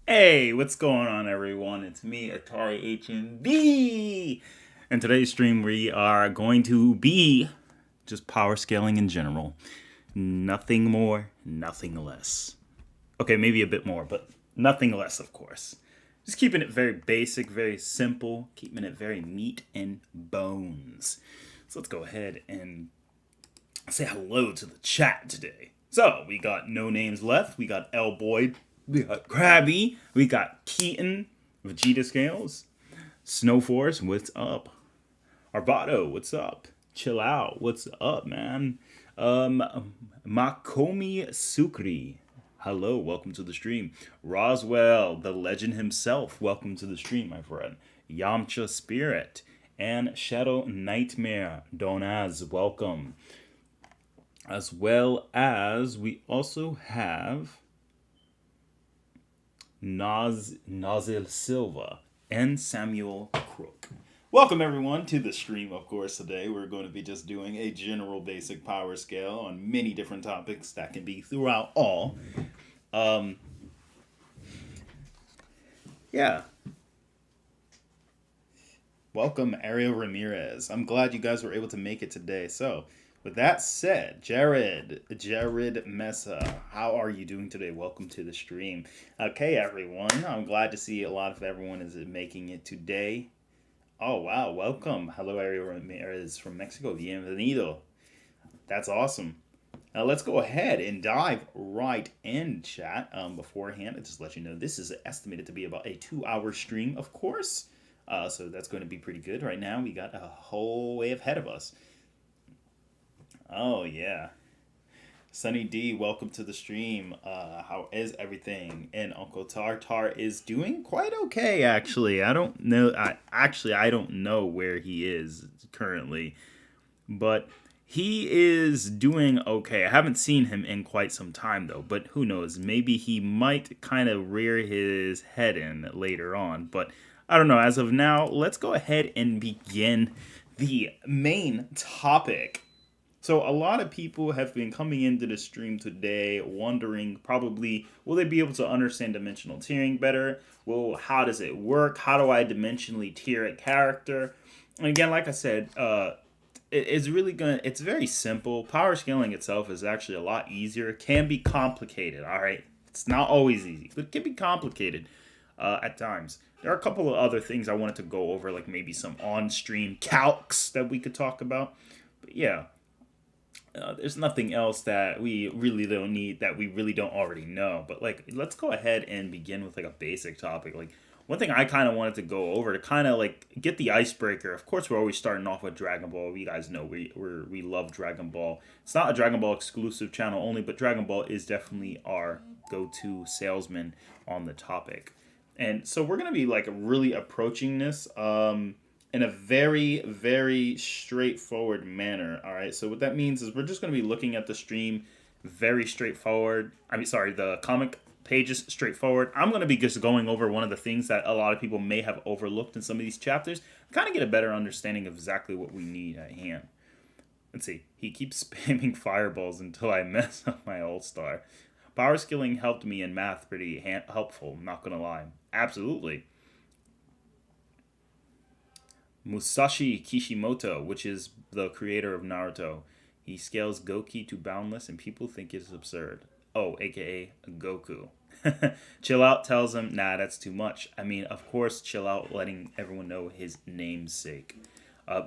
Hey, what's going on, everyone? It's me, Atari HMV. In today's stream, we are going to be just power scaling in general. Nothing more, nothing less. Okay, maybe a bit more, but nothing less, of course. Just keeping it very basic, very simple, keeping it very meat and bones. So let's go ahead and say hello to the chat today. So we got no names left. We got L Boyd. We got Krabby. We got Keaton, Vegeta Scales, Snowforce. What's up? Arvado. What's up? Chill out. What's up, man? Makomi Sukri. Hello, welcome to the stream. Roswell, the legend himself, welcome to the stream, my friend. Yamcha Spirit and Shadow Nightmare Donaz, welcome. As well as we also have Nazil Silva and Samuel Crook. Welcome everyone to the stream. Of course, today we're going to be just doing a general basic power scale on many different topics that can be throughout all. Yeah. Welcome, Ariel Ramirez. I'm glad you guys were able to make it today. So, with that said, Jared Mesa, how are you doing today? Welcome to the stream. Okay, everyone. I'm glad to see a lot of everyone is making it today. Oh, wow. Welcome. Hello, Ariel Ramirez from Mexico. Bienvenido. That's awesome. Now, let's go ahead and dive right in, chat. Beforehand, I just let you know this is estimated to be about a 2-hour stream, of course. So that's going to be pretty good. Right now, we got a whole way ahead of us. Oh, yeah. Sunny D, welcome to the stream. How is everything? And Uncle Tartar is doing quite okay, actually. I don't know. I don't know where he is currently, but he is doing okay. I haven't seen him in quite some time, though, but who knows? Maybe he might kind of rear his head in later on, but I don't know. As of now, let's go ahead and begin the main topic. So a lot of people have been coming into the stream today wondering probably will they be able to understand dimensional tiering better? Well, how does it work? How do I dimensionally tier a character? And again, like I said, it's really gonna. It's very simple. Power scaling itself is actually a lot easier. It can be complicated. All right, it's not always easy, but it can be complicated at times. There are a couple of other things I wanted to go over, like maybe some on-stream calcs that we could talk about. But yeah, there's nothing else that we really don't need that we really don't already know. But like, let's go ahead and begin with like a basic topic. Like one thing I kind of wanted to go over to kind of like get the icebreaker. Of course, we're always starting off with Dragon Ball. You guys know we love Dragon Ball. It's not a Dragon Ball exclusive channel only, but Dragon Ball is definitely our go-to salesman on the topic. And so we're gonna be like really approaching this. In a very, very straightforward manner. All right. So what that means is we're just going to be looking at the stream very straightforward. The comic pages straightforward. I'm going to be just going over one of the things that a lot of people may have overlooked in some of these chapters, kind of get a better understanding of exactly what we need at hand. Let's see. He keeps spamming fireballs until I mess up my all-star. Power skilling helped me in math pretty helpful, not going to lie. Absolutely. Musashi Kishimoto, which is the creator of Naruto. He scales Goki to boundless and people think it's absurd. Oh, aka Goku. Chill Out tells him, nah, that's too much. I mean, of course, Chill Out letting everyone know his namesake.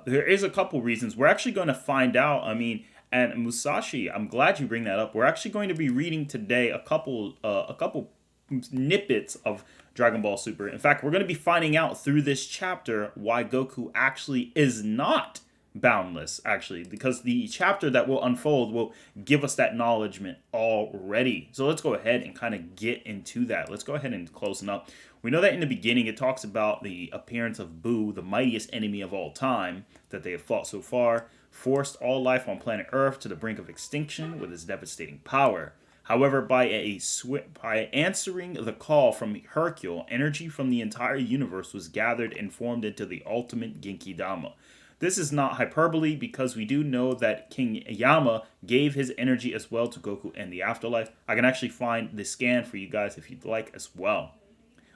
There is a couple reasons. We're actually going to find out. I mean, and Musashi, I'm glad you bring that up. We're actually going to be reading today a couple snippets of Dragon Ball Super. In fact, we're going to be finding out through this chapter why Goku actually is not boundless, actually, because the chapter that will unfold will give us that acknowledgement already. So let's go ahead and kind of get into that. Let's go ahead and close up. We know that in the beginning it talks about the appearance of Buu, the mightiest enemy of all time that they have fought so far, forced all life on planet Earth to the brink of extinction with his devastating power. However, by answering the call from Hercule, energy from the entire universe was gathered and formed into the ultimate Genki Dama. This is not hyperbole because we do know that King Yama gave his energy as well to Goku in the afterlife. I can actually find the scan for you guys if you'd like as well.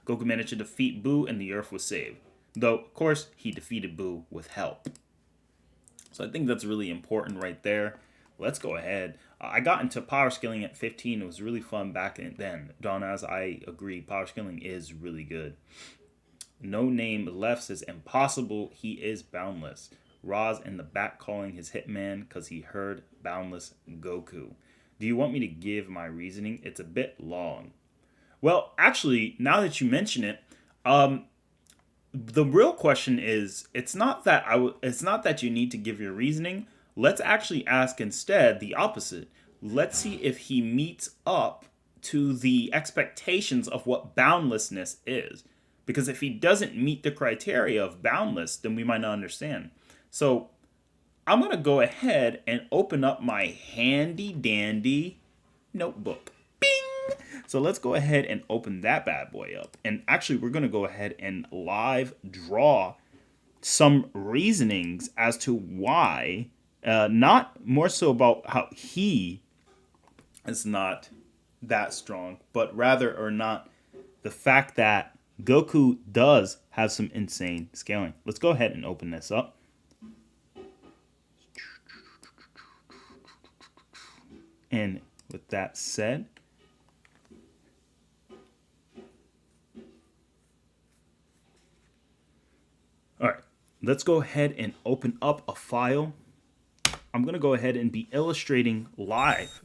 Goku managed to defeat Buu and the Earth was saved. Though, of course, he defeated Buu with help. So I think that's really important right there. Let's go ahead. I got into power scaling at 15. It was really fun back then. Donaz, I agree. Power scaling is really good. No Name Left says, impossible. He is boundless. Roz in the back calling his hitman because he heard boundless Goku. Do you want me to give my reasoning? It's a bit long. Well, actually, now that you mention it, the real question is, it's not that you need to give your reasoning. Let's actually ask instead the opposite. Let's see if he meets up to the expectations of what boundlessness is. Because if he doesn't meet the criteria of boundless, then we might not understand. So I'm going to go ahead and open up my handy dandy notebook. Bing! So let's go ahead and open that bad boy up. And actually, we're going to go ahead and live draw some reasonings as to why, not more so about how he is not that strong, but rather or not the fact that Goku does have some insane scaling. Let's go ahead and open this up. And with that said, all right, let's go ahead and open up a file. I'm going to go ahead and be illustrating live.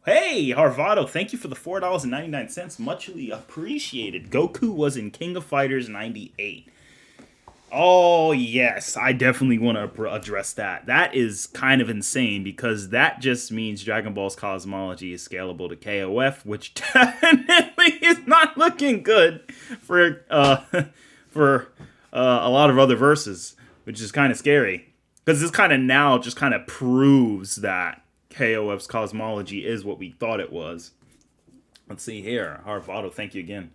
Hey, Harvado, thank you for the $4.99. Muchly appreciated. Goku was in King of Fighters 98. Oh, yes, I definitely want to address that. That is kind of insane because that just means Dragon Ball's cosmology is scalable to KOF, which definitely is not looking good for a lot of other verses, which is kind of scary. Because this kind of now just kind of proves that KOF's cosmology is what we thought it was. Let's see here. Harvado, thank you again.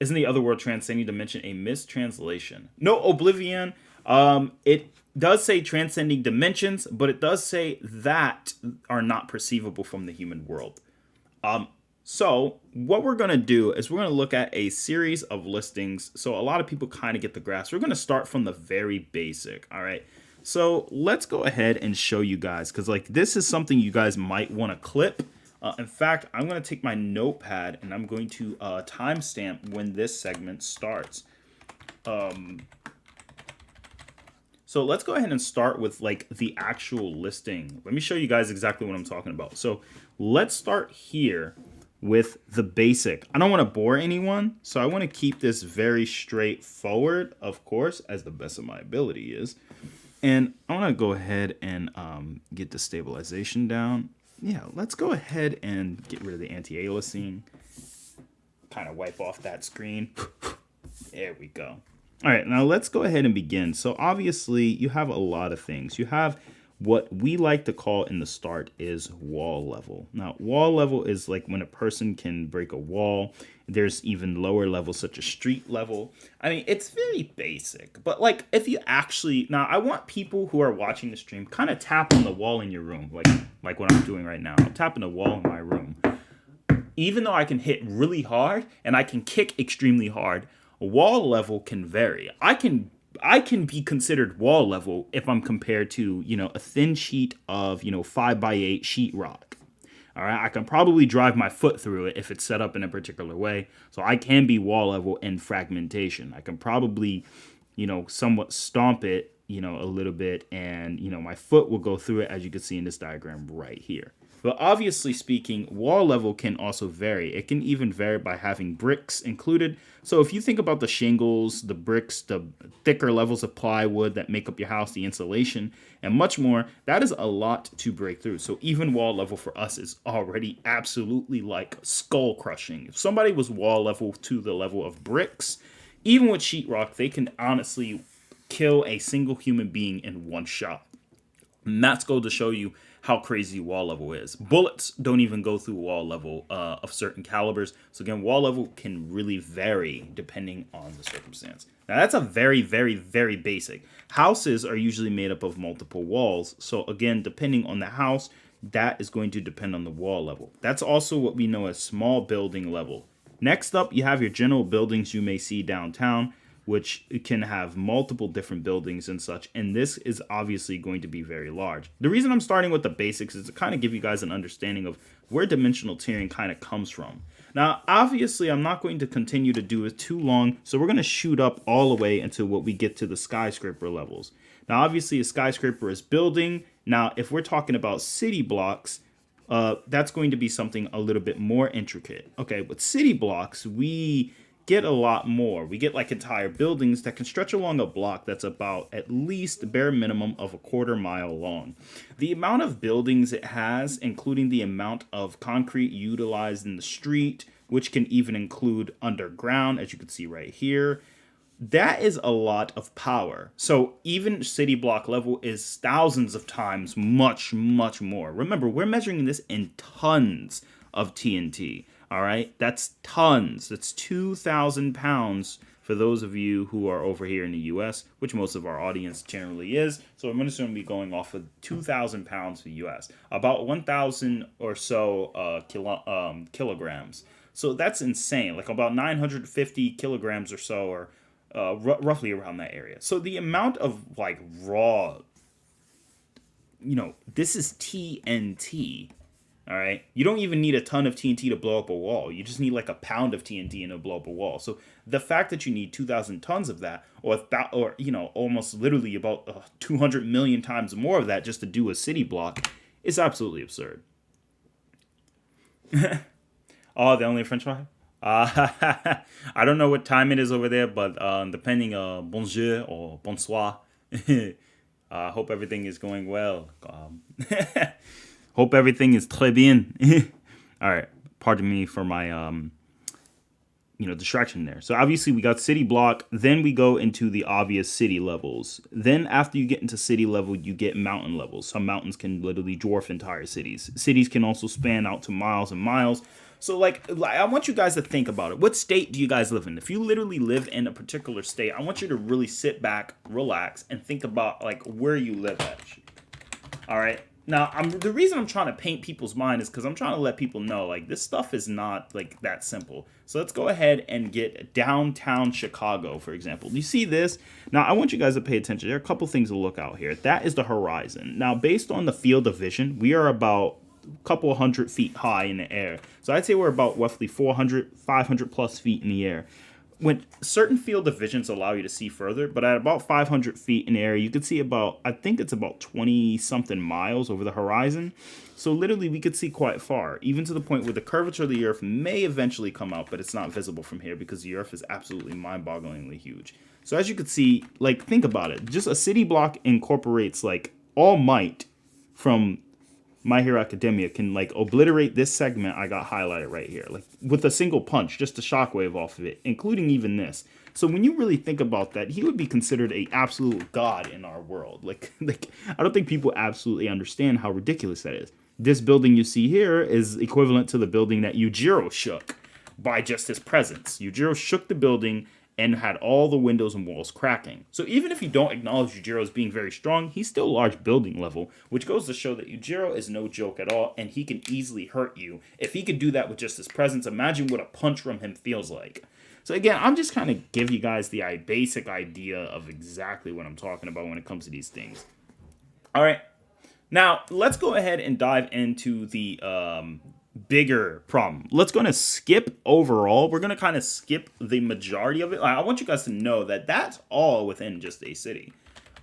Isn't the other world transcending dimension a mistranslation? No, Oblivion. It does say transcending dimensions, but it does say that are not perceivable from the human world. So what we're going to do is we're going to look at a series of listings so a lot of people kind of get the grasp. We're going to start from the very basic, all right? So let's go ahead and show you guys, because like this is something you guys might want to clip. In fact, I'm going to take my notepad and I'm going to timestamp when this segment starts. So let's go ahead and start with like the actual listing. Let me show you guys exactly what I'm talking about. So let's start here with the basic. I don't want to bore anyone, so I want to keep this very straightforward, of course, as the best of my ability is. And I want to go ahead and get the stabilization down. Yeah, let's go ahead and get rid of the anti-aliasing. Kind of wipe off that screen. There we go. All right, now let's go ahead and begin. So obviously you have a lot of things. You have what we like to call in the start is wall level. Now, wall level is like when a person can break a wall. There's even lower levels such as street level. I mean, it's very basic, but like if you actually, now I want people who are watching the stream kind of tap on the wall in your room, like what I'm doing right now. I'm tapping the wall in my room. Even though I can hit really hard and I can kick extremely hard, wall level can vary. I can be considered wall level if I'm compared to, a thin sheet of, 5x8 sheetrock. All right, I can probably drive my foot through it if it's set up in a particular way. So I can be wall level in fragmentation. I can probably, somewhat stomp it, a little bit, and, my foot will go through it, as you can see in this diagram right here. But obviously speaking, wall level can also vary. It can even vary by having bricks included. So if you think about the shingles, the bricks, the thicker levels of plywood that make up your house, the insulation, and much more, that is a lot to break through. So even wall level for us is already absolutely like skull crushing. If somebody was wall level to the level of bricks, even with sheetrock, they can honestly kill a single human being in one shot. And that's going to show you how crazy wall level is. Bullets don't even go through wall level of certain calibers. So again, wall level can really vary depending on the circumstance. Now that's a very, very, very basic. Houses are usually made up of multiple walls. So again, depending on the house, that is going to depend on the wall level. That's also what we know as small building level. Next up, you have your general buildings you may see downtown, which can have multiple different buildings and such. And this is obviously going to be very large. The reason I'm starting with the basics is to kind of give you guys an understanding of where dimensional tiering kind of comes from. Now, obviously, I'm not going to continue to do it too long, so we're going to shoot up all the way until what we get to the skyscraper levels. Now, obviously, a skyscraper is building. Now, if we're talking about city blocks, that's going to be something a little bit more intricate. Okay, with city blocks, we get a lot more. We get like entire buildings that can stretch along a block that's about at least the bare minimum of a quarter-mile long. The amount of buildings it has, including the amount of concrete utilized in the street, which can even include underground, as you can see right here, that is a lot of power. So even city block level is thousands of times much, much more. Remember, we're measuring this in tons of TNT. All right, that's tons. That's 2,000 pounds for those of you who are over here in the U.S., which most of our audience generally is. So I'm going to be going off of 2,000 pounds for the U.S., about 1,000 or so kilograms. So that's insane, like about 950 kilograms or so, or roughly around that area. So the amount of like raw, this is TNT. All right. You don't even need a ton of TNT to blow up a wall. You just need like a pound of TNT and to blow up a wall. So the fact that you need 2,000 tons of that, or almost literally about 200 million times more of that just to do a city block, is absolutely absurd. Oh, the only French fry? I don't know what time it is over there, but depending, bonjour or bonsoir. Hope everything is going well. Hope everything is très bien. All right. Pardon me for my, distraction there. So obviously we got city block. Then we go into the obvious city levels. Then after you get into city level, you get mountain levels. Some mountains can literally dwarf entire cities. Cities can also span out to miles and miles. So, like, I want you guys to think about it. What state do you guys live in? If you literally live in a particular state, I want you to really sit back, relax, and think about, like, where you live at. All right? Now, the reason I'm trying to paint people's mind is because I'm trying to let people know, like, this stuff is not, like, that simple. So let's go ahead and get downtown Chicago, for example. Do you see this? Now, I want you guys to pay attention. There are a couple things to look out here. That is the horizon. Now, based on the field of vision, we are about a couple 100 feet high in the air. So I'd say we're about roughly 400, 500 plus feet in the air. When certain field of visions allow you to see further, but at about 500 feet in the air, you could see I think it's about 20 something miles over the horizon. So literally we could see quite far, even to the point where the curvature of the earth may eventually come out, but it's not visible from here because the earth is absolutely mind-bogglingly huge. So as you could see, like, think about it. Just a city block incorporates like All Might from My Hero Academia can like obliterate this segment I got highlighted right here, like with a single punch, just a shockwave off of it, including even this. So when you really think about that, he would be considered a absolute god in our world. Like I don't think people absolutely understand how ridiculous that is. This building you see here is equivalent to the building that Yujiro shook by just his presence. Yujiro shook the building and had all the windows and walls cracking. So even if you don't acknowledge Yujiro as being very strong, he's still large building level, which goes to show that Yujiro is no joke at all, and he can easily hurt you. If he could do that with just his presence, imagine what a punch from him feels like. So again, I'm just kind of give you guys the basic idea of exactly what I'm talking about when it comes to these things. All right, now let's go ahead and dive into the bigger problem. Let's go to skip overall. We're going to kind of skip the majority of it. I want you guys to know that that's all within just a city.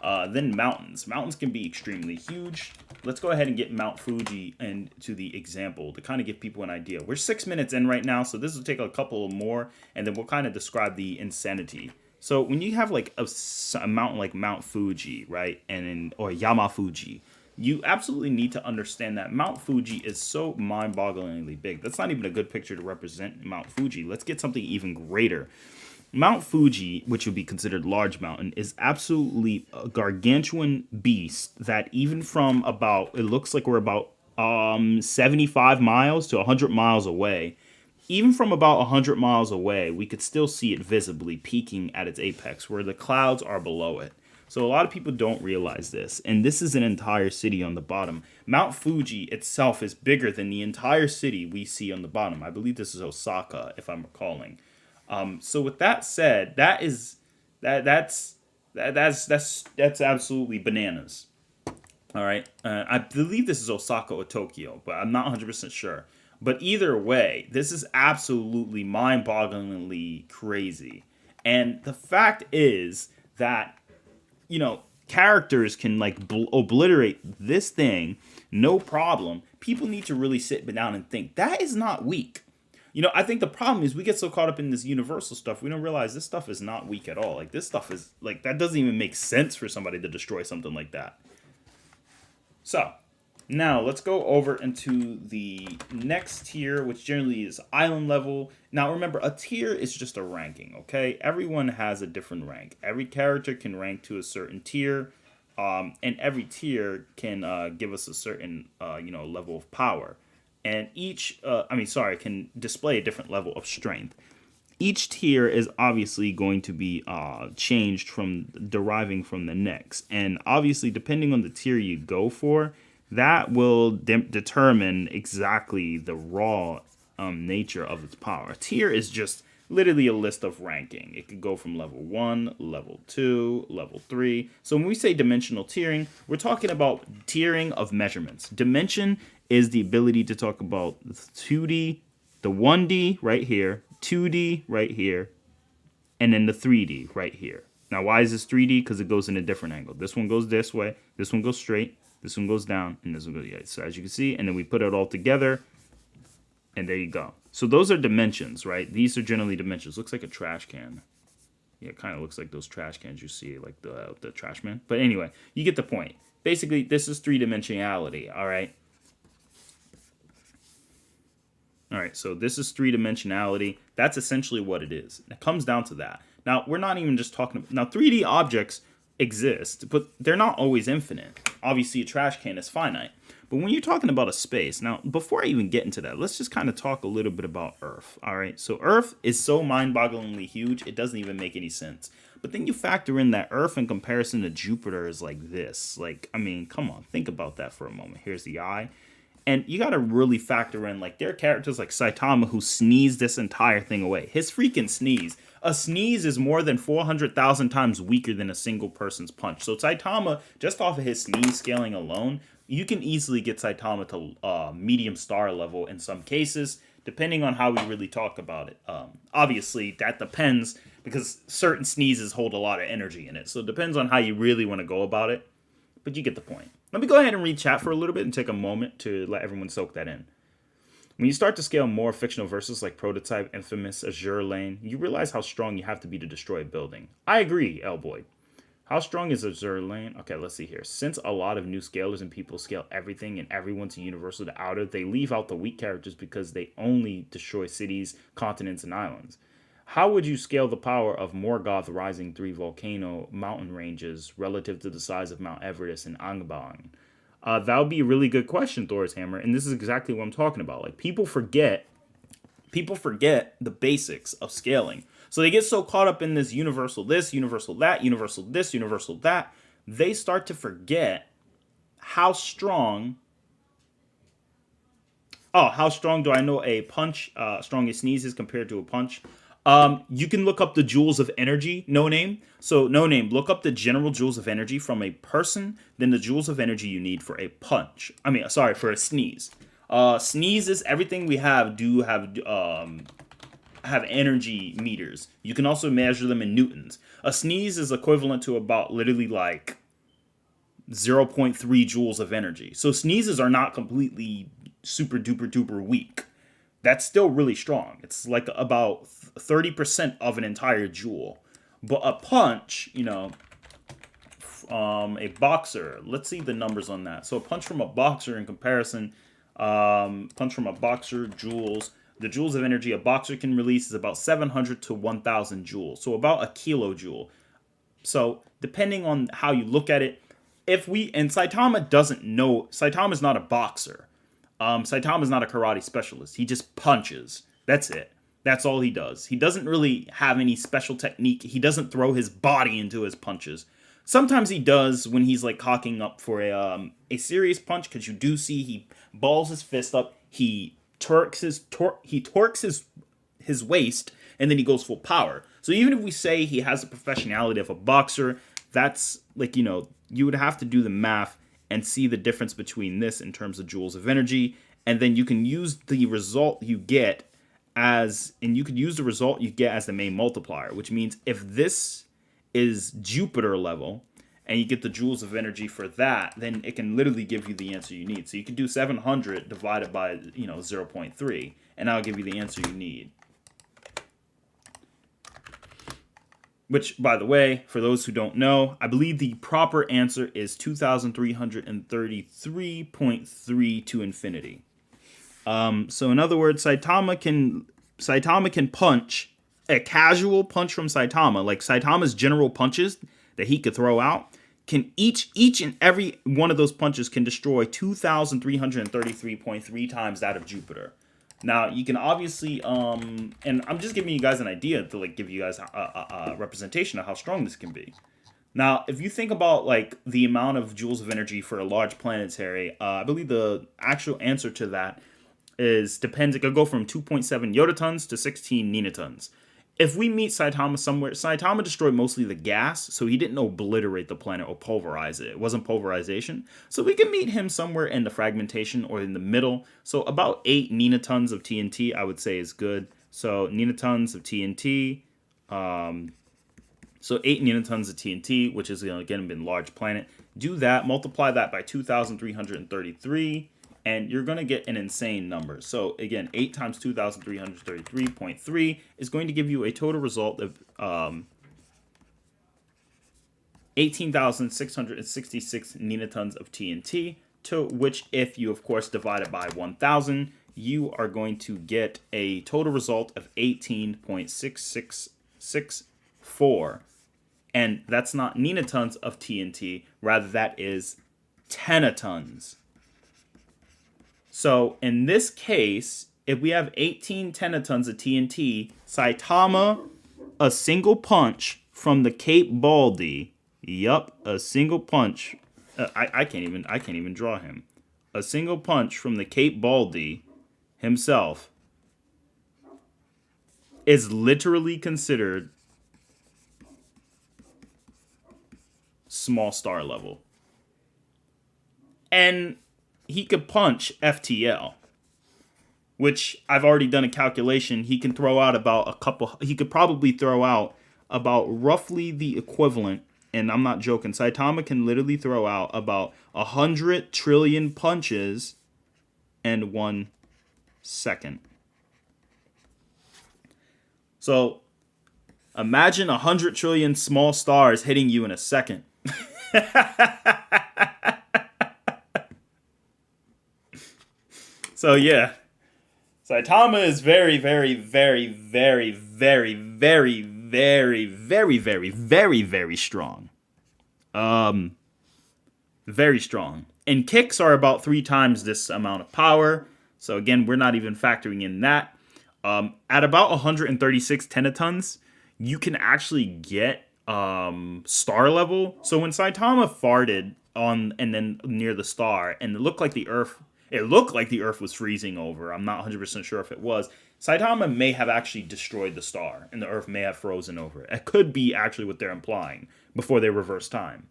Then mountains. Mountains can be extremely huge. Let's go ahead and get Mount Fuji into the example to kind of give people an idea. We're 6 minutes in right now, so this will take a couple more, and then we'll kind of describe the insanity. So when you have like a mountain like Mount Fuji, right, or Yama Fuji, you absolutely need to understand that Mount Fuji is so mind-bogglingly big. That's not even a good picture to represent Mount Fuji. Let's get something even greater. Mount Fuji, which would be considered large mountain, is absolutely a gargantuan beast that even from it looks like we're about 75 miles to 100 miles away. Even from about 100 miles away, we could still see it visibly peaking at its apex where the clouds are below it. So a lot of people don't realize this, and this is an entire city on the bottom. Mount Fuji itself is bigger than the entire city we see on the bottom. I believe this is Osaka, if I'm recalling. So with that said, that's absolutely bananas. All right. I believe this is Osaka or Tokyo, but I'm not 100% sure. But either way, this is absolutely mind bogglingly crazy. And the fact is that, characters can like obliterate this thing, no problem. People need to really sit down and think that is not weak. I think the problem is we get so caught up in this universal stuff, we don't realize this stuff is not weak at all. Like, this stuff is, like, that doesn't even make sense for somebody to destroy something like that. So, now let's go over into the next tier, which generally is island level. Now, remember, a tier is just a ranking, okay? Everyone has a different rank. Every character can rank to a certain tier, and every tier can give us a certain, level of power. And can display a different level of strength. Each tier is obviously going to be changed deriving from the next. And obviously, depending on the tier you go for, that will determine exactly the raw nature of its power. A tier is just literally a list of ranking. It could go from level 1, level 2, level 3. So when we say dimensional tiering, we're talking about tiering of measurements. Dimension is the ability to talk about 2D, the 1D right here, 2D right here, and then the 3D right here. Now, why is this 3D? Because it goes in a different angle. This one goes this way, this one goes straight, this one goes down, and this one goes, yeah. So as you can see, and then we put it all together, and there you go. So those are dimensions, right? These are generally dimensions. Looks like a trash can. Yeah, it kind of looks like those trash cans you see, like the trash man. But anyway, you get the point. Basically, this is three-dimensionality, all right? All right, so this is three-dimensionality. That's essentially what it is. It comes down to that. Now, we're not even just talking about... Now, 3D objects exist, but they're not always infinite. Obviously, a trash can is finite. But when you're talking about a space... Now, before I even get into that, let's just kind of talk a little bit about Earth, all right? So Earth is so mind-bogglingly huge, it doesn't even make any sense. But then you factor in that Earth in comparison to Jupiter is like this. Like, I mean, come on, think about that for a moment. Here's the eye. And you got to really factor in, like, there are characters like Saitama who sneezed this entire thing away. His freaking sneeze. A sneeze is more than 400,000 times weaker than a single person's punch. So Saitama, just off of his sneeze scaling alone, you can easily get Saitama to medium star level in some cases, depending on how we really talk about it. Obviously, that depends, because certain sneezes hold a lot of energy in it. So it depends on how you really want to go about it. But you get the point. Let me go ahead and read chat for a little bit and take a moment to let everyone soak that in. When you start to scale more fictional verses like Prototype, Infamous, Azure Lane, you realize how strong you have to be to destroy a building. I agree, Elboy. How strong is Azure Lane? Okay, let's see here. Since a lot of new scalers and people scale everything and everyone to universal to outer, they leave out the weak characters because they only destroy cities, continents, and islands. How would you scale the power of Morgoth Rising 3 volcano mountain ranges relative to the size of Mount Everest and Angband? That would be a really good question, Thor's Hammer, and this is exactly what I'm talking about. Like, people forget the basics of scaling. So they get so caught up in this universal this, universal that, universal this, universal that, they start to forget how strong... Oh, how strong do I know a punch, strongest sneeze is compared to a punch? You can look up the joules of energy, No Name. So, No Name, look up the general joules of energy from a person, then the joules of energy you need for a punch. For a sneeze. Sneezes, everything we have have energy meters. You can also measure them in newtons. A sneeze is equivalent to about literally like 0.3 joules of energy. So sneezes are not completely super duper duper weak. That's still really strong. It's like about 30% of an entire joule. But a punch, a boxer, let's see the numbers on that. So a punch from a boxer in comparison, punch from a boxer, joules. The joules of energy a boxer can release is about 700 to 1,000 joules. So about a kilojoule. So depending on how you look at it, and Saitama doesn't know, Saitama's not a boxer. Saitama's not a karate specialist. He just punches. That's it. That's all he does. He doesn't really have any special technique. He doesn't throw his body into his punches. Sometimes he does when he's like cocking up for a serious punch, because you do see he balls his fist up, he torques his waist, and then he goes full power. So even if we say he has the professionality of a boxer, that's like, you would have to do the math and see the difference between this in terms of joules of energy, and then you can use the result you get as the main multiplier, which means if this is Jupiter level and you get the joules of energy for that, then it can literally give you the answer you need. So you can do 700 divided by 0.3, and that'll give you the answer you need. Which, by the way, for those who don't know, I believe the proper answer is 2,333.3 to infinity. So in other words, Saitama can punch a casual punch from Saitama, like Saitama's general punches that he could throw out, can each and every one of those punches can destroy 2,333.3 times that of Jupiter. Now, you can obviously, and I'm just giving you guys an idea to like give you guys a representation of how strong this can be. Now, if you think about like the amount of joules of energy for a large planetary, I believe the actual answer to that depends. It could go from 2.7 yotatons to 16 ninatons. If we meet Saitama somewhere, Saitama destroyed mostly the gas, so he didn't obliterate the planet or pulverize it. It wasn't pulverization. So we can meet him somewhere in the fragmentation or in the middle. So about 8 ninatons of TNT, I would say, is good. So ninatons of TNT. So 8 ninatons of TNT, which is, again, been large planet. Do that, multiply that by 2,333. And you're going to get an insane number. So, again, 8 times 2,333.3 is going to give you a total result of 18,666 ninatons of TNT, to which, if you, of course, divide it by 1,000, you are going to get a total result of 18.6664. And that's not ninatons of TNT. Rather, that is tenatons. So, in this case, if we have 18 tenatons of TNT, Saitama, a single punch from the Cape Baldy. Yup, a single punch. I can't even draw him. A single punch from the Cape Baldy himself is literally considered small star level. And he could punch FTL, which I've already done a calculation. He can throw out he could probably throw out about roughly the equivalent, and I'm not joking, Saitama can literally throw out about 100 trillion punches in 1 second. So imagine 100 trillion small stars hitting you in a second. So yeah, Saitama is very, very, very, very, very, very, very, very, very, very, very strong. Very strong. And kicks are about 3 times this amount of power. So again, we're not even factoring in that. At about 136 tenatons, you can actually get star level. So when Saitama farted on and then near the star, and it looked like the Earth was freezing over. I'm not 100% sure if it was. Saitama may have actually destroyed the star, and the Earth may have frozen over. It could be actually what they're implying before they reverse time.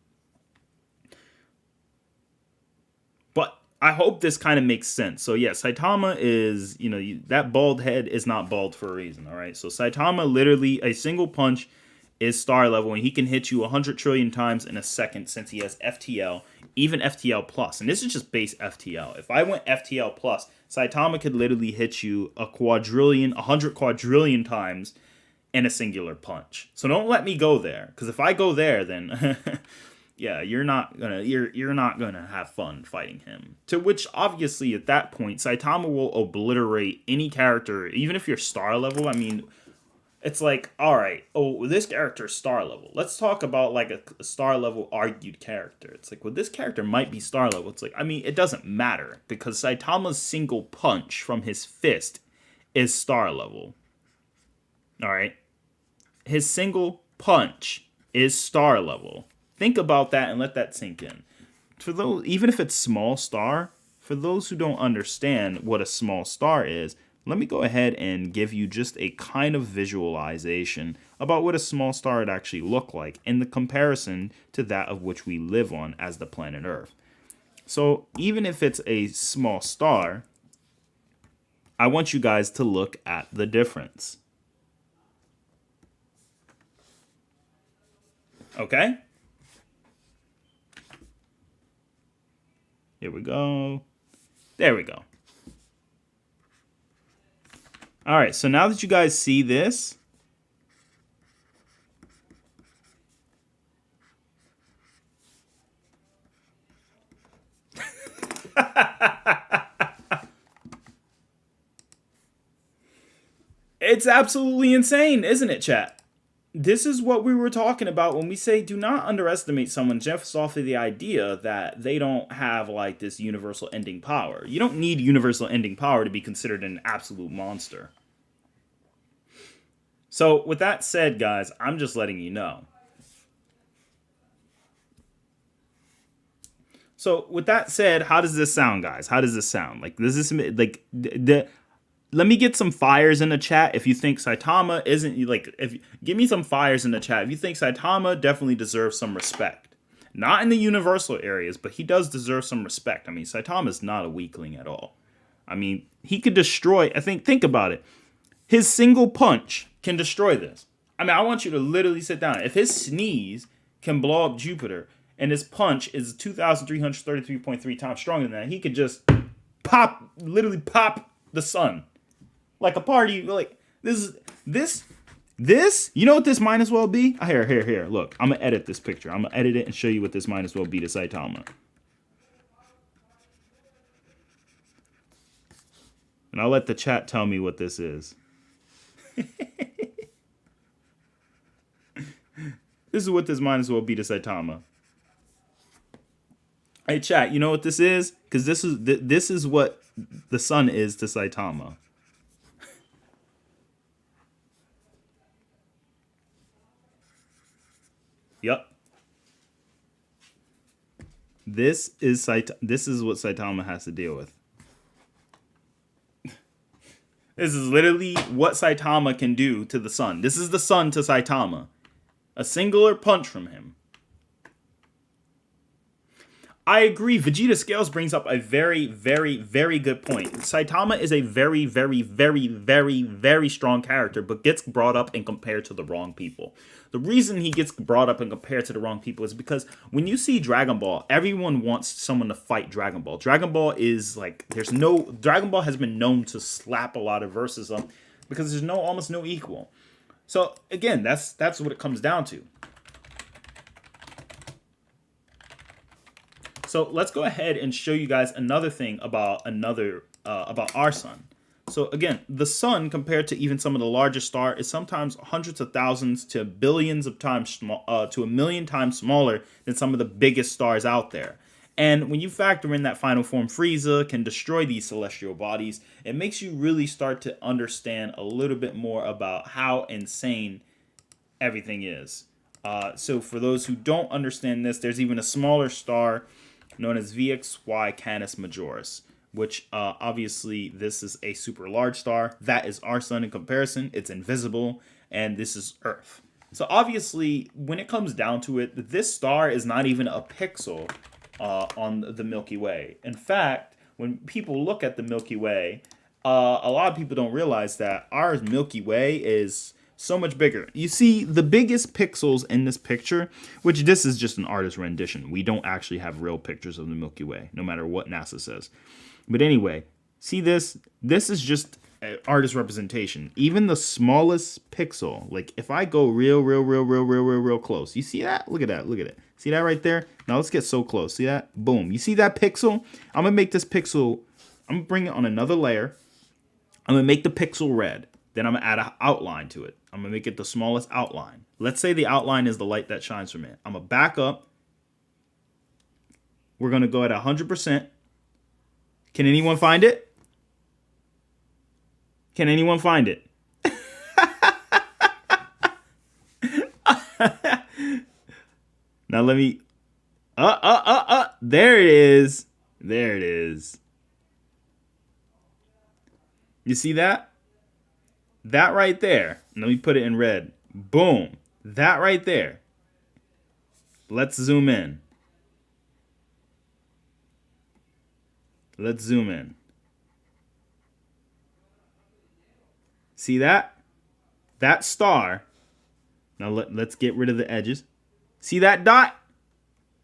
But I hope this kind of makes sense. So yeah, Saitama is, that bald head is not bald for a reason, all right? So Saitama, literally, a single punch is star level, and he can hit you 100 trillion times in a second since he has FTL, even FTL plus. And this is just base FTL. If I went FTL plus, Saitama could literally hit you 100 quadrillion times in a singular punch. So don't let me go there, because if I go there, then yeah, you're not gonna have fun fighting him. To which, obviously, at that point, Saitama will obliterate any character, even if you're star level. I mean, it's like, all right, this character is star level. Let's talk about like a star level argued character. It's like, well, this character might be star level. It's like, I mean, it doesn't matter, because Saitama's single punch from his fist is star level. All right, his single punch is star level. Think about that and let that sink in. For those, even if it's small star, for those who don't understand what a small star is, let me go ahead and give you just a kind of visualization about what a small star would actually look like in the comparison to that of which we live on as the planet Earth. So even if it's a small star, I want you guys to look at the difference. Okay? Here we go. There we go. All right, so now that you guys see this, it's absolutely insane, isn't it, chat? This is what we were talking about when we say do not underestimate someone just off of the idea that they don't have like this universal ending power. You don't need universal ending power to be considered an absolute monster. So with that said, guys, I'm just letting you know. So with that said, how does this sound, guys? How does this sound? Like, does this like let me get some fires in the chat if you think Saitama isn't like give me some fires in the chat if you think Saitama definitely deserves some respect. Not in the universal areas, but he does deserve some respect. I mean, Saitama is not a weakling at all. I mean, he could destroy, think about it. His single punch can destroy this. I mean, I want you to literally sit down. If his sneeze can blow up Jupiter and his punch is 2,333.3 times stronger than that, he could just literally pop the sun. Like a party, like this, you know what this might as well be? Here, look, I'm gonna edit this picture. I'm gonna edit it and show you what this might as well be to Saitama. And I'll let the chat tell me what this is. This is what this might as well be to Saitama. Hey chat, you know what this is? Because this is what the sun is to Saitama. Yep. This is what Saitama has to deal with. This is literally what Saitama can do to the sun. This is the sun to Saitama. A singular punch from him. I agree. Vegeta Scales brings up a very, very, very good point. Saitama is a very, very, very, very, very strong character, but gets brought up and compared to the wrong people. The reason he gets brought up and compared to the wrong people is because when you see Dragon Ball, everyone wants someone to fight Dragon Ball. Dragon Ball is like, Dragon Ball has been known to slap a lot of verses up because there's almost no equal. So again, that's what it comes down to. So let's go ahead and show you guys another thing about our sun. So again, the sun compared to even some of the larger stars is sometimes hundreds of thousands to billions of times to a million times smaller than some of the biggest stars out there. And when you factor in that final form Frieza can destroy these celestial bodies, it makes you really start to understand a little bit more about how insane everything is. So for those who don't understand this, there's even a smaller star known as VXY Canis Majoris, which obviously this is a super large star. That is our sun in comparison. It's invisible, and this is Earth. So obviously, when it comes down to it, this star is not even a pixel on the Milky Way. In fact, when people look at the Milky Way, a lot of people don't realize that our Milky Way is so much bigger. You see the biggest pixels in this picture, which this is just an artist rendition. We don't actually have real pictures of the Milky Way, no matter what NASA says. But anyway, see this? This is just an artist representation. Even the smallest pixel, like if I go real close, you see that? Look at that, look at it. See that right there? Now let's get so close. See that? Boom. You see that pixel? I'm gonna make this pixel, I'm gonna bring it on another layer. I'm gonna make the pixel red. Then I'm gonna add an outline to it. I'm gonna make it the smallest outline. Let's say the outline is the light that shines from it. I'm gonna back up. We're gonna go at 100%. Can anyone find it? Can anyone find it? Now let me. There it is. There it is. You see that? That right there. Let me put it in red. Boom. That right there. Let's zoom in. Let's zoom in. See that? That star. Now let's get rid of the edges. See that dot?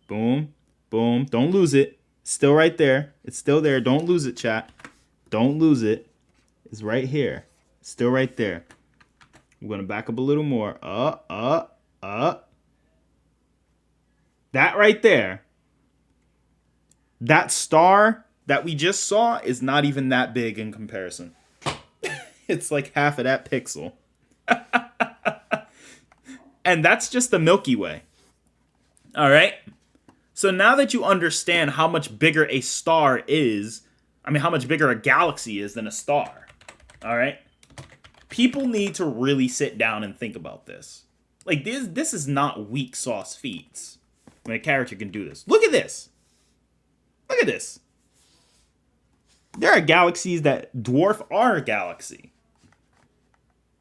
Boom. Boom. Don't lose it. Still right there. It's still there. Don't lose it, chat. Don't lose it. It's right here. Still right there. We're going to back up a little more. That right there. That star that we just saw is not even that big in comparison. It's like half of that pixel. And that's just the Milky Way. All right? So now that you understand how much bigger a star is, how much bigger a galaxy is than a star, all right? People need to really sit down and think about this. Like, this is not weak sauce feats when a character can do this. Look at this. Look at this. There are galaxies that dwarf our galaxy.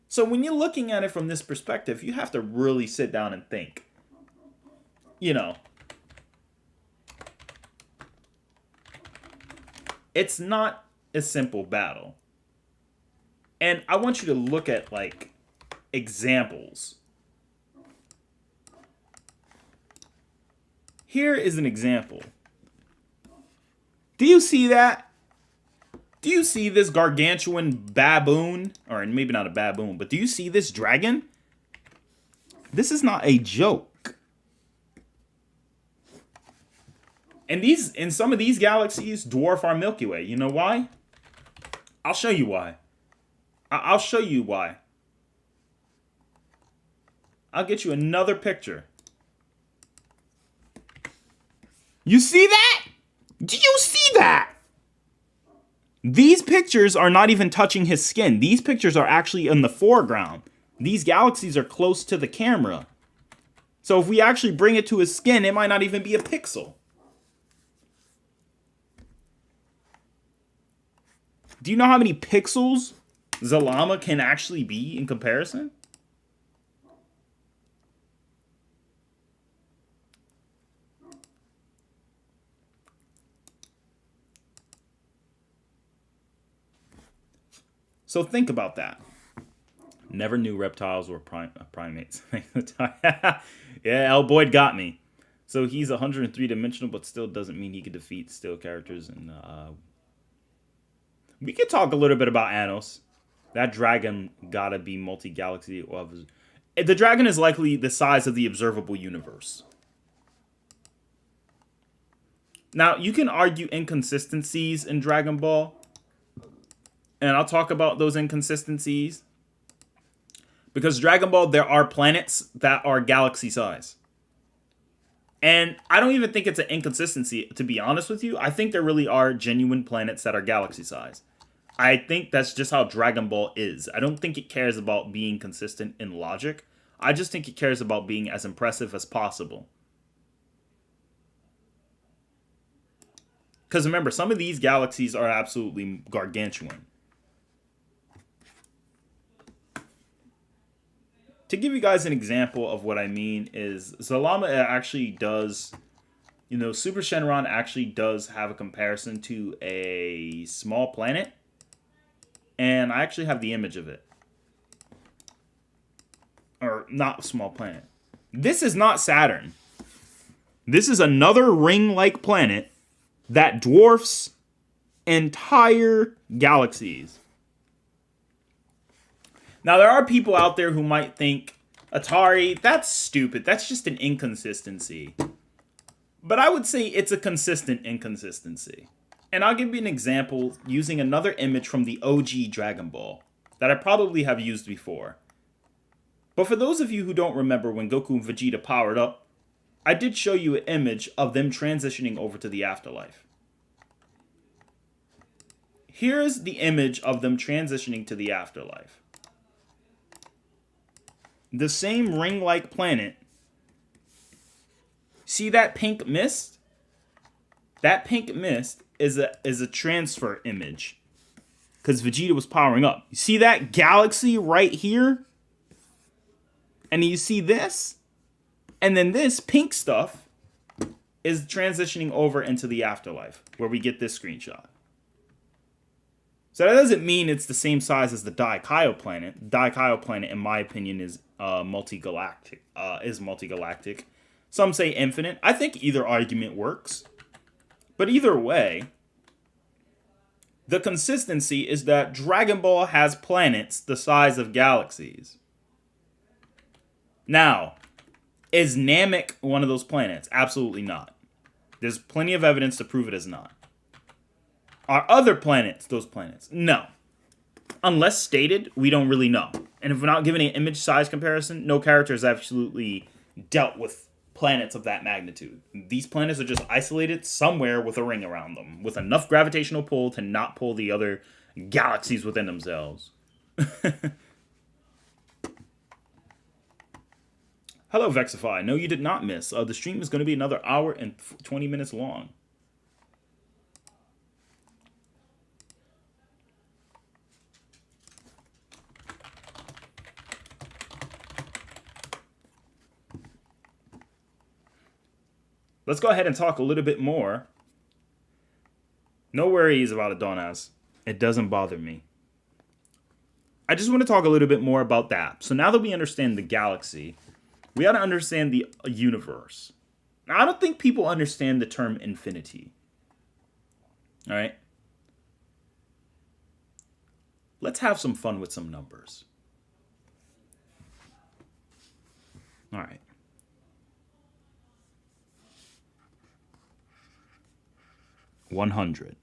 So when you're looking at it from this perspective, you have to really sit down and think. You know, it's not a simple battle. And I want you to look at, like, examples. Here is an example. Do you see that? Do you see this gargantuan baboon? Or maybe not a baboon, but do you see this dragon? This is not a joke. And some of these galaxies dwarf our Milky Way. You know why? I'll show you why. I'll show you why. I'll get you another picture. You see that? Do you see that? These pictures are not even touching his skin. These pictures are actually in the foreground. These galaxies are close to the camera. So if we actually bring it to his skin, it might not even be a pixel. Do you know how many pixels Zalama can actually be in comparison? So think about that. Never knew reptiles were primates. Yeah, L. Boyd got me. So he's 103 dimensional, but still doesn't mean he can defeat still characters. And we could talk a little bit about Anos. That dragon gotta be multi-galaxy. The dragon is likely the size of the observable universe. Now, you can argue inconsistencies in Dragon Ball. And I'll talk about those inconsistencies. Because Dragon Ball, there are planets that are galaxy size. And I don't even think it's an inconsistency, to be honest with you. I think there really are genuine planets that are galaxy size. I think that's just how Dragon Ball is. I don't think it cares about being consistent in logic. I just think it cares about being as impressive as possible. Because remember, some of these galaxies are absolutely gargantuan. To give you guys an example of what I mean is Zalama actually does, Super Shenron actually does have a comparison to a small planet. And I actually have the image of it. Or not small planet. This is not Saturn. This is another ring-like planet that dwarfs entire galaxies. Now, there are people out there who might think, Atari, that's stupid. That's just an inconsistency. But I would say it's a consistent inconsistency. And I'll give you an example using another image from the OG Dragon Ball that I probably have used before. But for those of you who don't remember when Goku and Vegeta powered up, I did show you an image of them transitioning over to the afterlife. Here's the image of them transitioning to the afterlife. The same ring-like planet See that pink mist? That pink mist is a transfer image. Because Vegeta was powering up. You see that galaxy right here? And you see this? And then this pink stuff is transitioning over into the afterlife, where we get this screenshot. So that doesn't mean it's the same size as the Daikaio planet. Daikaio planet, in my opinion, is multi-galactic. Some say infinite. I think either argument works. But either way, the consistency is that Dragon Ball has planets the size of galaxies. Now, is Namek one of those planets? Absolutely not. There's plenty of evidence to prove it is not. Are other planets those planets? No. Unless stated, we don't really know. And if we're not given an image size comparison, no character has absolutely dealt with planets of that magnitude. These planets are just isolated somewhere with a ring around them, with enough gravitational pull to not pull the other galaxies within themselves. Hello, Vexify. No, you did not miss. The stream is going to be another hour and 20 minutes long. Let's go ahead and talk a little bit more. No worries about Adonis. It doesn't bother me. I just want to talk a little bit more about that. So now that we understand the galaxy, we got to understand the universe. Now, I don't think people understand the term infinity. All right? Let's have some fun with some numbers. All right. 100.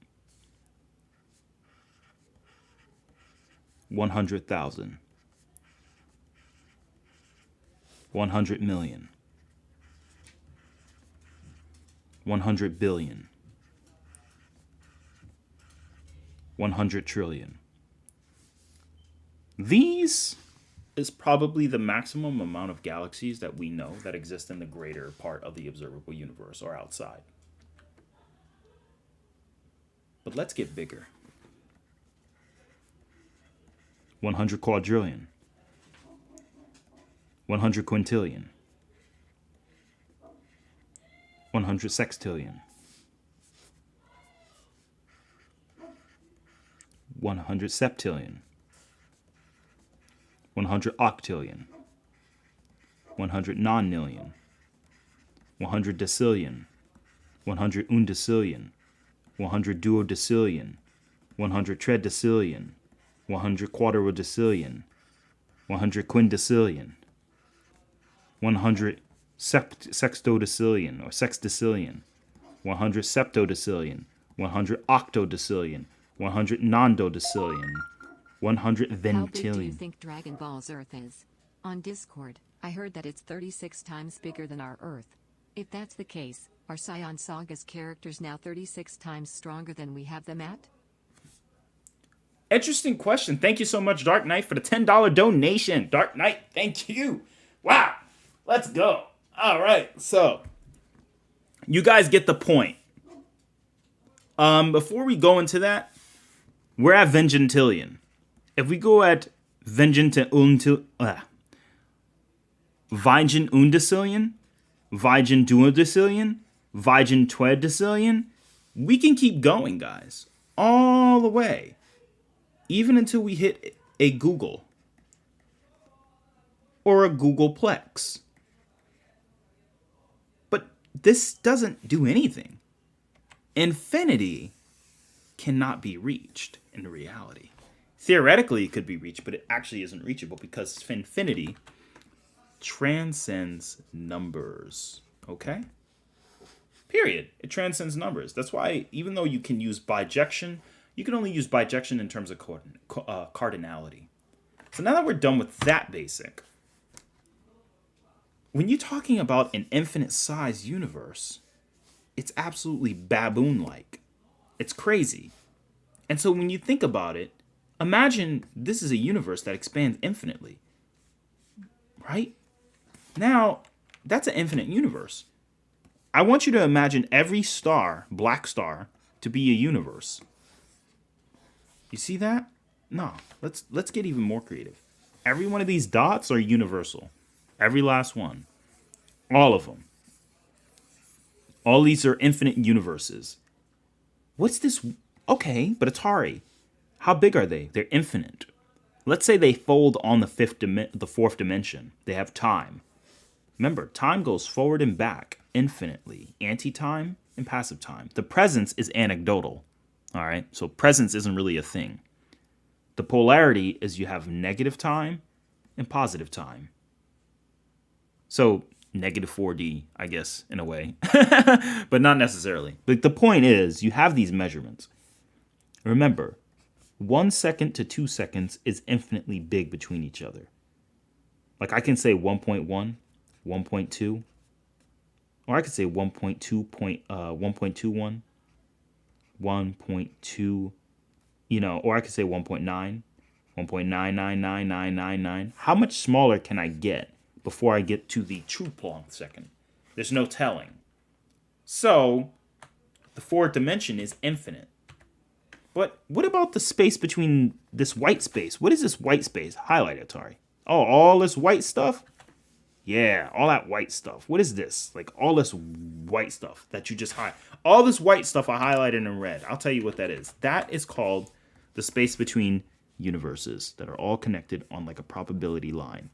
100,000. 100 million. 100 billion. 100 trillion. These is probably the maximum amount of galaxies that we know that exist in the greater part of the observable universe or outside. But let's get bigger. 100 quadrillion. 100 quintillion. 100 sextillion. 100 septillion. 100 octillion. 100 nonillion. 100 decillion. 100 undecillion. 100 duodecillion, 100 tredecillion, 100 quadrodecillion, 100 quindecillion, 100 sextodecillion or sexdecillion, 100 septodecillion, 100 octodecillion, 100 nondodecillion, 100 ventillion. How big do you think Dragon Ball's Earth is? On Discord, I heard that it's 36 times bigger than our Earth. If that's the case, are Saiyan Saga's characters now 36 times stronger than we have them at? Interesting question. Thank you so much, Dark Knight, for the $10 donation. Dark Knight, thank you. Wow. Let's go. All right. So, you guys get the point. Before we go into that, we're at Vengentillion. If we go at Vigen undecillion, Vigen duodecillion, Vigen twedecillion, we can keep going, guys, all the way, even until we hit a Google or a Googleplex. But this doesn't do anything. Infinity cannot be reached in reality. Theoretically, it could be reached, but it actually isn't reachable because infinity transcends numbers. Okay? Period. It transcends numbers. That's why, even though you can use bijection, you can only use bijection in terms of cardinality. So now that we're done with that basic, when you're talking about an infinite size universe, it's absolutely baboon-like. It's crazy. And so when you think about it, imagine this is a universe that expands infinitely. Right? Now, that's an infinite universe. I want you to imagine every star, black star, to be a universe. You see that? No, let's get even more creative. Every one of these dots are universal. Every last one. All of them. All these are infinite universes. What's this? Okay, but Atari, how big are they? They're infinite. Let's say they fold on the fourth dimension. They have time. Remember, time goes forward and back infinitely. Anti-time and passive time. The presence is anecdotal. All right, so presence isn't really a thing. The polarity is you have negative time and positive time. So negative 4D, I guess, in a way, but not necessarily. But the point is, you have these measurements. Remember, 1 second to 2 seconds is infinitely big between each other. Like I can say 1.1, 1.2, or I could say 1.21, 1.2, or I could say 1.9, 1.9999999. How much smaller can I get before I get to the true Planck second? There's no telling. So, the fourth dimension is infinite. But what about the space between this white space? What is this white space? Highlight, Atari. Oh, all this white stuff? Yeah, all that white stuff. What is this? Like all this white stuff that you just highlight. All this white stuff I highlighted in red. I'll tell you what that is. That is called the space between universes that are all connected on like a probability line.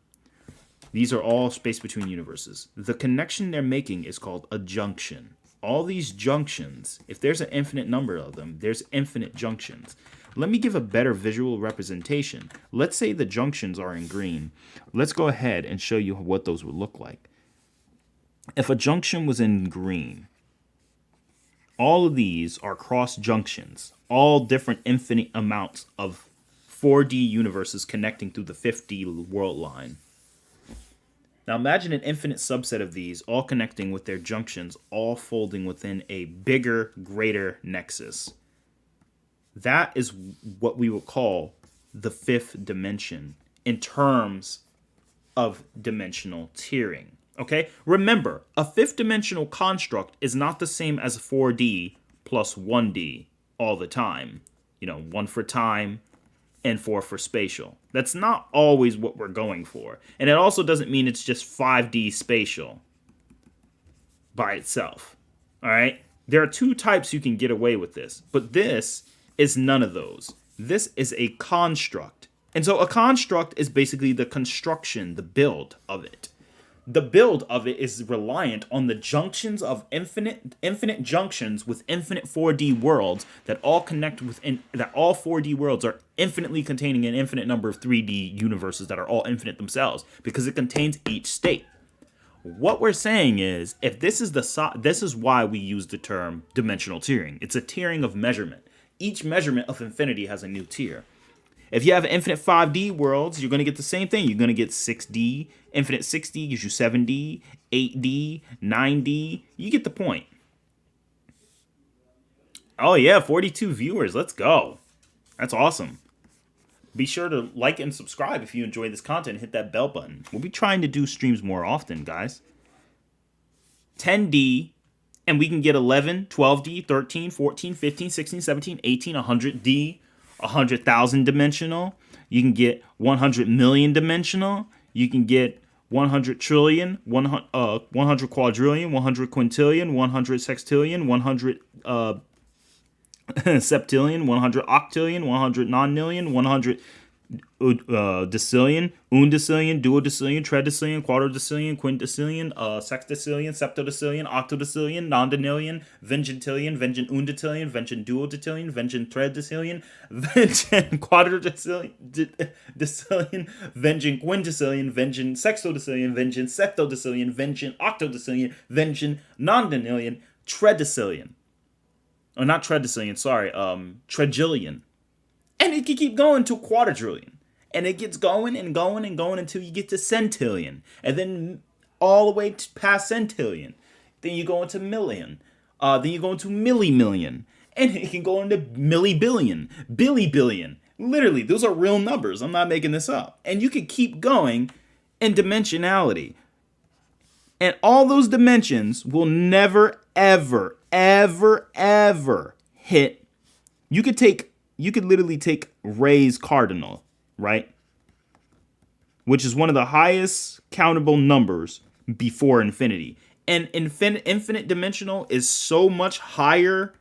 These are all space between universes. The connection they're making is called a junction. All these junctions, if there's an infinite number of them, there's infinite junctions. Let me give a better visual representation. Let's say the junctions are in green. Let's go ahead and show you what those would look like. If a junction was in green, all of these are cross junctions, all different infinite amounts of 4D universes connecting through the 5D world line. Now imagine an infinite subset of these all connecting with their junctions, all folding within a bigger, greater nexus. That is what we would call the fifth dimension in terms of dimensional tiering. Okay? Remember, a fifth dimensional construct is not the same as 4D plus 1D all the time. 1 for time and 4 for spatial. That's not always what we're going for. And it also doesn't mean it's just 5D spatial by itself. All right? There are two types you can get away with this, but this is none of those. This is a construct. And so a construct is basically the construction, the build of it. The build of it is reliant on the junctions of infinite junctions with infinite 4D worlds that all connect within, that all 4D worlds are infinitely containing an infinite number of 3D universes that are all infinite themselves because it contains each state. What we're saying is, if this is this is why we use the term dimensional tiering. It's a tiering of measurement. Each measurement of infinity has a new tier. If you have infinite 5D worlds, you're going to get the same thing. You're going to get 6D. Infinite 6D gives you 7D, 8D, 9D. You get the point. Oh yeah, 42 viewers. Let's go. That's awesome. Be sure to like and subscribe if you enjoy this content. Hit that bell button. We'll be trying to do streams more often, guys. 10D, and we can get 11, 12D, 13, 14, 15, 16, 17, 18, 100D, 100,000 dimensional. You can get 100 million dimensional. You can get 100 trillion, 100 quadrillion, 100 quintillion, 100 sextillion, 100 septillion, 100 octillion, 100 nonillion, 100 decillion, undecillion, duodecillion, tridecillion, quadradecillion, quintessillion, sextillion, septodecillion, octodecillion, nondecillion, vengentillion, vengen undecillion, vengen duodecillion, vengen tridecillion, vengen quadradecillion, decillion, vengen quintessillion, vengen sextodecillion, vengen septodecillion, vengen octodecillion, vengen nondecillion, tridecillion. Oh, not tridecillion, sorry, trillion. And it can keep going to quadrillion. And it gets going and going and going until you get to centillion. And then all the way past centillion. Then you go into million. Then you go into millimillion. And it can go into millibillion, billion. Literally, those are real numbers. I'm not making this up. And you can keep going in dimensionality. And all those dimensions will never, ever, ever, ever hit. You could literally take Ray's cardinal, right? Which is one of the highest countable numbers before infinity. And infinite dimensional is so much higher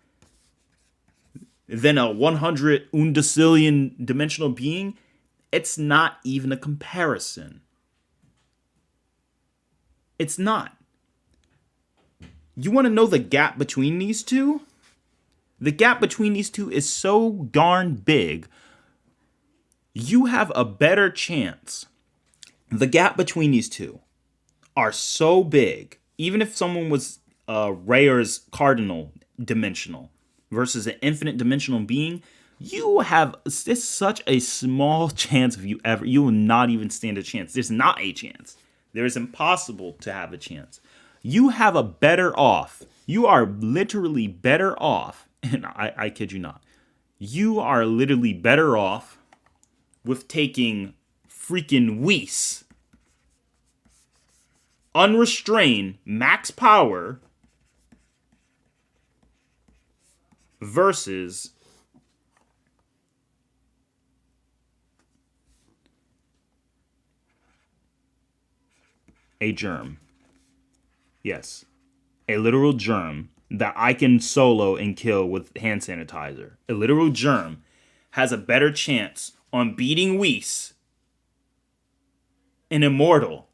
than a 100 undecillion dimensional being. It's not even a comparison. It's not. You want to know the gap between these two? The gap between these two is so darn big. You have a better chance. The gap between these two are so big. Even if someone was Rayer's cardinal dimensional versus an infinite dimensional being, you have it's such a small chance of you will not even stand a chance. There's not a chance. There is impossible to have a chance. You have a better off. You are literally better off. And I kid you not. You are literally better off with taking freaking Whis. Unrestrained, max power versus a germ. Yes. A literal germ that I can solo and kill with hand sanitizer. A literal germ has a better chance on beating Whis, an immortal,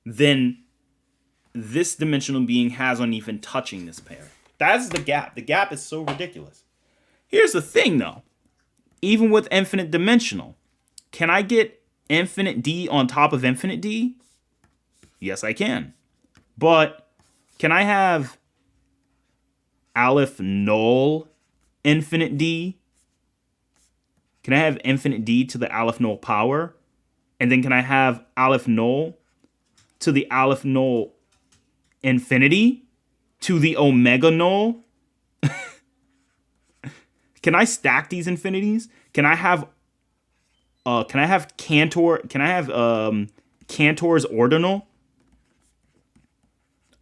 than this dimensional being has on even touching this pair. That's the gap. The gap is so ridiculous. Here's the thing, though. Even with infinite dimensional, can I get infinite D on top of infinite D? Yes, I can. But can I have Aleph Null infinite D? Can I have infinite D to the Aleph Null power? And then can I have Aleph Null to the Aleph Null infinity to the Omega Null? Can I stack these infinities? Can I have Cantor? Can I have Cantor's ordinal?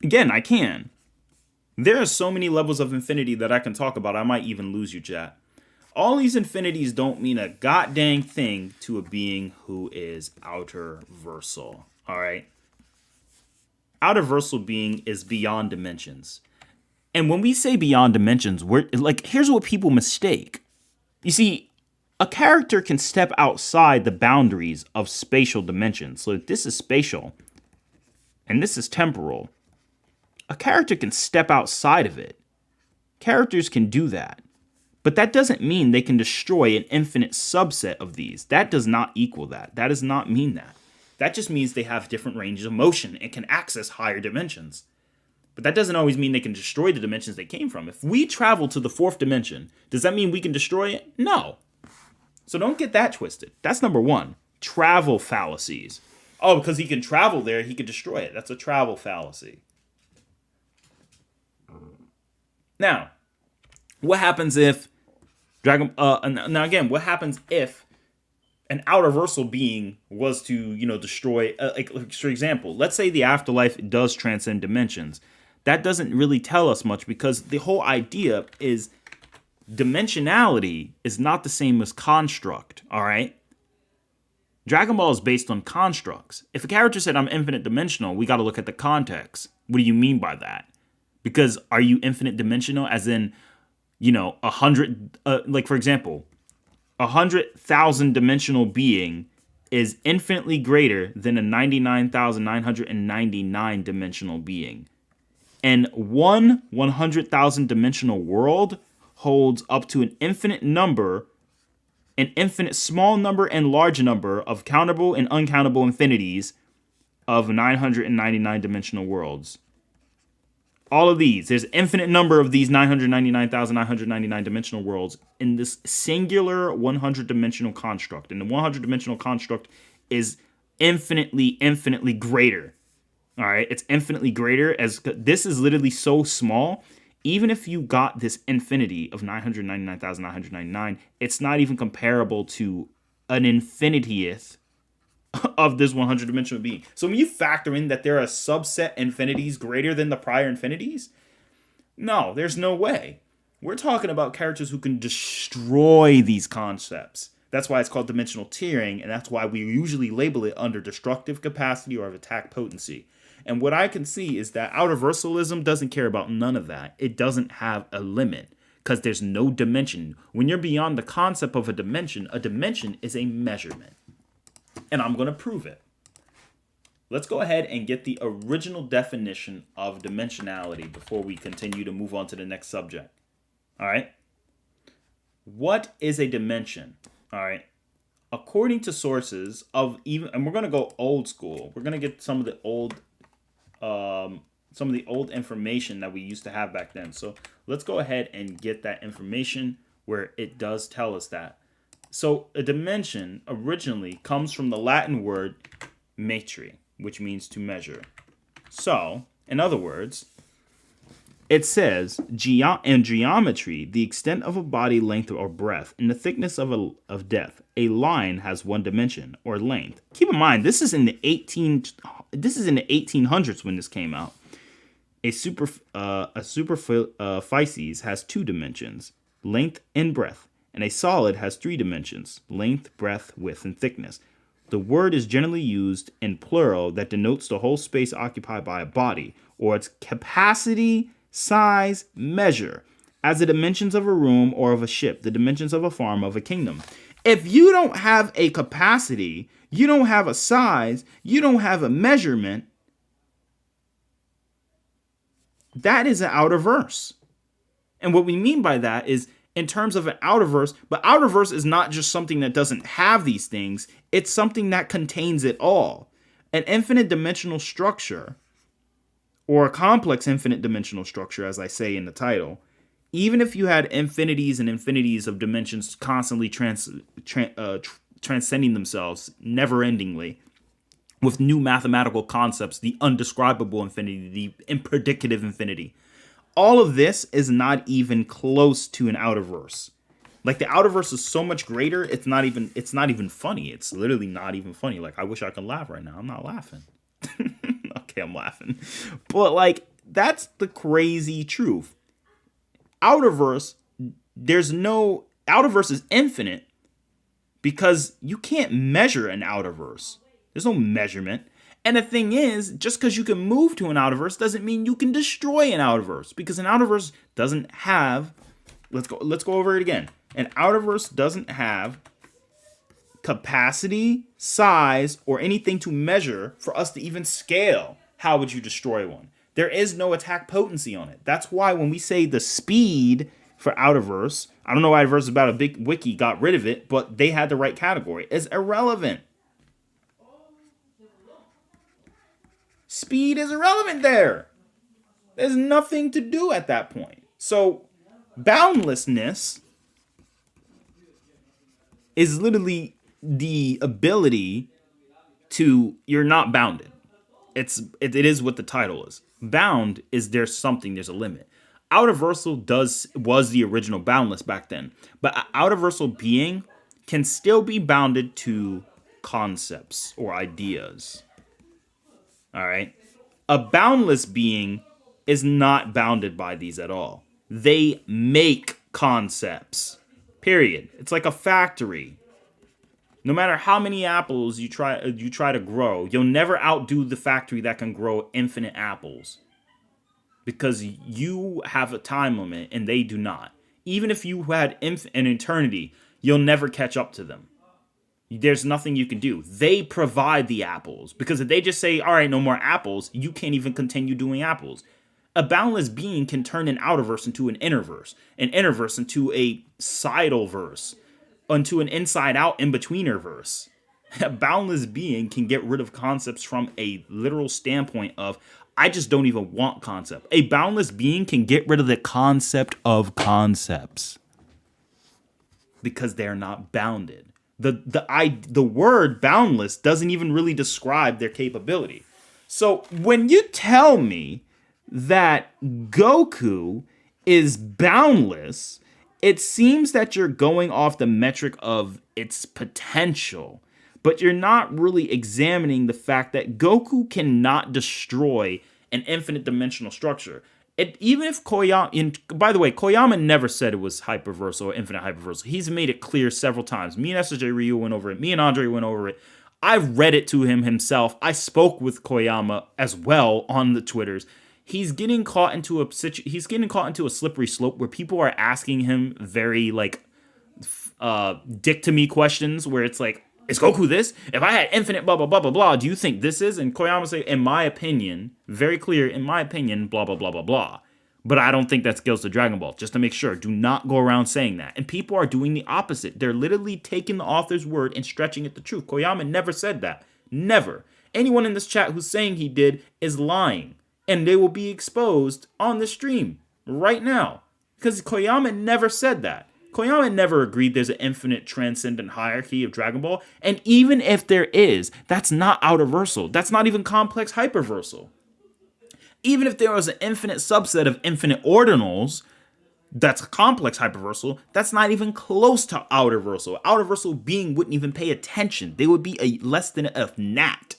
Again, I can. There are so many levels of infinity that I can talk about. I might even lose you, chat. All these infinities don't mean a goddamn thing to a being who is outer versal. All right. Outer versal being is beyond dimensions. And when we say beyond dimensions, we're like, here's what people mistake. You see, a character can step outside the boundaries of spatial dimensions. So if this is spatial and this is temporal, a character can step outside of it. Characters can do that. But that doesn't mean they can destroy an infinite subset of these. That does not equal that. That does not mean that. That just means they have different ranges of motion and can access higher dimensions. But that doesn't always mean they can destroy the dimensions they came from. If we travel to the fourth dimension, does that mean we can destroy it? No. So don't get that twisted. That's number one. Travel fallacies. Oh, because he can travel there, he can destroy it. That's a travel fallacy. Now, what happens if now again, what happens if an outer versal being was to, destroy, like, for example, let's say the afterlife does transcend dimensions. That doesn't really tell us much because the whole idea is dimensionality is not the same as construct, all right? Dragon Ball is based on constructs. If a character said, I'm infinite dimensional, we got to look at the context. What do you mean by that? Because are you infinite dimensional as in, 100, like, for example, 100,000 dimensional being is infinitely greater than a 99,999 dimensional being. And one 100,000 dimensional world holds up to an infinite number, an infinite small number and large number of countable and uncountable infinities of 999 dimensional worlds. All of these, there's an infinite number of these 999,999 dimensional worlds in this singular 100 dimensional construct. And the 100 dimensional construct is infinitely greater. All right, it's infinitely greater as this is literally so small. Even if you got this infinity of 999,999, it's not even comparable to an infinitieth of this 100 dimensional being. So when you factor in that there are subset infinities greater than the prior infinities, no, there's no way. We're talking about characters who can destroy these concepts. That's why it's called dimensional tiering, and that's why we usually label it under destructive capacity or of attack potency. And what I can see is that outerversalism doesn't care about none of that. It doesn't have a limit because there's no dimension. When you're beyond the concept of a dimension is a measurement. And I'm going to prove it. Let's go ahead and get the original definition of dimensionality before we continue to move on to the next subject. All right. What is a dimension? All right. According to sources of even, and we're going to go old school. We're going to get some of the old information that we used to have back then. So let's go ahead and get that information where it does tell us that. So a dimension originally comes from the Latin word metri, which means to measure. So, in other words, it says, in geometry, the extent of a body length or breadth and the thickness of depth, a line has one dimension or length. Keep in mind, this is in the 1800s when this came out. A superficies has two dimensions, length and breadth, and a solid has three dimensions, length, breadth, width, and thickness. The word is generally used in plural that denotes the whole space occupied by a body, or its capacity, size, measure, as the dimensions of a room or of a ship, the dimensions of a farm, of a kingdom. If you don't have a capacity, you don't have a size, you don't have a measurement, that is an outer verse. And what we mean by that is in terms of an outer verse, but outer verse is not just something that doesn't have these things, it's something that contains it all. An infinite dimensional structure, or a complex infinite dimensional structure, as I say in the title, even if you had infinities and infinities of dimensions constantly transcending themselves never-endingly, with new mathematical concepts, the undescribable infinity, the impredicative infinity, all of this is not even close to an outer verse. Like the outer verse is so much greater, it's not even funny. It's literally not even funny. Like I wish I could laugh right now. I'm not laughing. Okay, I'm laughing. But like that's the crazy truth. Outer verse is infinite because you can't measure an outer verse. There's no measurement. And the thing is, just because you can move to an outerverse doesn't mean you can destroy an outerverse, because an outerverse doesn't have, let's go over it again. An outerverse doesn't have capacity, size, or anything to measure for us to even scale. How would you destroy one? There is no attack potency on it. That's why when we say the speed for outerverse, I don't know why Verse About a Big Wiki got rid of it, but they had the right category. It's irrelevant. Speed is irrelevant there. There's nothing to do at that point. So boundlessness is literally the ability to, you're not bounded. It is what the title is. Bound is there's a limit. Outerversal was the original boundless back then, but outerversal being can still be bounded to concepts or ideas. All right. A boundless being is not bounded by these at all. They make concepts. Period. It's like a factory. No matter how many apples you try to grow, you'll never outdo the factory that can grow infinite apples. Because you have a time limit and they do not. Even if you had an eternity, you'll never catch up to them. There's nothing you can do. They provide the apples. Because if they just say, all right, no more apples, you can't even continue doing apples. A boundless being can turn an outerverse into an innerverse into a sidal verse, into an inside-out in-betweener verse. A boundless being can get rid of concepts from a literal standpoint of, I just don't even want concept. A boundless being can get rid of the concept of concepts. Because they're not bounded. The word boundless doesn't even really describe their capability. So when you tell me that Goku is boundless, it seems that you're going off the metric of its potential. but you're not really examining the fact that Goku cannot destroy an infinite dimensional structure. Even if Koyama, by the way, Koyama never said it was hyperversal or infinite hyperversal. He's made it clear several times. Me and SJ Ryu went over it. Me and Andre went over it. I've read it to him himself. I spoke with Koyama as well on the Twitters. He's getting caught into a slippery slope where people are asking him very like dick to me questions where it's like, is Goku this? If I had infinite blah blah blah blah blah, do you think this is? And Koyama say, in my opinion, very clear, in my opinion, blah blah blah blah blah. But I don't think that scales to Dragon Ball. Just to make sure, do not go around saying that. And people are doing the opposite. They're literally taking the author's word and stretching it to truth. Koyama never said that. Never. Anyone in this chat who's saying he did is lying. And they will be exposed on the stream right now. Because Koyama never said that. Koyama never agreed there's an infinite transcendent hierarchy of Dragon Ball. And even if there is, that's not outerversal. That's not even complex hyperversal. Even if there was an infinite subset of infinite ordinals, that's a complex hyperversal, that's not even close to outerversal. Outerversal being wouldn't even pay attention. They would be less than a gnat.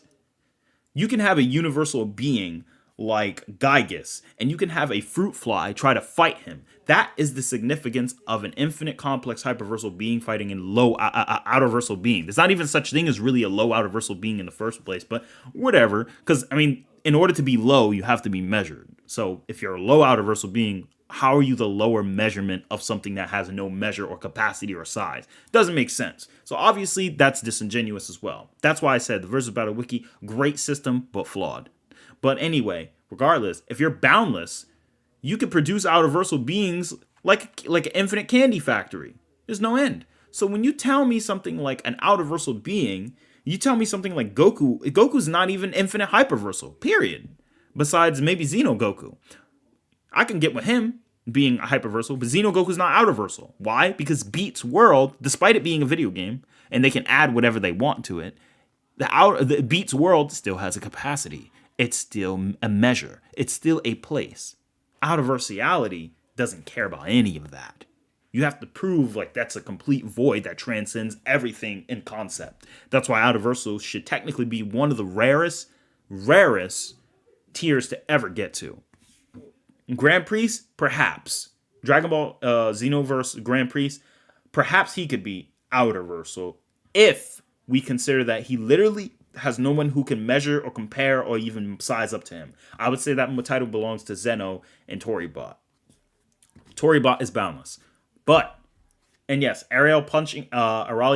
You can have a universal being like Gygus, and you can have a fruit fly try to fight him. That is the significance of an infinite complex hyperversal being fighting in low outerversal being. There's not even such thing as really a low outerversal being in the first place, but whatever. Because, I mean, in order to be low, you have to be measured. So if you're a low outerversal being, how are you the lower measurement of something that has no measure or capacity or size? Doesn't make sense. So obviously, that's disingenuous as well. That's why I said the Versus Battle Wiki, great system, but flawed. But anyway, regardless, if you're boundless, you could produce outerversal beings like an infinite candy factory. There's no end. So when you tell me something like an outerversal being, you tell me something like Goku. Goku's not even infinite hyperversal, period. Besides maybe Xeno Goku. I can get with him being a hyperversal, but Xeno Goku's not outerversal. Why? Because Beats World, despite it being a video game, and they can add whatever they want to it, the Beats World still has a capacity. It's still a measure. It's still a place. Outerversality doesn't care about any of that. You have to prove like that's a complete void that transcends everything in concept. That's why outerversal should technically be one of the rarest tiers to ever get to. Grand Priest, perhaps. Dragon Ball Xenoverse Grand Priest, perhaps he could be outerversal if we consider that he literally has no one who can measure or compare or even size up to him. I would say that title belongs to Zeno and Toribot. Toribot is boundless. But, and yes, Arale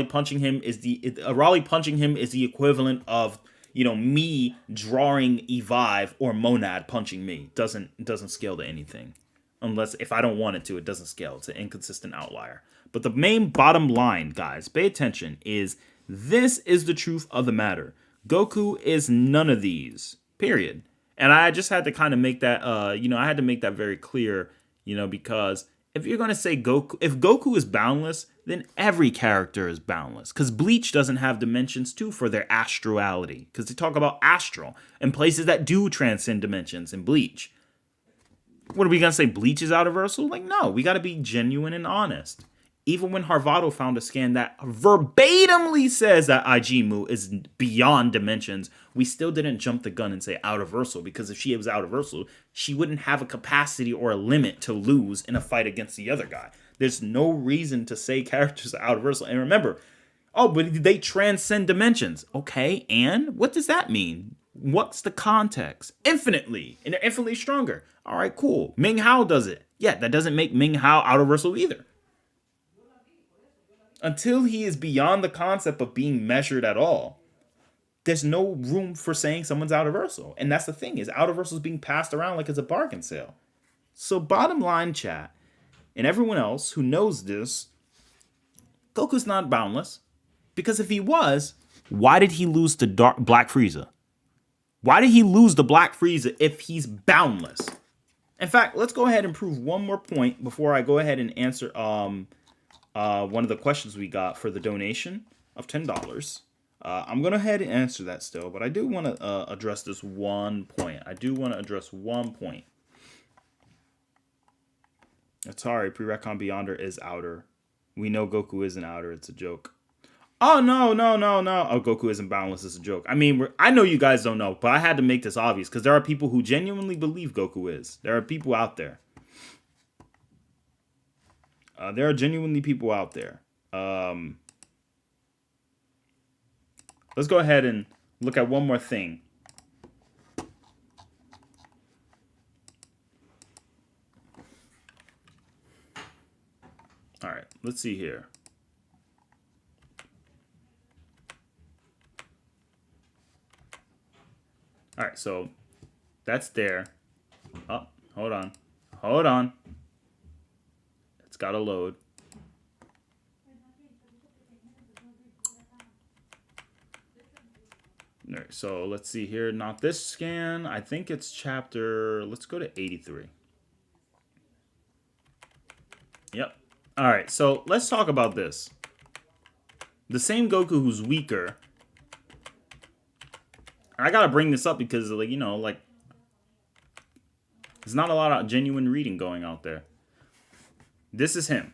punching him is the equivalent of, me drawing Evive or Monad punching me. Doesn't scale to anything. Unless, if I don't want it to, it doesn't scale. It's an inconsistent outlier. But the main bottom line, guys, pay attention, is this is the truth of the matter. Goku is none of these, period. And I just had to kind of make that, I had to make that very clear, because if you're going to say if Goku is boundless, then every character is boundless. Because Bleach doesn't have dimensions, too, for their astrality. Because they talk about astral and places that do transcend dimensions in Bleach. What are we going to say? Bleach is outerversal? Like, no, we got to be genuine and honest. Even when Harvado found a scan that verbatimly says that Ijimu is beyond dimensions, we still didn't jump the gun and say outerversal, because if she was outerversal, she wouldn't have a capacity or a limit to lose in a fight against the other guy. There's no reason to say characters are outerversal. And remember, but they transcend dimensions. Okay, and what does that mean? What's the context? Infinitely, and they're infinitely stronger. All right, cool. Ming Hao does it. Yeah, that doesn't make Ming Hao outerversal either. Until he is beyond the concept of being measured at all, there's no room for saying someone's outerversal. And that's the thing, is outerversal is being passed around like it's a bargain sale. So bottom line, chat, and everyone else who knows this, Goku's not boundless. Because if he was, why did he lose to Black Frieza? Why did he lose to Black Frieza if he's boundless? In fact, let's go ahead and prove one more point before I go ahead and answer one of the questions we got for the donation of $10. I'm going to head and answer that still, but I do want to address this one point. Sorry, Pre-Recon Beyonder is outer. We know Goku isn't outer. It's a joke. Oh, no, no, no, no. Oh, Goku isn't boundless. It's a joke. I mean, I know you guys don't know, but I had to make this obvious because there are people who genuinely believe Goku is. There are people out there. There are genuinely people out there. Um, let's go ahead and look at one more thing. All right, let's see here. All right, so that's there. Oh, hold on. Hold on. It's got to load. All right, so let's see here. Not this scan. I think it's chapter. Let's go to 83. Yep. All right, so let's talk about this. The same Goku who's weaker. I gotta bring this up because, like, you know, like, there's not a lot of genuine reading going out there. This is him.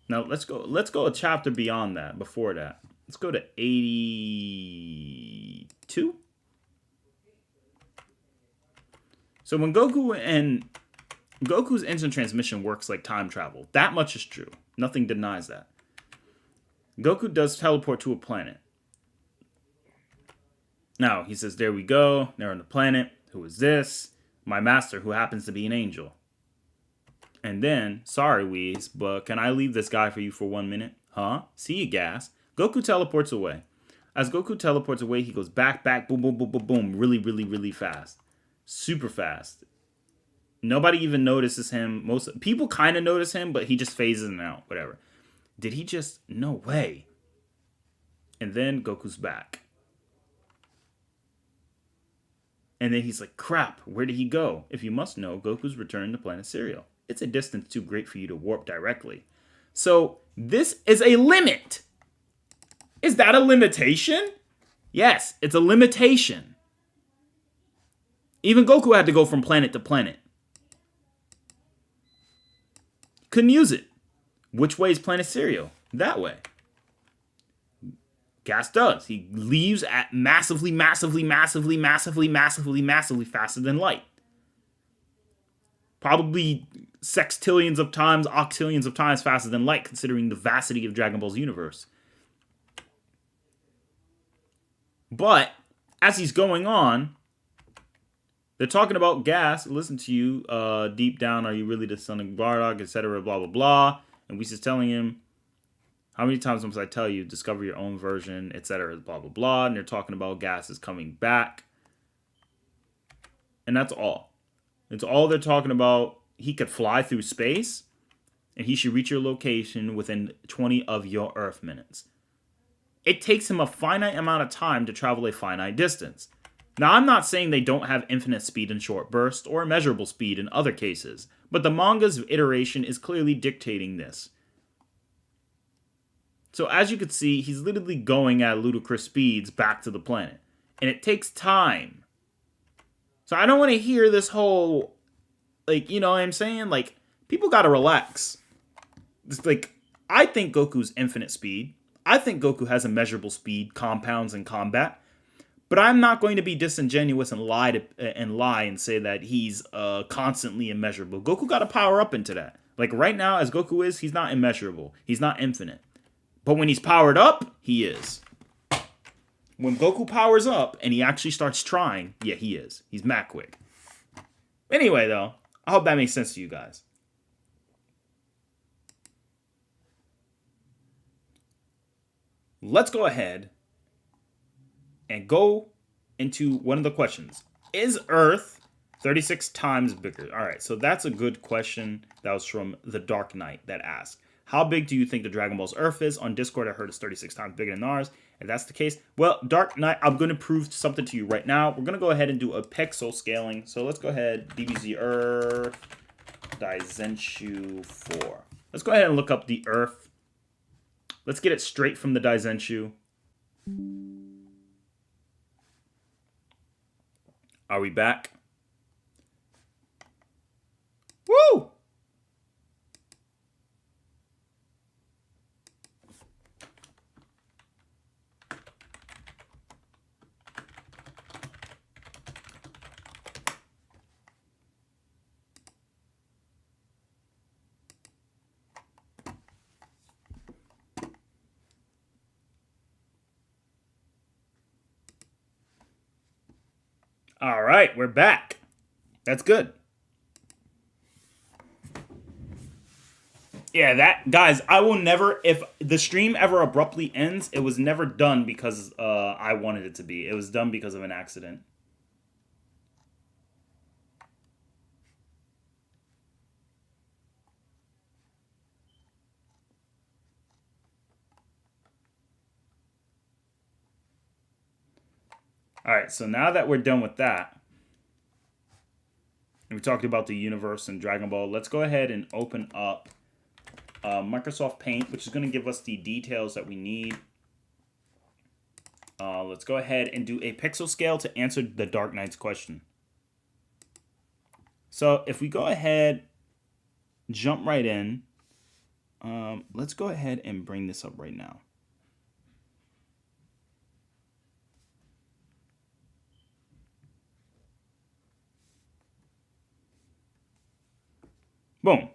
Now let's go a chapter beyond that, before that. Let's go to 82. So when Goku's instant transmission works like time travel. That much is true. Nothing denies that. Goku does teleport to a planet. Now, he says, there we go. They're on the planet. Who is this? My master, who happens to be an angel. And then, sorry, Whis, but can I leave this guy for you for 1 minute? Huh? See you, gas. Goku teleports away. As Goku teleports away, he goes back, boom, boom, boom, boom, boom. Really, really, really fast. Super fast. Nobody even notices him. Most people kind of notice him, but he just phases in and out. Whatever. Did he just... No way. And then Goku's back. And then he's like, crap, where did he go? If you must know, Goku's returned to planet Cereal. It's a distance too great for you to warp directly. So, this is a limit. Is that a limitation? Yes, it's a limitation. Even Goku had to go from planet to planet. Couldn't use it. Which way is planet Cereal? That way. Gas does. He leaves at massively faster than light. Probably sextillions of times, octillions of times faster than light, considering the vastity of Dragon Ball's universe. But, as he's going on, they're talking about gas. Listen to you, deep down, are you really the son of Bardock, etc., blah, blah, blah. And Whis is telling him, how many times must I tell you, discover your own version, etc., blah, blah, blah. And they're talking about gas is coming back. And that's all. It's all they're talking about. He could fly through space, and he should reach your location within 20 of your Earth minutes. It takes him a finite amount of time to travel a finite distance. Now, I'm not saying they don't have infinite speed in short bursts or immeasurable speed in other cases, but the manga's iteration is clearly dictating this. So as you can see, he's literally going at ludicrous speeds back to the planet. And it takes time. So I don't want to hear this whole, like, you know what I'm saying? Like, people gotta relax. It's like, I think Goku's infinite speed. I think Goku has immeasurable speed, compounds, in combat. But I'm not going to be disingenuous and lie and say that he's constantly immeasurable. Goku got to power up into that. Like right now, as Goku is, he's not immeasurable. He's not infinite. But when he's powered up, he is. When Goku powers up and he actually starts trying, yeah, he is. He's mad quick. Anyway, though, I hope that makes sense to you guys. Let's go ahead and go into one of the questions. Is Earth 36 times bigger? All right, so that's a good question. That was from The Dark Knight that asked, how big do you think the Dragon Ball's Earth is? On Discord, I heard it's 36 times bigger than ours. If that's the case, well, Dark Knight, I'm going to prove something to you right now. We're going to go ahead and do a pixel scaling. So let's go ahead, DBZ Earth, Daizenshu 4. Let's go ahead and look up the Earth. Let's get it straight from the Daizenshu. Are we back? Woo! All right, we're back. That's good. Yeah, that guys, I will never. If the stream ever abruptly ends, it was never done because I wanted it to be. It was done because of an accident. All right, so now that we're done with that, and we talked about the universe and Dragon Ball, let's go ahead and open up Microsoft Paint, which is going to give us the details that we need. Let's go ahead and do a pixel scale to answer the Dark Knight's question. So if we go ahead, jump right in, let's go ahead and bring this up right now. Boom.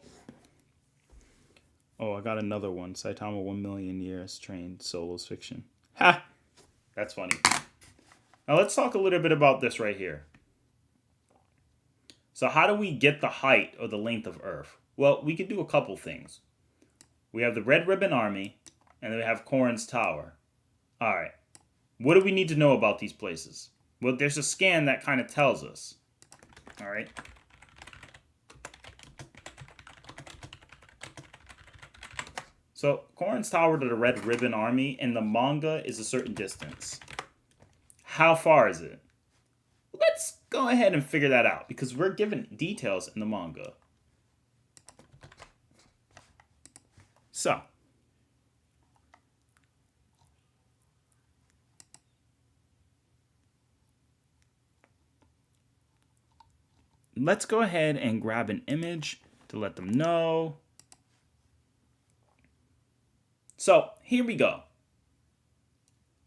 Oh, I got another one. Saitama 1 million years trained Solo's fiction. Ha! That's funny. Now let's talk a little bit about this right here. So how do we get the height or the length of Earth? Well, we could do a couple things. We have the Red Ribbon Army, and then we have Korin's Tower. All right. What do we need to know about these places? Well, there's a scan that kind of tells us. All right. So Korin's Tower to the Red Ribbon Army in the manga is a certain distance. How far is it? Let's go ahead and figure that out because we're given details in the manga. So, let's go ahead and grab an image to let them know. So, here we go.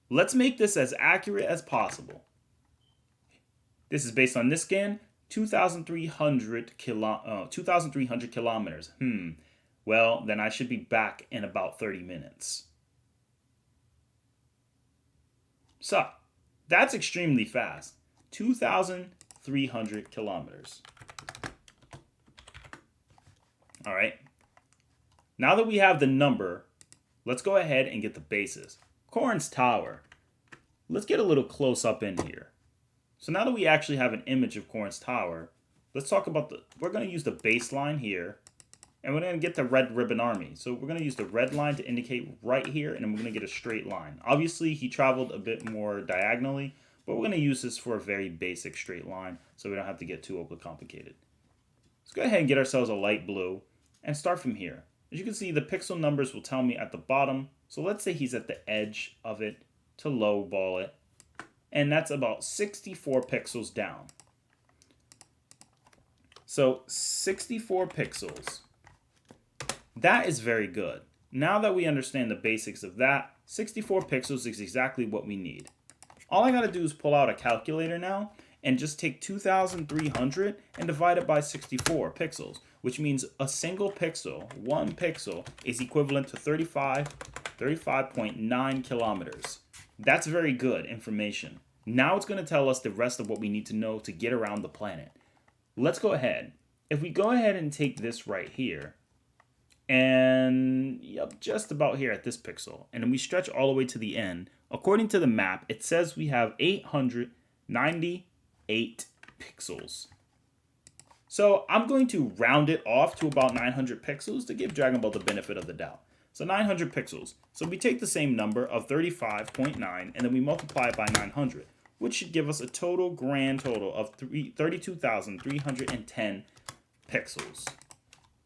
Let's make this as accurate as possible. This is based on this scan, 2,300 kilometers. Well, then I should be back in about 30 minutes. So, that's extremely fast. 2,300 kilometers. All right. Now that we have the number, let's go ahead and get the basis. Korin's Tower. Let's get a little close up in here. So now that we actually have an image of Korin's Tower, let's talk about we're going to use the baseline here, and we're going to get the Red Ribbon Army. So we're going to use the red line to indicate right here, and then we're going to get a straight line. Obviously, he traveled a bit more diagonally, but we're going to use this for a very basic straight line, so we don't have to get too overcomplicated. Let's go ahead and get ourselves a light blue, and start from here. As you can see, the pixel numbers will tell me at the bottom. So let's say he's at the edge of it to lowball it. And that's about 64 pixels down. So 64 pixels. That is very good. Now that we understand the basics of that, 64 pixels is exactly what we need. All I gotta do is pull out a calculator now and just take 2,300 and divide it by 64 pixels, which means a single pixel, one pixel, is equivalent to 35.9 kilometers. That's very good information. Now it's going to tell us the rest of what we need to know to get around the planet. Let's go ahead. If we go ahead and take this right here, and yep, just about here at this pixel, and then we stretch all the way to the end, according to the map, it says we have 898 pixels. So I'm going to round it off to about 900 pixels to give Dragon Ball the benefit of the doubt. So 900 pixels. So we take the same number of 35.9 and then we multiply it by 900, which should give us a grand total of 32,310 pixels.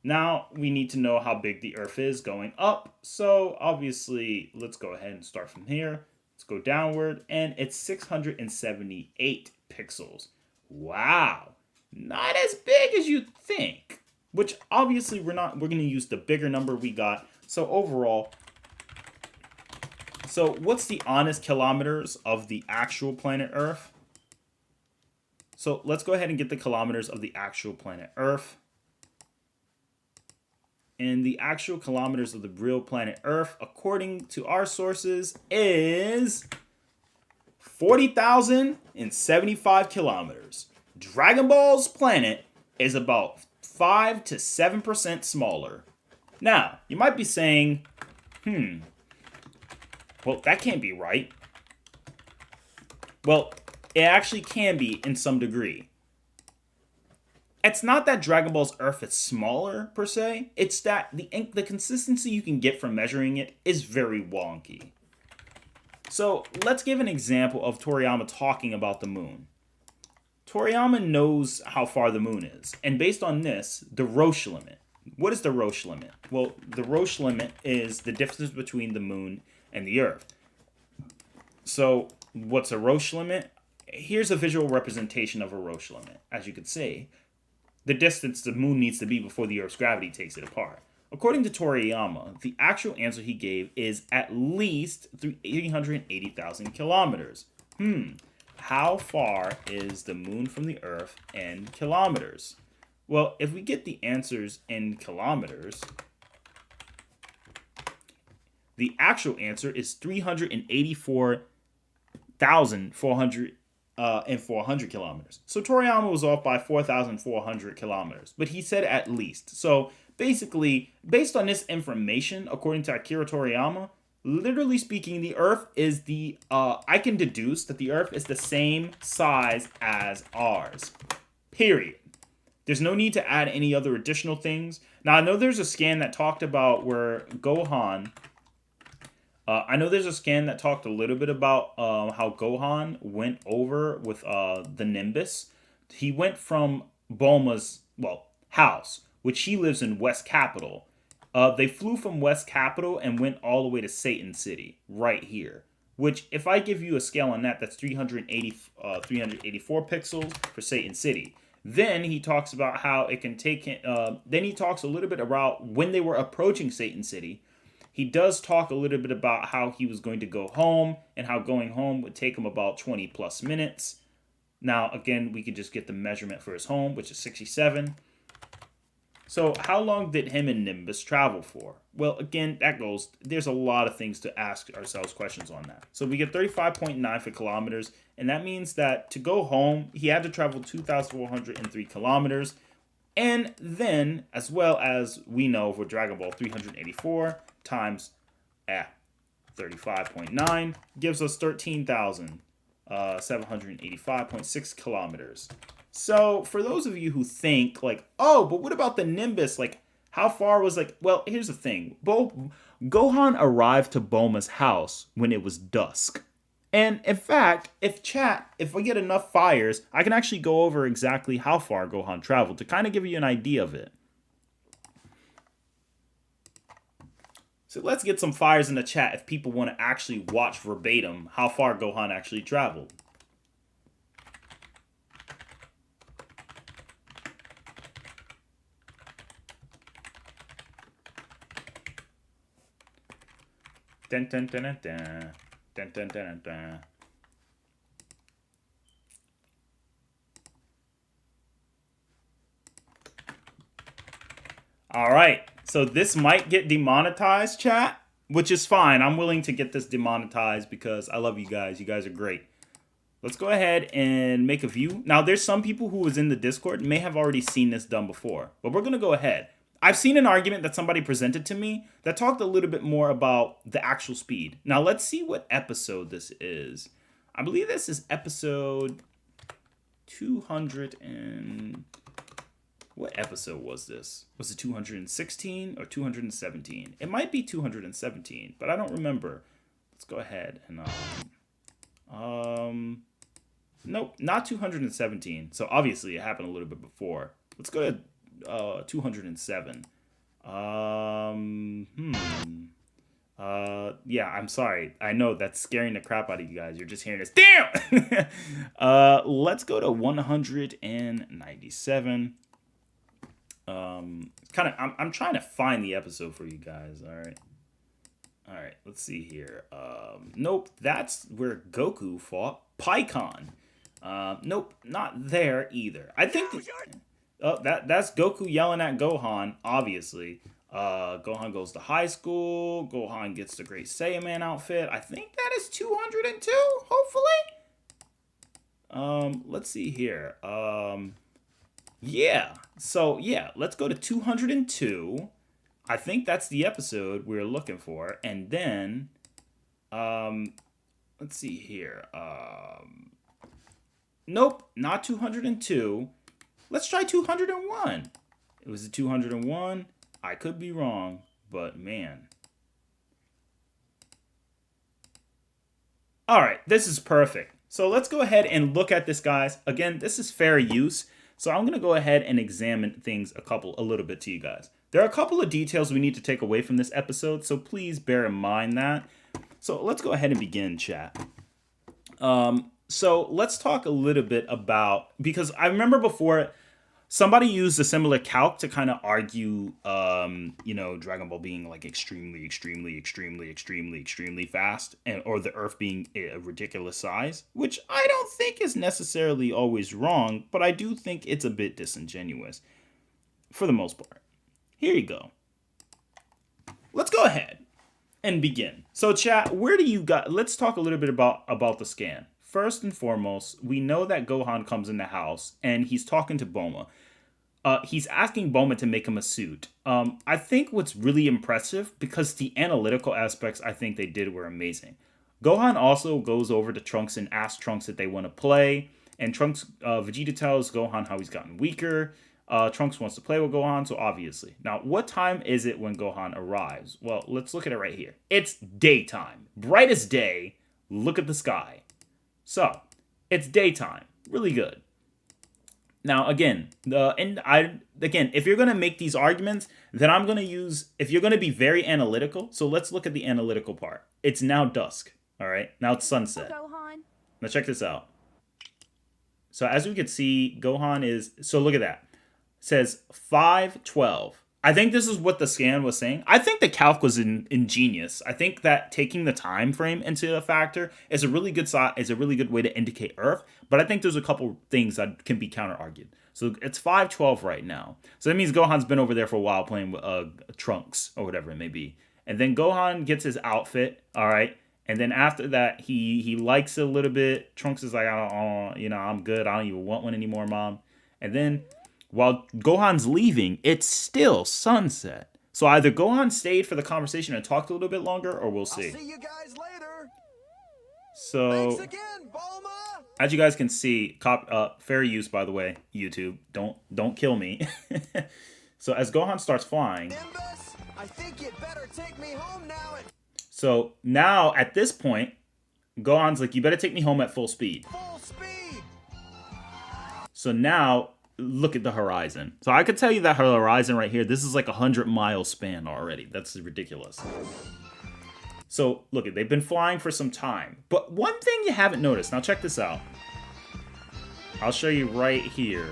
Now we need to know how big the Earth is going up. So obviously, let's go ahead and start from here. Let's go downward, and it's 678 pixels. Wow. Not as big as you think, which obviously we're going to use the bigger number we got. So overall, so what's the honest kilometers of the actual planet Earth? So let's go ahead and get the kilometers of the actual planet Earth. And the actual kilometers of the real planet Earth, according to our sources, is 40,075 kilometers. Dragon Ball's planet is about 5 to 7% smaller. Now, you might be saying, well, that can't be right. Well, it actually can be in some degree. It's not that Dragon Ball's Earth is smaller, per se. It's that the consistency you can get from measuring it is very wonky. So, let's give an example of Toriyama talking about the moon. Toriyama knows how far the moon is, and based on this, the Roche limit. What is the Roche limit? Well, the Roche limit is the distance between the moon and the Earth. So, what's a Roche limit? Here's a visual representation of a Roche limit. As you could see, the distance the moon needs to be before the Earth's gravity takes it apart. According to Toriyama, the actual answer he gave is at least 380,000 kilometers. How far is the moon from the Earth in kilometers? Well, if we get the answers in kilometers, the actual answer is 384,400 and 400 kilometers. So Toriyama was off by 4,400 kilometers, but he said at least. So basically, based on this information, according to Akira Toriyama, literally speaking, the Earth is I can deduce that the Earth is the same size as ours. Period. There's no need to add any other additional things. Now, I know there's a scan that talked about where Gohan... I know there's a scan that talked a little bit about how Gohan went over with the Nimbus. He went from Bulma's, house, which he lives in West Capital. They flew from West Capital and went all the way to Satan City, right here. Which, if I give you a scale on that, that's 384 pixels for Satan City. Then he talks about how it can take... then he talks a little bit about when they were approaching Satan City. He does talk a little bit about how he was going to go home and how going home would take him about 20 plus minutes. Now, again, we could just get the measurement for his home, which is 67. So how long did him and Nimbus travel for? Well, again, there's a lot of things to ask ourselves questions on that. So we get 35.9 for kilometers, and that means that to go home, he had to travel 2,403 kilometers. And then, as well as we know for Dragon Ball, 384 times 35.9 gives us 13,785.6 kilometers. So, for those of you who think, but what about the Nimbus? How far was, well, here's the thing. Gohan arrived to Bulma's house when it was dusk. And, in fact, if we get enough fires, I can actually go over exactly how far Gohan traveled to kind of give you an idea of it. So let's get some fires in the chat if people want to actually watch verbatim how far Gohan actually traveled. Dun, dun, dun, dun, dun. Dun, dun, dun, dun, dun. All right, so this might get demonetized, chat, which is fine. I'm willing to get this demonetized because I love you guys. You guys are great. Let's go ahead and make a view. Now, there's some people who was in the Discord may have already seen this done before, but we're going to go ahead. I've seen an argument that somebody presented to me that talked a little bit more about the actual speed. Now, let's see what episode this is. I believe this is episode 200 and... What episode was this? Was it 216 or 217? It might be 217, but I don't remember. Let's go ahead and... Nope, not 217. So, obviously, it happened a little bit before. Let's go to... 207. Yeah, I'm sorry. I know that's scaring the crap out of you guys. You're just hearing this. Damn! Let's go to 197. I'm trying to find the episode for you guys. All right, let's see here. Nope, that's where Goku fought Pikkon. Nope, not there either. I think... that's Goku yelling at Gohan, obviously. Gohan goes to high school. Gohan gets the Great Saiyaman outfit. I think that is 202, hopefully. Let's see here. Yeah. So, yeah, let's go to 202. I think that's the episode we're looking for. And then, let's see here. Nope, not 202. Let's try 201. It was a 201. I could be wrong, but man. All right, this is perfect. So let's go ahead and look at this, guys. Again, this is fair use. So I'm going to go ahead and examine things a little bit to you guys. There are a couple of details we need to take away from this episode, so please bear in mind that. So let's go ahead and begin, chat. So let's talk a little bit about, because I remember before somebody used a similar calc to kind of argue, Dragon Ball being like extremely, extremely, extremely, extremely, extremely fast, or the Earth being a ridiculous size, which I don't think is necessarily always wrong, but I do think it's a bit disingenuous for the most part. Here you go. Let's go ahead and begin. So chat, let's talk a little bit about the scan. First and foremost, we know that Gohan comes in the house and he's talking to Bulma. He's asking Bulma to make him a suit. I think what's really impressive, because the analytical aspects I think they did were amazing. Gohan also goes over to Trunks and asks Trunks if they want to play. And Vegeta tells Gohan how he's gotten weaker. Trunks wants to play with Gohan, so obviously. Now, what time is it when Gohan arrives? Well, let's look at it right here. It's daytime. Bright as day. Look at the sky. So, it's daytime. Really good. Now, again, if you're going to make these arguments, then I'm going to if you're going to be very analytical, so let's look at the analytical part. It's now dusk, all right? Now it's sunset. Gohan. Now check this out. So as we can see, Gohan so look at that. It says 5:12. I think this is what the scan was saying. I think the calc was ingenious. I think that taking the time frame into a factor is a really good way to indicate Earth. But I think there's a couple things that can be counter-argued. So it's 5:12 right now. So that means Gohan's been over there for a while playing with Trunks or whatever it may be. And then Gohan gets his outfit, all right? And then after that, he likes it a little bit. Trunks is like, I'm good. I don't even want one anymore, Mom. And then while Gohan's leaving, it's still sunset. So either Gohan stayed for the conversation and talked a little bit longer, or we'll see. I'll see you guys later. So, thanks again, Bulma. As you guys can see, fair use, by the way, YouTube. Don't kill me. So as Gohan starts flying, Nimbus, I think you'd better take me home now. So now at this point, Gohan's like, you better take me home at full speed. Full speed. So now look at the horizon. So I could tell you that horizon right here, this is like 100-mile span already. That's ridiculous. So look, they've been flying for some time. But one thing you haven't noticed, now check this out. I'll show you right here.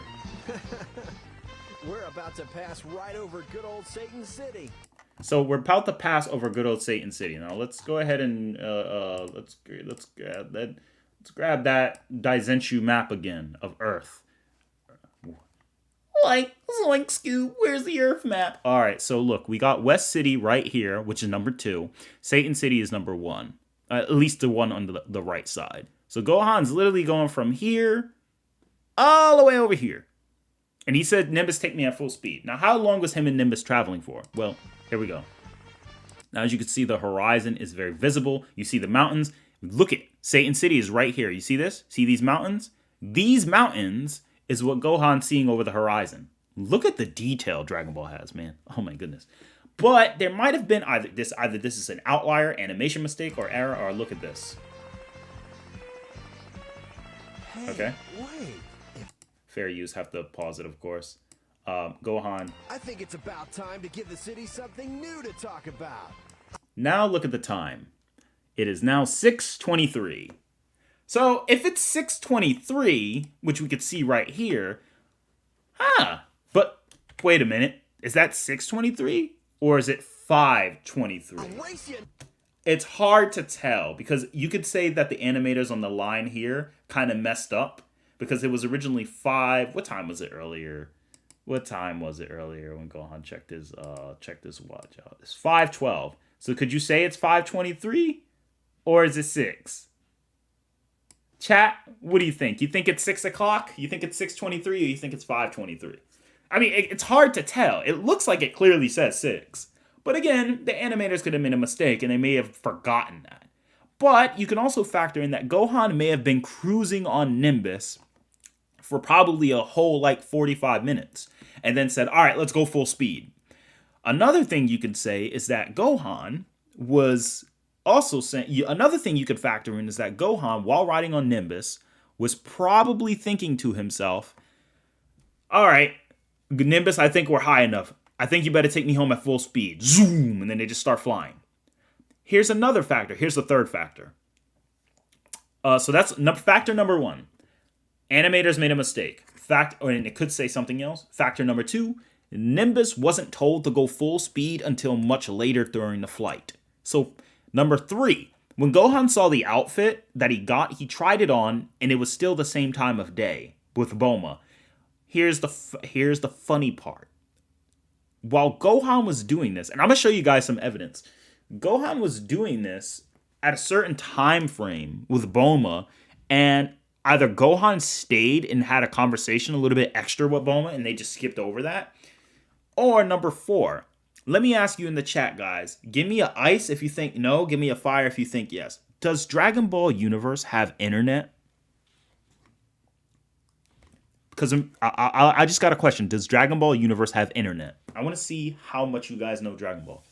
We're about to pass right over good old Satan City. So we're about to pass over good old Satan City. Now let's go ahead and let's grab that Daizenshu map again of Earth. Like Scoop, where's the Earth map? All right, so look, we got West City right here, which is number 2. Satan City is number 1, at least the one on the right side. So Gohan's literally going from here all the way over here. And he said, Nimbus, take me at full speed. Now, how long was him and Nimbus traveling for? Well, here we go. Now, as you can see, the horizon is very visible. You see the mountains. Look at Satan City is right here. You see this? See these mountains? These mountains is what Gohan's seeing over the horizon. Look at the detail Dragon Ball has, man. Oh my goodness. But there might have been either this is an outlier, animation mistake, or error, or look at this. Hey, okay. Wait. Fair use, have to pause it, of course. Gohan. I think it's about time to give the city something new to talk about. Now look at the time. It is now 6:23. So if it's 6:23, which we could see right here, but wait a minute, is that 6:23 or is it 5:23? It's hard to tell because you could say that the animators on the line here kind of messed up because it was originally 5. What time was it earlier? What time was it earlier when Gohan checked his watch out? It's 5:12. So could you say it's 5:23 or is it 6? Chat, what do you think? You think it's 6 o'clock? You think it's 6:23 or you think it's 5:23? I mean, it's hard to tell. It looks like it clearly says 6. But again, the animators could have made a mistake and they may have forgotten that. But you can also factor in that Gohan may have been cruising on Nimbus for probably a whole like 45 minutes and then said, all right, let's go full speed. Another thing you could say is that Gohan was also saying, another thing you could factor in is that Gohan, while riding on Nimbus, was probably thinking to himself, all right, Nimbus, I think we're high enough. I think you better take me home at full speed. Zoom! And then they just start flying. Here's another factor. Here's the third factor. So that's factor number 1. Animators made a mistake. And it could say something else. Factor number 2. Nimbus wasn't told to go full speed until much later during the flight. So, number 3. When Gohan saw the outfit that he got, he tried it on, and it was still the same time of day with Bulma. Here's the funny part. While Gohan was doing this, and I'm going to show you guys some evidence. Gohan was doing this at a certain time frame with Bulma, and either Gohan stayed and had a conversation a little bit extra with Bulma, and they just skipped over that. Or number 4, let me ask you in the chat, guys. Give me a ice if you think no. Give me a fire if you think yes. Does Dragon Ball Universe have internet? Because I just got a question. Does Dragon Ball Universe have internet? I want to see how much you guys know Dragon Ball.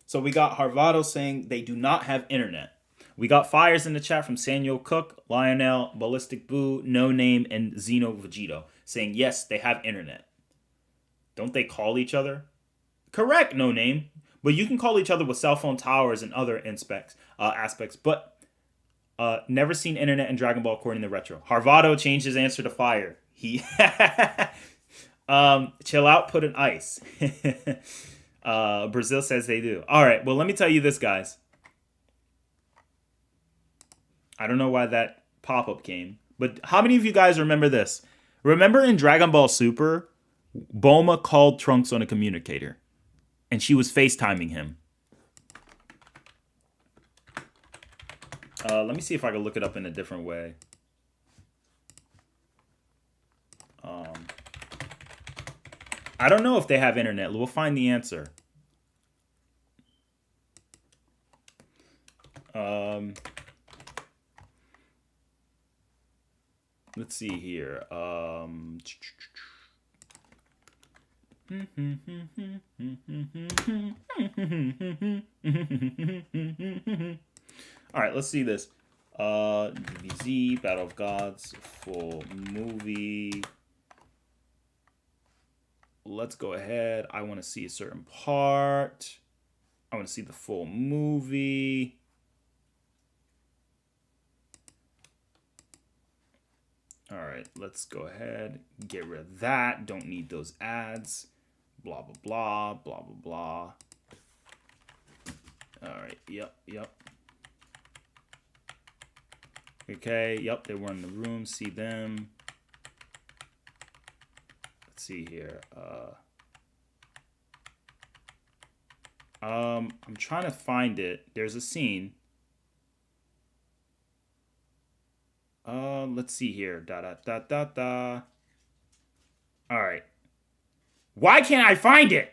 So we got Harvado saying they do not have internet. We got fires in the chat from Samuel Cook, Lionel, Ballistic Boo, No Name, and Xeno Vegito saying yes, they have internet. Don't they call each other? Correct, No Name. But you can call each other with cell phone towers and other aspects. But never seen internet in Dragon Ball according to Retro. Harvado changed his answer to fire. He chill out, put an ice. Brazil says they do. All right, well, let me tell you this, guys. I don't know why that pop-up came, but how many of you guys remember this? Remember in Dragon Ball Super, Bulma called Trunks on a communicator, and she was FaceTiming him. Let me see if I can look it up in a different way. I don't know if they have internet. We'll find the answer. Let's see here. All right, let's see this. DBZ, Battle of Gods, full movie. Let's go ahead. I want to see a certain part. I want to see the full movie. All right, let's go ahead. Get rid of that. Don't need those ads. Blah, blah, blah, blah, blah, blah. All right, yep. Okay, yep, they were in the room. See them. Let's see here. I'm trying to find it. There's a scene. Let's see here. All right. Why can't I find it?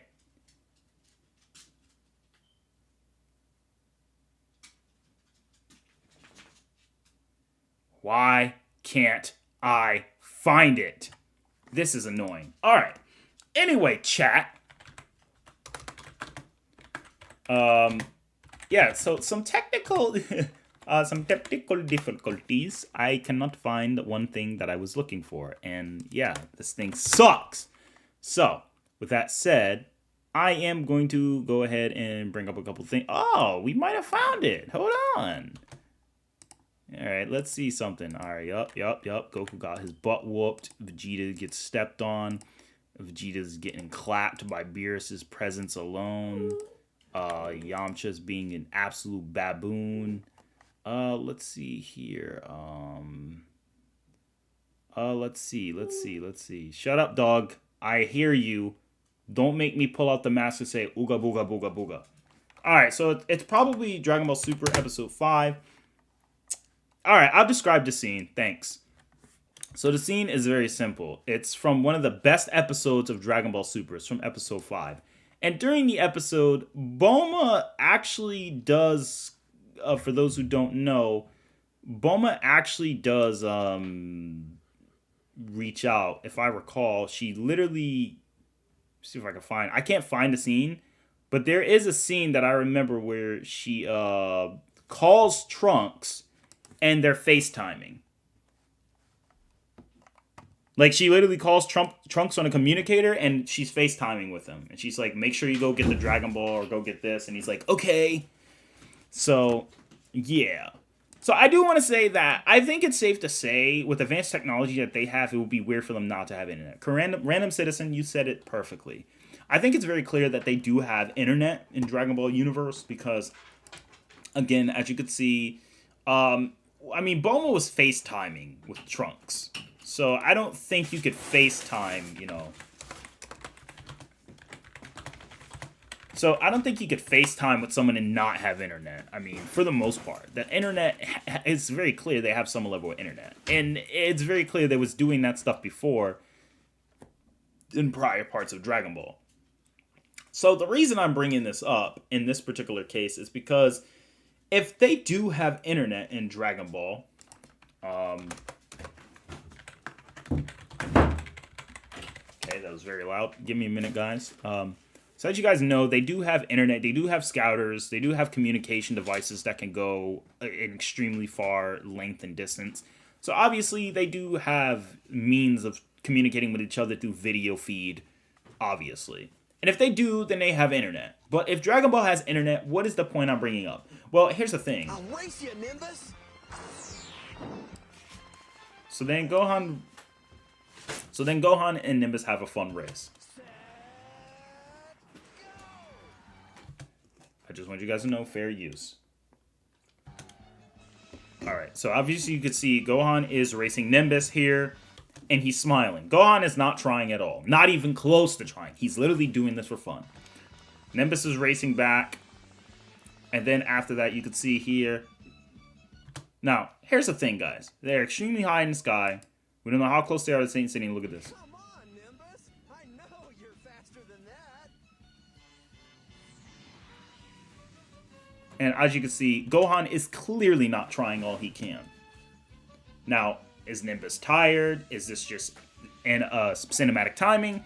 Why can't I find it? This is annoying. All right. Anyway, chat. Yeah, so some technical difficulties. I cannot find one thing that I was looking for. And yeah, this thing sucks. So, with that said, I am going to go ahead and bring up a couple things. Oh, we might have found it. Hold on. All right, let's see something. All right, yup. Goku got his butt whooped. Vegeta gets stepped on. Vegeta's getting clapped by Beerus's presence alone. Yamcha's being an absolute baboon. Let's see here. Let's see. Shut up, dog. I hear you. Don't make me pull out the mask and say ooga booga booga booga. All right, so it's probably Dragon Ball Super episode 5. All right, I'll describe the scene. Thanks. So the scene is very simple. It's from one of the best episodes of Dragon Ball Super. It's from episode 5. And during the episode, Bulma actually does, for those who don't know, Bulma actually does reach out. If I recall, she literally, see if I can find, I can't find the scene, but there is a scene that I remember where she calls Trunks and they're FaceTiming. Like, she literally calls Trunks on a communicator and she's FaceTiming with him. And she's like, make sure you go get the Dragon Ball or go get this. And he's like, okay. So, yeah. So I do want to say that I think it's safe to say with advanced technology that they have, it would be weird for them not to have internet. Random Citizen, you said it perfectly. I think it's very clear that they do have internet in Dragon Ball universe because, again, as you could see, Bulma was FaceTiming with Trunks. So I don't think you could FaceTime, So I don't think you could FaceTime with someone and not have internet. I mean, for the most part. The internet, it's very clear they have some level of internet. And it's very clear they was doing that stuff before in prior parts of Dragon Ball. So the reason I'm bringing this up in this particular case is because if they do have internet in Dragon Ball, okay, that was very loud. Give me a minute, guys. So as you guys know, they do have internet, they do have scouters, they do have communication devices that can go an extremely far length and distance. So obviously they do have means of communicating with each other through video feed, obviously. And if they do, then they have internet. But if Dragon Ball has internet, what is the point I'm bringing up? Well, here's the thing. I'll race you, Nimbus. So then Gohan and Nimbus have a fun race. I just want you guys to know, fair use. Alright, so obviously you can see Gohan is racing Nimbus here, and he's smiling. Gohan is not trying at all. Not even close to trying. He's literally doing this for fun. Nimbus is racing back, and then after that you can see here. Now, here's the thing, guys. They're extremely high in the sky. We don't know how close they are to Saint City. Look at this. Come on, Nimbus. I know you're faster than that. And as you can see, Gohan is clearly not trying all he can. Now, is Nimbus tired? Is this just cinematic timing?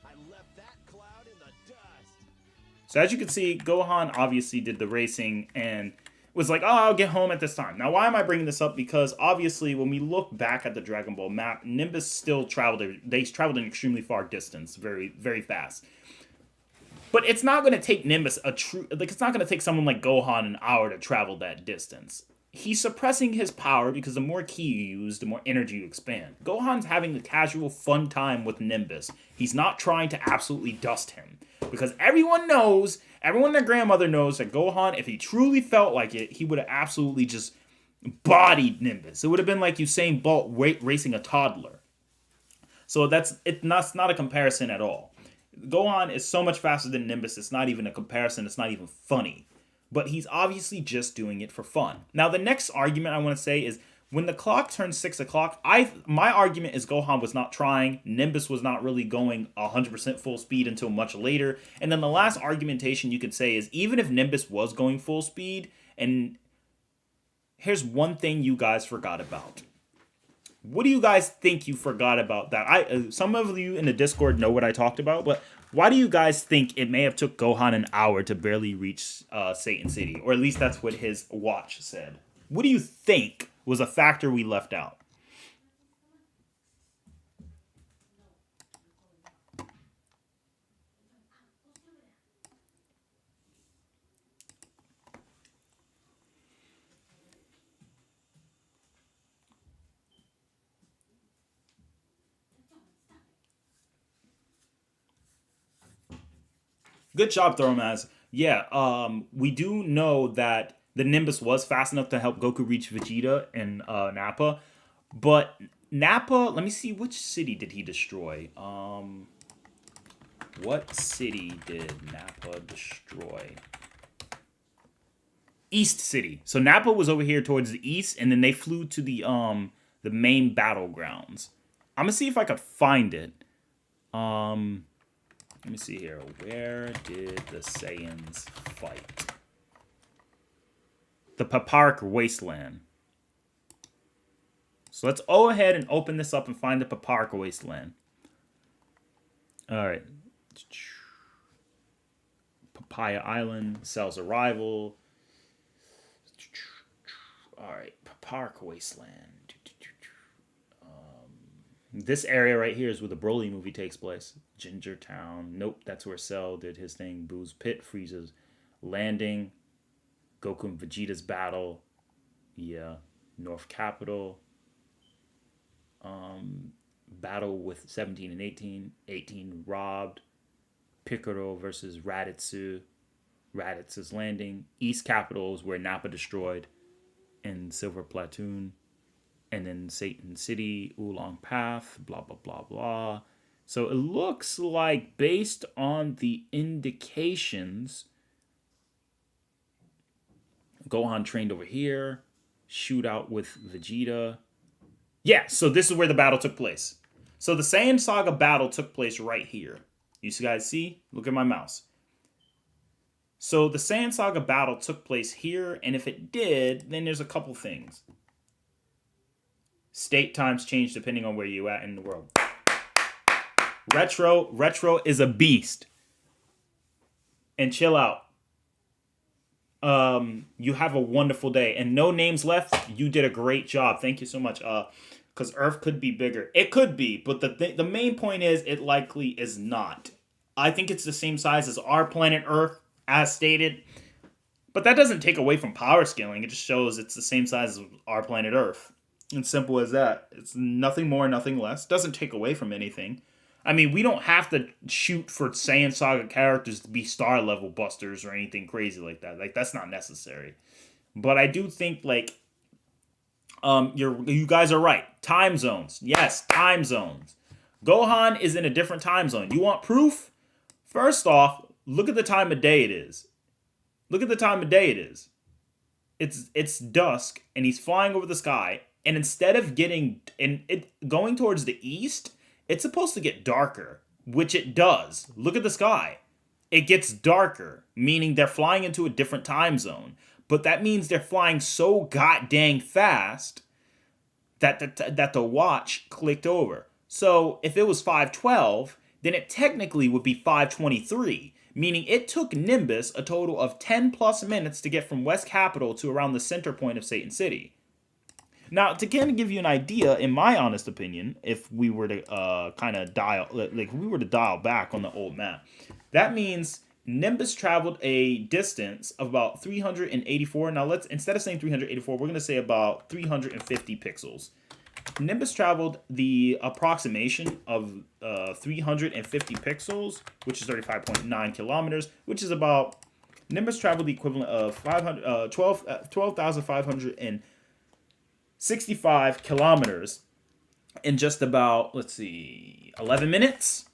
I left that cloud in the dust. So as you can see, Gohan obviously did the racing and was like, oh, I'll get home at this time. Now, why am I bringing this up? Because obviously, when we look back at the Dragon Ball map, Nimbus still traveled. They traveled an extremely far distance, very, very fast. But it's not going to take Nimbus it's not going to take someone like Gohan an hour to travel that distance. He's suppressing his power because the more ki you use, the more energy you expand. Gohan's having a casual, fun time with Nimbus. He's not trying to absolutely dust him. Because everyone and their grandmother knows that Gohan, if he truly felt like it, he would have absolutely just bodied Nimbus. It would have been like Usain Bolt racing a toddler. So that's not a comparison at all. Gohan is so much faster than Nimbus, it's not even a comparison, it's not even funny. But he's obviously just doing it for fun. Now, the next argument I want to say is, when the clock turns 6 o'clock, my argument is Gohan was not trying, Nimbus was not really going 100% full speed until much later, and then the last argumentation you could say is, even if Nimbus was going full speed, and here's one thing you guys forgot about. What do you guys think you forgot about that? Some of you in the Discord know what I talked about, but why do you guys think it may have took Gohan an hour to barely reach Satan City? Or at least that's what his watch said. What do you think was a factor we left out? Good job, Throwmaz. Yeah, we do know that the Nimbus was fast enough to help Goku reach Vegeta and Nappa, but Nappa, let me see, which city did he destroy? What city did Nappa destroy? East City. So Nappa was over here towards the east, and then they flew to the main battlegrounds. I'm gonna see if I could find it. Let me see here. Where did the Saiyans fight? The Papark Wasteland. So let's go ahead and open this up and find the Papark Wasteland. All right. Papaya Island, Cell's Arrival. All right, Papark Wasteland. This area right here is where the Broly movie takes place. Ginger Town. Nope, that's where Cell did his thing. Boo's Pit, Frieza's landing. Goku and Vegeta's battle. Yeah. North Capital. Battle with 17 and 18. 18 robbed. Piccolo versus Raditz. Raditz's landing. East Capital is where Nappa destroyed. And Silver Platoon. And then Satan City, Oolong Path, blah, blah, blah, blah. So it looks like, based on the indications, Gohan trained over here, shootout with Vegeta. Yeah, so this is where the battle took place. So the Saiyan Saga battle took place right here. You guys see? Look at my mouse. So the Saiyan Saga battle took place here, and if it did, then there's a couple things. State times change depending on where you at in the world. Retro is a beast. And chill out. You have a wonderful day. And no names left. You did a great job. Thank you so much. Because Earth could be bigger. It could be, but the main point is it likely is not. I think it's the same size as our planet Earth, as stated. But that doesn't take away from power scaling. It just shows it's the same size as our planet Earth. And simple as that. It's nothing more, nothing less. Doesn't take away from anything. I mean, we don't have to shoot for Saiyan Saga characters to be star level busters or anything crazy like that. Like, that's not necessary. But I do think, like, you guys are right. Time zones. Yes, time zones. Gohan is in a different time zone. You want proof? First off, look at the time of day it is. Look at the time of day it is. It's dusk, and he's flying over the sky. And instead of going towards the east, it's supposed to get darker, which it does. Look at the sky. It gets darker, meaning they're flying into a different time zone. But that means they're flying so goddamn fast that the watch clicked over. So if it was 512, then it technically would be 523, meaning it took Nimbus a total of 10 plus minutes to get from West Capital to around the center point of Satan City. Now, to kind of give you an idea, in my honest opinion, if we were to dial back on the old map, that means Nimbus traveled a distance of about 384. Now, instead of saying 384, we're going to say about 350 pixels. Nimbus traveled the approximation of 350 pixels, which is 35.9 kilometers, which is about, Nimbus traveled the equivalent of 12,565 kilometers in just about, 11 minutes.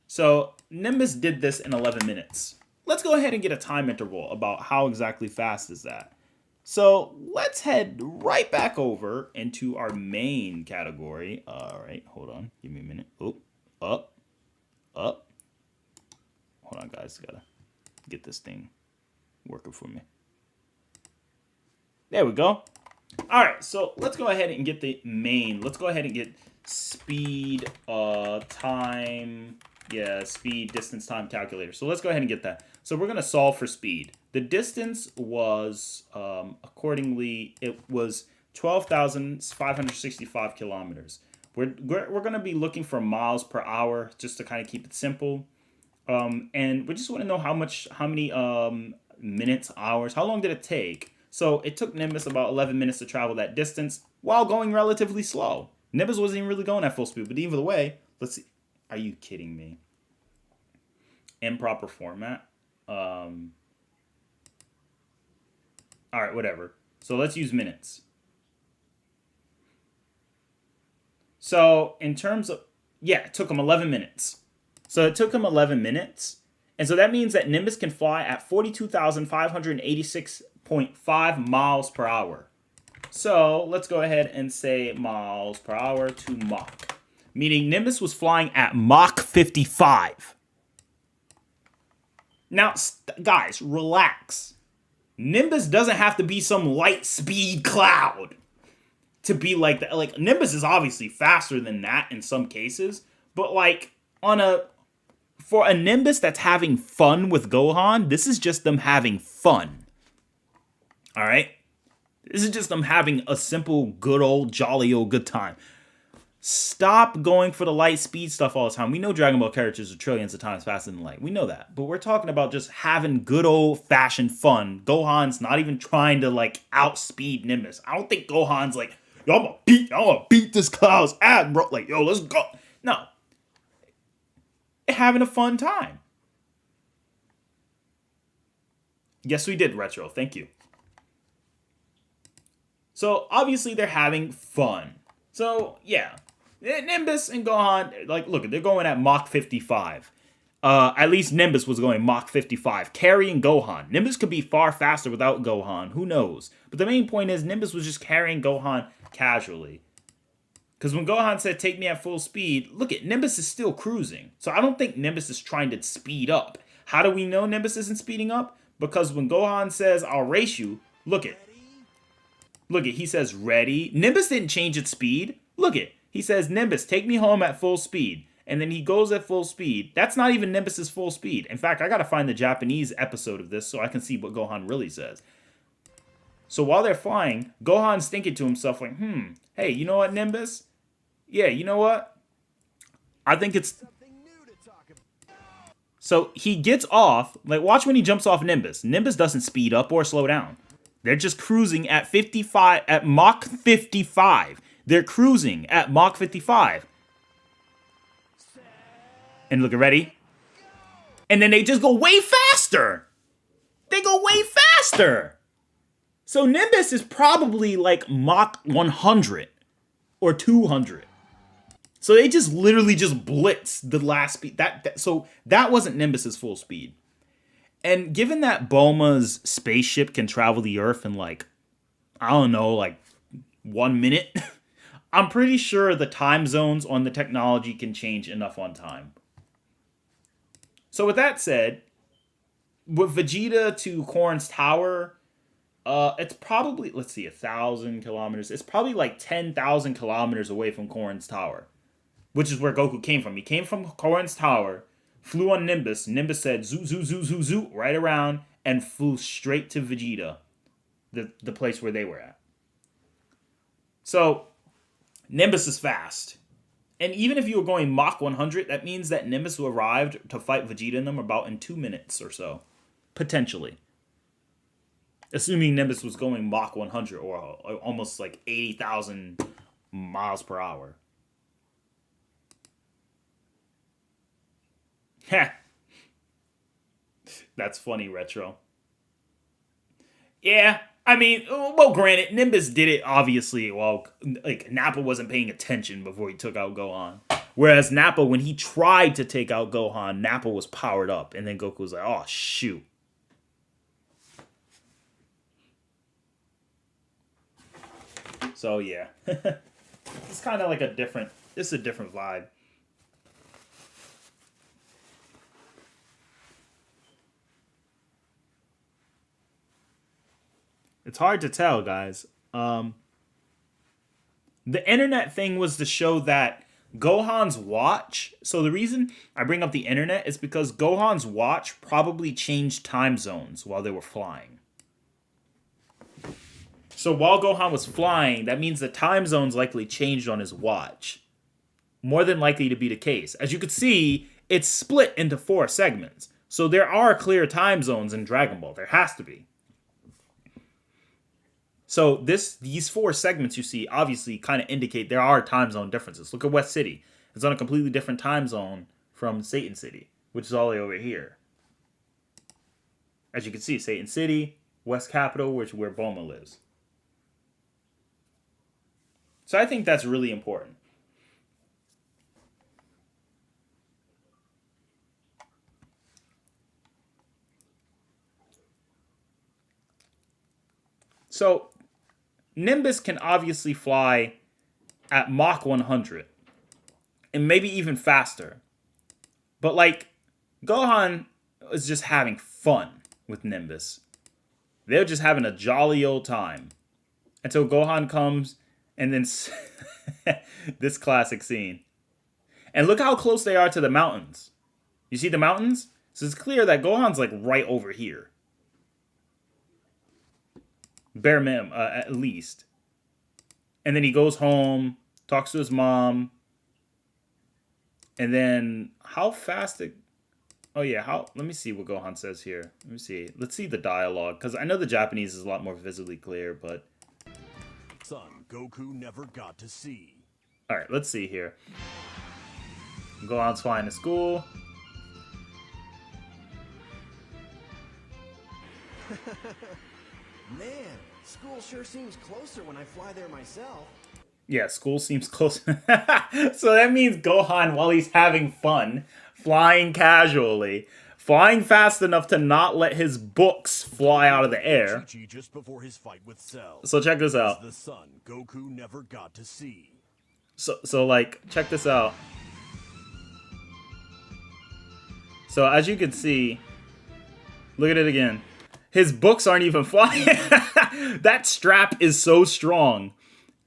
So Nimbus did this in 11 minutes. Let's go ahead and get a time interval about how exactly fast is that. So let's head right back over into our main category. All right, hold on. Give me a minute. Up. Hold on, guys. Gotta get this thing working for me. There we go. All right, so let's go ahead and get the main. Let's go ahead and get speed, time. Yeah, speed, distance, time calculator. So let's go ahead and get that. So we're going to solve for speed. The distance was, accordingly, it was 12,565 kilometers. We're going to be looking for miles per hour just to kind of keep it simple. And we just want to know how many minutes, hours, how long did it take? So it took Nimbus about 11 minutes to travel that distance while going relatively slow. Nimbus wasn't even really going at full speed, but either way, let's see. Are you kidding me? Improper format. All right, whatever. So let's use minutes. So in terms of, yeah, it took him 11 minutes. So it took him 11 minutes. And so that means that Nimbus can fly at 42,586.5 miles per hour. So let's go ahead and say miles per hour to Mach. Meaning Nimbus was flying at Mach 55. Now, guys, relax. Nimbus doesn't have to be some light speed cloud to be like that. Like, Nimbus is obviously faster than that in some cases, but like for a Nimbus that's having fun with Gohan, this is just them having fun. All right? This is just them having a simple, good old, jolly old good time. Stop going for the light speed stuff all the time. We know Dragon Ball characters are trillions of times faster than light. We know that. But we're talking about just having good old fashioned fun. Gohan's not even trying to like outspeed Nimbus. I don't think Gohan's like, yo, I'm gonna beat this Cloud's ass, bro. Like, yo, let's go. No. Having a fun time. Yes, we did, Retro. Thank you. So obviously they're having fun. So yeah. Nimbus and Gohan, like, look, they're going at Mach 55. At least Nimbus was going Mach 55, carrying Gohan. Nimbus could be far faster without Gohan. Who knows? But the main point is Nimbus was just carrying Gohan casually. Because when Gohan said, take me at full speed, look at Nimbus is still cruising. So I don't think Nimbus is trying to speed up. How do we know Nimbus isn't speeding up? Because when Gohan says, I'll race you, look at. Look at, he says, ready. Nimbus didn't change its speed. Look at. He says, Nimbus, take me home at full speed. And then he goes at full speed. That's not even Nimbus's full speed. In fact, I gotta find the Japanese episode of this so I can see what Gohan really says. So while they're flying, Gohan's thinking to himself like, hey, you know what, Nimbus? Yeah, you know what? I think it's... So he gets off. Like, watch when he jumps off Nimbus. Nimbus doesn't speed up or slow down. They're just cruising at 55, at Mach 55. They're cruising at Mach 55. And look, ready? And then they just go way faster. They go way faster. So Nimbus is probably like Mach 100 or 200. So they just literally just blitz the last speed. So that wasn't Nimbus's full speed. And given that Bulma's spaceship can travel the Earth in like, I don't know, like 1 minute, I'm pretty sure the time zones on the technology can change enough on time. So with that said, with Vegeta to Korin's Tower, it's probably, let's see, 1,000 kilometers. It's probably like 10,000 kilometers away from Korin's Tower, which is where Goku came from. He came from Korin's Tower, flew on Nimbus. Nimbus said, zoo, zoo, zoo, zoo, zoo, right around, and flew straight to Vegeta, the place where they were at. So, Nimbus is fast. And even if you were going Mach 100, that means that Nimbus arrived to fight Vegeta and them about in 2 minutes or so. Potentially. Assuming Nimbus was going Mach 100 or almost like 80,000 miles per hour. Heh. That's funny, Retro. Yeah, I mean, well, granted, Nimbus did it, obviously, while, like, Nappa wasn't paying attention before he took out Gohan. Whereas Nappa, when he tried to take out Gohan, Nappa was powered up, and then Goku was like, oh, shoot. So, yeah. It's kind of like a different vibe. It's hard to tell, guys. The internet thing was to show that Gohan's watch... So the reason I bring up the internet is because Gohan's watch probably changed time zones while they were flying. So while Gohan was flying, that means the time zones likely changed on his watch. More than likely to be the case. As you could see, it's split into 4 segments. So there are clear time zones in Dragon Ball. There has to be. So these 4 segments you see obviously kind of indicate there are time zone differences. Look at West City. It's on a completely different time zone from Satan City. which is all the way over here. As you can see, Satan City, West Capital, which is where Bulma lives. So I think that's really important. So Nimbus can obviously fly at Mach 100 and maybe even faster. But like Gohan is just having fun with Nimbus. They're just having a jolly old time until Gohan comes and then this classic scene. And look how close they are to the mountains. You see the mountains? So it's clear that Gohan's like right over here. Bare minimum, at least. And then he goes home, talks to his mom. And then how fast it... Oh yeah, let me see what Gohan says here. Let me see. Let's see the dialogue. Because I know the Japanese is a lot more visibly clear, but... Son, Goku never got to see. Alright, let's see here. Gohan's flying to school. Man, school sure seems closer when I fly there myself. Yeah, school seems close. So that means Gohan, while he's having fun, flying casually, flying fast enough to not let his books fly out of the air. Chi-Chi just before his fight with Cell. So check this out. The son Goku never got to see. So like, check this out. So as you can see, look at it again. His books aren't even flying. That strap is so strong.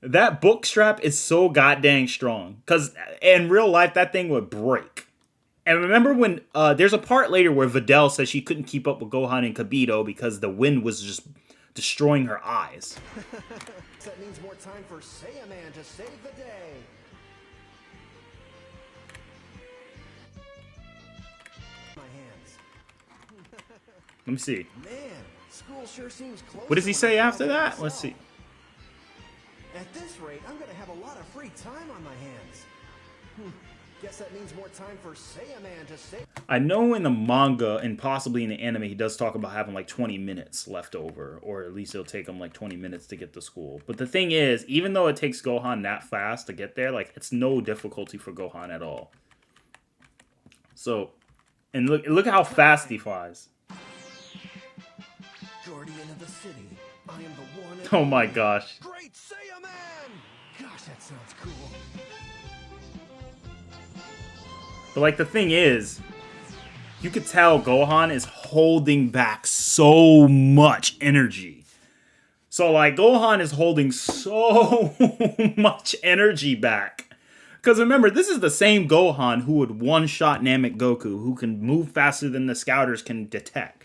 That book strap is so goddamn strong. Because in real life, that thing would break. And remember when there's a part later where Videl says she couldn't keep up with Gohan and Kibito because the wind was just destroying her eyes. That means more time for Saiyaman to save the day. My hands. Let me see. Man, school sure seems close. What does he say after that? Let's see. At this rate, I'm gonna have a lot of free time on my hands. Guess that means more time for Saiyaman to save. I know in the manga and possibly in the anime, he does talk about having like 20 minutes left over, or at least it'll take him like 20 minutes to get to school. But the thing is, even though it takes Gohan that fast to get there, like it's no difficulty for Gohan at all. So, and look how fast he flies. Guardian of the city. I am the one. Oh my gosh. Great Saiyaman! Gosh, that sounds cool. But like the thing is, you could tell Gohan is holding back so much energy. So like Gohan is holding so much energy back. Because remember, this is the same Gohan who would one-shot Namek Goku, who can move faster than the scouters can detect.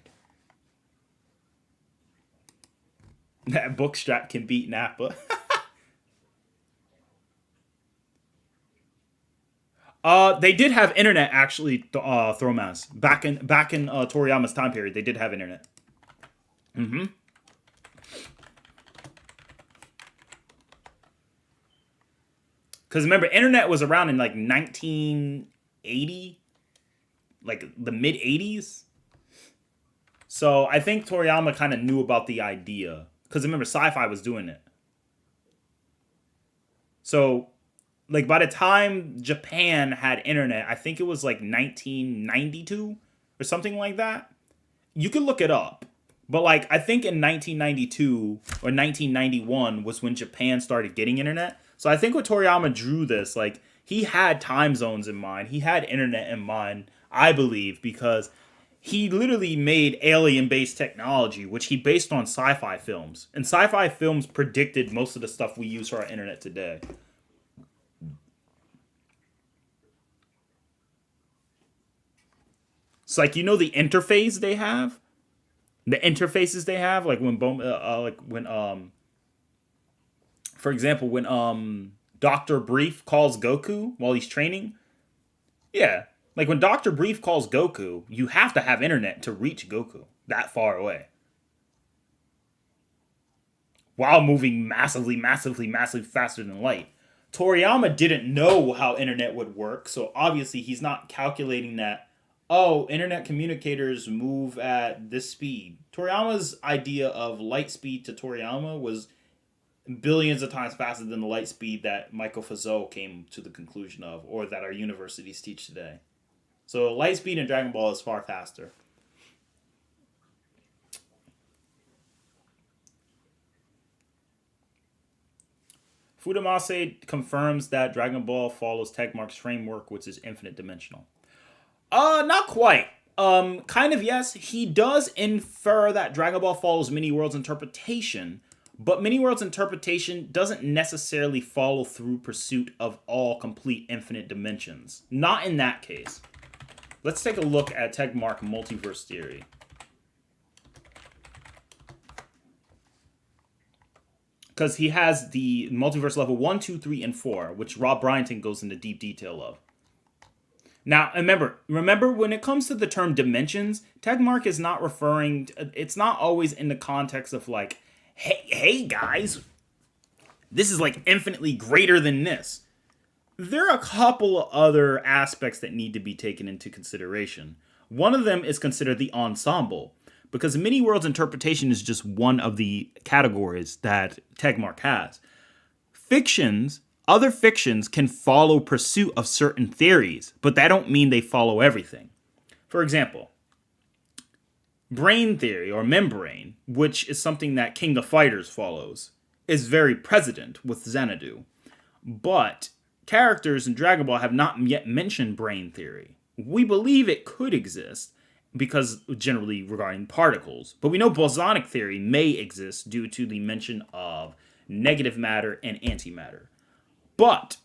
That bookstrap can beat Nappa. They did have internet actually, Thromas. Back in Toriyama's time period, they did have internet. Mm-hmm. Because remember, internet was around in like 1980, like the mid 80s. So I think Toriyama kind of knew about the idea. Because remember, Sci-Fi was doing it. So, like, by the time Japan had internet, I think it was like 1992 or something like that. You could look it up. But, like, I think in 1992 or 1991 was when Japan started getting internet. So I think when Toriyama drew this, like, he had time zones in mind. He had internet in mind, I believe, because he literally made alien-based technology, which he based on sci-fi films. And sci-fi films predicted most of the stuff we use for our internet today. It's like, you know the interface they have? The interfaces they have, like when for example, when Dr. Brief calls Goku while he's training. Yeah. Like, when Dr. Brief calls Goku, you have to have internet to reach Goku that far away. While moving massively, massively, massively faster than light. Toriyama didn't know how internet would work, so obviously he's not calculating that Oh, internet communicators move at this speed. Toriyama's idea of light speed to Toriyama was billions of times faster than the light speed that Michael Fazol came to the conclusion of, or that our universities teach today. So light speed in Dragon Ball is far faster. Fudamase confirms that Dragon Ball follows Tegmark's framework, which is infinite dimensional. Not quite. Kind of yes. He does infer that Dragon Ball follows Many Worlds interpretation, but Many Worlds interpretation doesn't necessarily follow through pursuit of all complete infinite dimensions. Not in that case. Let's take a look at Tegmark multiverse theory. Because he has the multiverse level 1, 2, 3, and 4, which Rob Bryanton goes into deep detail of. Now, remember when it comes to the term dimensions, Tegmark is not referring to, it's not always in the context of like, hey guys, this is like infinitely greater than this. There are a couple of other aspects that need to be taken into consideration. One of them is considered the ensemble, because Many Worlds interpretation is just one of the categories that Tegmark has. Other fictions can follow pursuit of certain theories, but that don't mean they follow everything. For example, brain theory or membrane, which is something that King of Fighters follows, is very present with Xanadu. But characters in Dragon Ball have not yet mentioned brain theory. We believe it could exist because generally regarding particles, but we know bosonic theory may exist due to the mention of negative matter and antimatter. But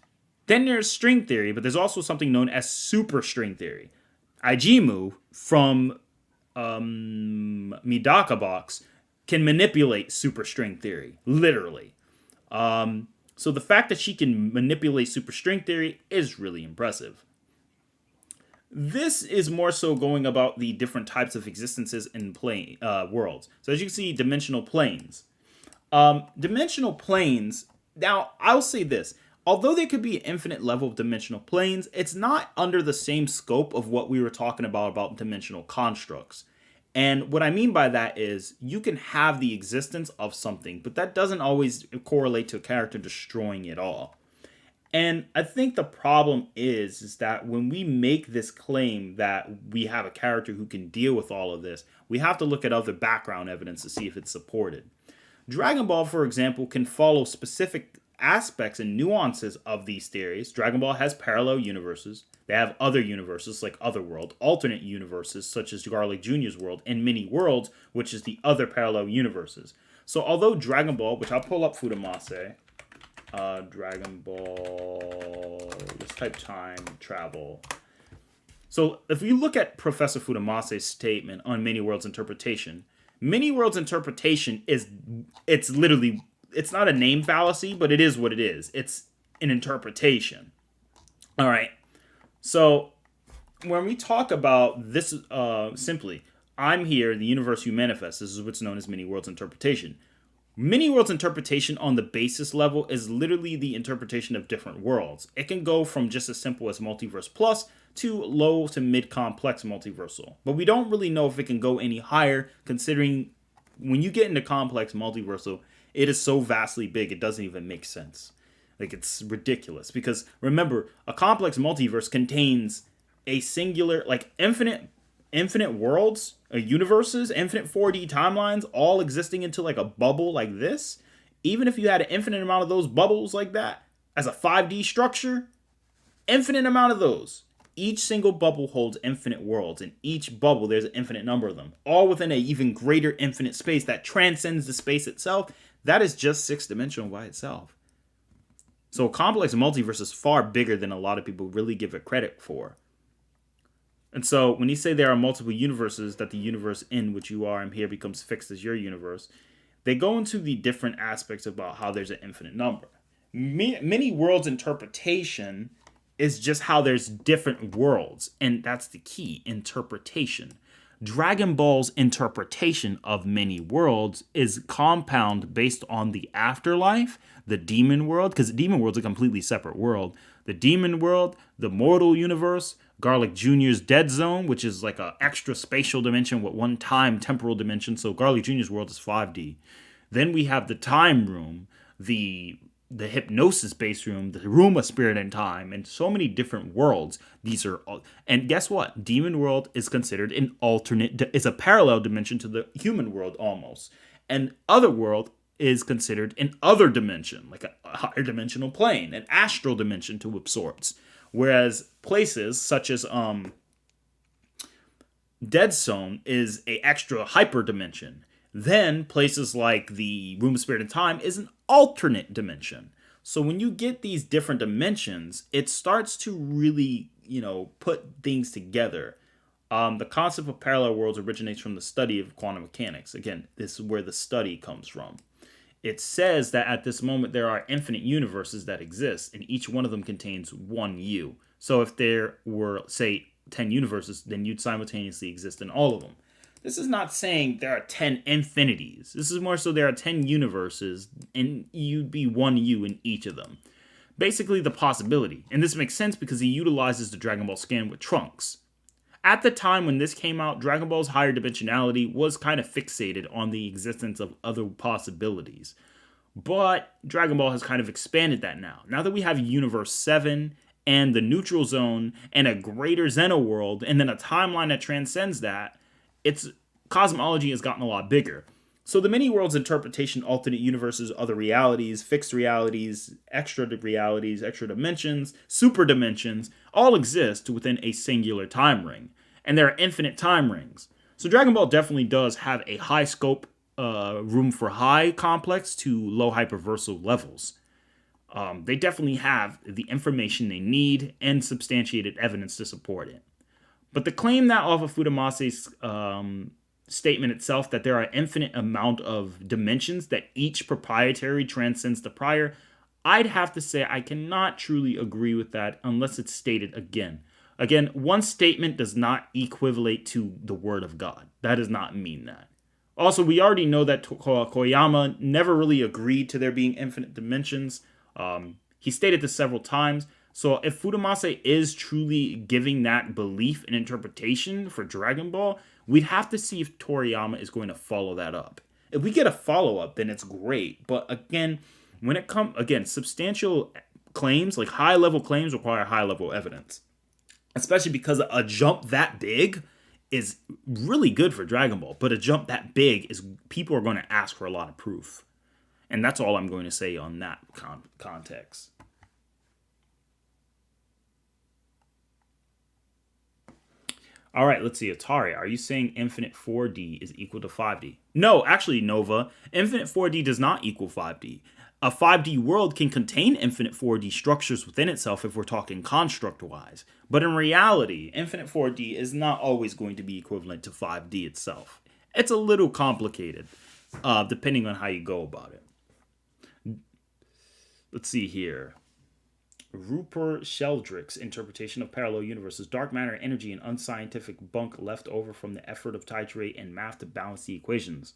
then there's string theory, but there's also something known as superstring theory. Ijimu from Midaka Box can manipulate superstring theory, literally. So the fact that she can manipulate superstring theory is really impressive. This is more so going about the different types of existences in worlds. So as you can see, dimensional planes. Dimensional planes, now I'll say this. Although there could be an infinite level of dimensional planes, it's not under the same scope of what we were talking about dimensional constructs. And what I mean by that is you can have the existence of something, but that doesn't always correlate to a character destroying it all. And I think the problem is that when we make this claim that we have a character who can deal with all of this, we have to look at other background evidence to see if it's supported. Dragon Ball, for example, can follow specific aspects and nuances of these theories. Dragon Ball has parallel universes. They have other universes like Otherworld, alternate universes such as Garlic Jr.'s world, and Many Worlds, which is the other parallel universes. So although Dragon Ball, which I'll pull up Fudamase, Dragon Ball, let's type time travel. So if you look at Professor Fudamase's statement on Many Worlds interpretation, Many Worlds interpretation it's literally, it's not a name fallacy, but it is what it is. It's an interpretation. All right. So when we talk about this simply, I'm here, the universe you manifest. This is what's known as Many Worlds interpretation. Many Worlds interpretation on the basis level is literally the interpretation of different worlds. It can go from just as simple as Multiverse Plus to low to mid-complex multiversal. But we don't really know if it can go any higher, considering when you get into complex multiversal, it is so vastly big it doesn't even make sense. Like, it's ridiculous. Because remember, a complex multiverse contains a singular, like infinite worlds, universes, infinite 4D timelines, all existing into like a bubble like this. Even if you had an infinite amount of those bubbles like that as a 5D structure, infinite amount of those. Each single bubble holds infinite worlds. In each bubble, there's an infinite number of them, all within an even greater infinite space that transcends the space itself. That is just six-dimensional by itself. So a complex multiverse is far bigger than a lot of people really give it credit for. And so when you say there are multiple universes, that the universe in which you are and here becomes fixed as your universe, they go into the different aspects about how there's an infinite number. Many worlds interpretation is just how there's different worlds, and that's the key, interpretation. Dragon Ball's interpretation of many worlds is compound based on the afterlife, the demon world, because the demon world's a completely separate world. The demon world, the mortal universe, Garlic Jr.'s Dead Zone, which is like an extra spatial dimension with one time temporal dimension. So Garlic Jr.'s world is 5D. Then we have the Time Room, the hypnosis based room, the room of spirit and time, and so many different worlds. These are all, and guess what? Demon world is considered an alternate, is a parallel dimension to the human world almost. And other world is considered an other dimension, like a higher dimensional plane, an astral dimension to of sorts. Whereas places such as Dead Zone is a extra hyper dimension. Then places like the Room of Spirit and Time is an alternate dimension. So when you get these different dimensions, it starts to really, put things together. The concept of parallel worlds originates from the study of quantum mechanics. Again, this is where the study comes from. It says that at this moment there are infinite universes that exist, and each one of them contains one you. So if there were, say, 10 universes, then you'd simultaneously exist in all of them. This is not saying there are 10 infinities. This is more so there are 10 universes, and you'd be one you in each of them. Basically, the possibility. And this makes sense because he utilizes the Dragon Ball scan with Trunks. At the time when this came out, Dragon Ball's higher dimensionality was kind of fixated on the existence of other possibilities. But Dragon Ball has kind of expanded that now. Now that we have Universe 7 and the Neutral Zone and a greater Xeno world and then a timeline that transcends that, its cosmology has gotten a lot bigger. So the many worlds interpretation, alternate universes, other realities, fixed realities, extra dimensions, super dimensions, all exist within a singular time ring. And there are infinite time rings. So Dragon Ball definitely does have a high scope, room for high complex to low hyperversal levels. They definitely have the information they need and substantiated evidence to support it. But the claim that off of Fudamase's statement itself that there are infinite amount of dimensions that each proprietary transcends the prior, I'd have to say I cannot truly agree with that unless it's stated again. Again, one statement does not equivalent to the word of God. That does not mean that. Also, we already know that Koyama never really agreed to there being infinite dimensions. He stated this several times. So if Fudamase is truly giving that belief and interpretation for Dragon Ball, we'd have to see if Toriyama is going to follow that up. If we get a follow-up, then it's great. But again, when it comes, substantial claims, like high-level claims, require high-level evidence. Especially because a jump that big is really good for Dragon Ball. But a jump that big is, people are going to ask for a lot of proof. And that's all I'm going to say on that context. All right, let's see. Atari, are you saying infinite 4D is equal to 5D? No, actually, Nova, infinite 4D does not equal 5D. A 5D world can contain infinite 4D structures within itself if we're talking construct-wise. But in reality, infinite 4D is not always going to be equivalent to 5D itself. It's a little complicated, depending on how you go about it. Let's see here. Rupert Sheldrake's interpretation of parallel universes, dark matter, energy, and unscientific bunk left over from the effort of titrate and math to balance the equations.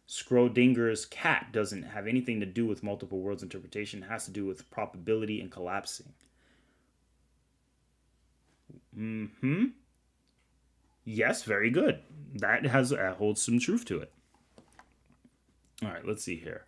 Schrodinger's cat doesn't have anything to do with multiple worlds interpretation. It has to do with probability and collapsing. Yes, very good. That holds some truth to it. All right, let's see here.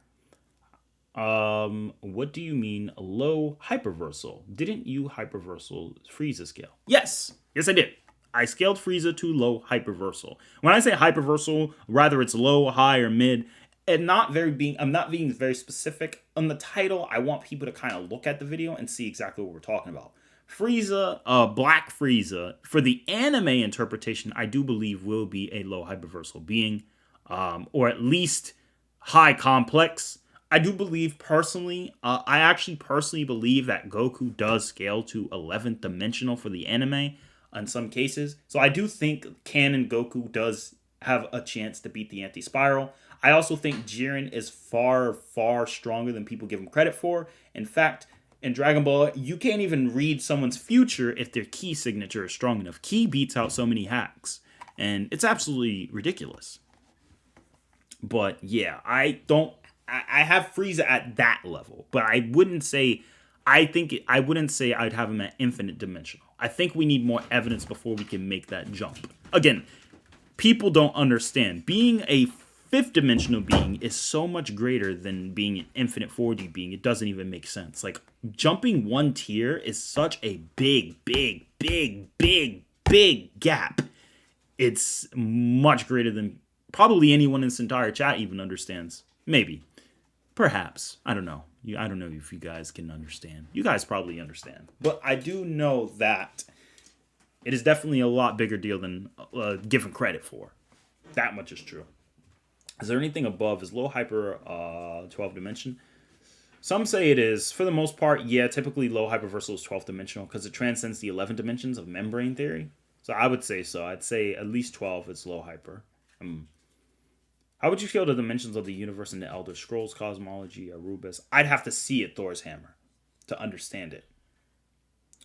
What do you mean low hyperversal? Didn't you hyperversal Frieza scale? Yes, I did. I scaled Frieza to low hyperversal. When I say hyperversal, rather it's low, high, or mid, and I'm not being very specific on the title. I want people to kind of look at the video and see exactly what we're talking about. Frieza, Black Frieza, for the anime interpretation, I do believe will be a low hyperversal being, or at least high complex. I do believe personally, I actually personally believe that Goku does scale to 11th dimensional for the anime in some cases. So I do think canon Goku does have a chance to beat the anti-spiral. I also think Jiren is far, far stronger than people give him credit for. In fact, in Dragon Ball, you can't even read someone's future if their key signature is strong enough. Ki beats out so many hacks, and it's absolutely ridiculous. But yeah, I have Frieza at that level, but I wouldn't say I wouldn't say I'd have him at infinite dimensional. I think we need more evidence before we can make that jump. Again, people don't understand. Being a fifth dimensional being is so much greater than being an infinite 4D being. It doesn't even make sense. Like, jumping one tier is such a big gap. It's much greater than probably anyone in this entire chat even understands. Maybe. Perhaps. I don't know. I don't know if you guys can understand. You guys probably understand. But I do know that it is definitely a lot bigger deal than given credit for. That much is true. Is there anything above? Is low hyper 12 dimension? Some say it is. For the most part, yeah, typically low hyperversal is 12 dimensional because it transcends the 11 dimensions of membrane theory. So I would say so. I'd say at least 12 is low hyper. How would you feel the dimensions of the universe in the Elder Scrolls cosmology, Arubis? I'd have to see it, Thor's Hammer, to understand it.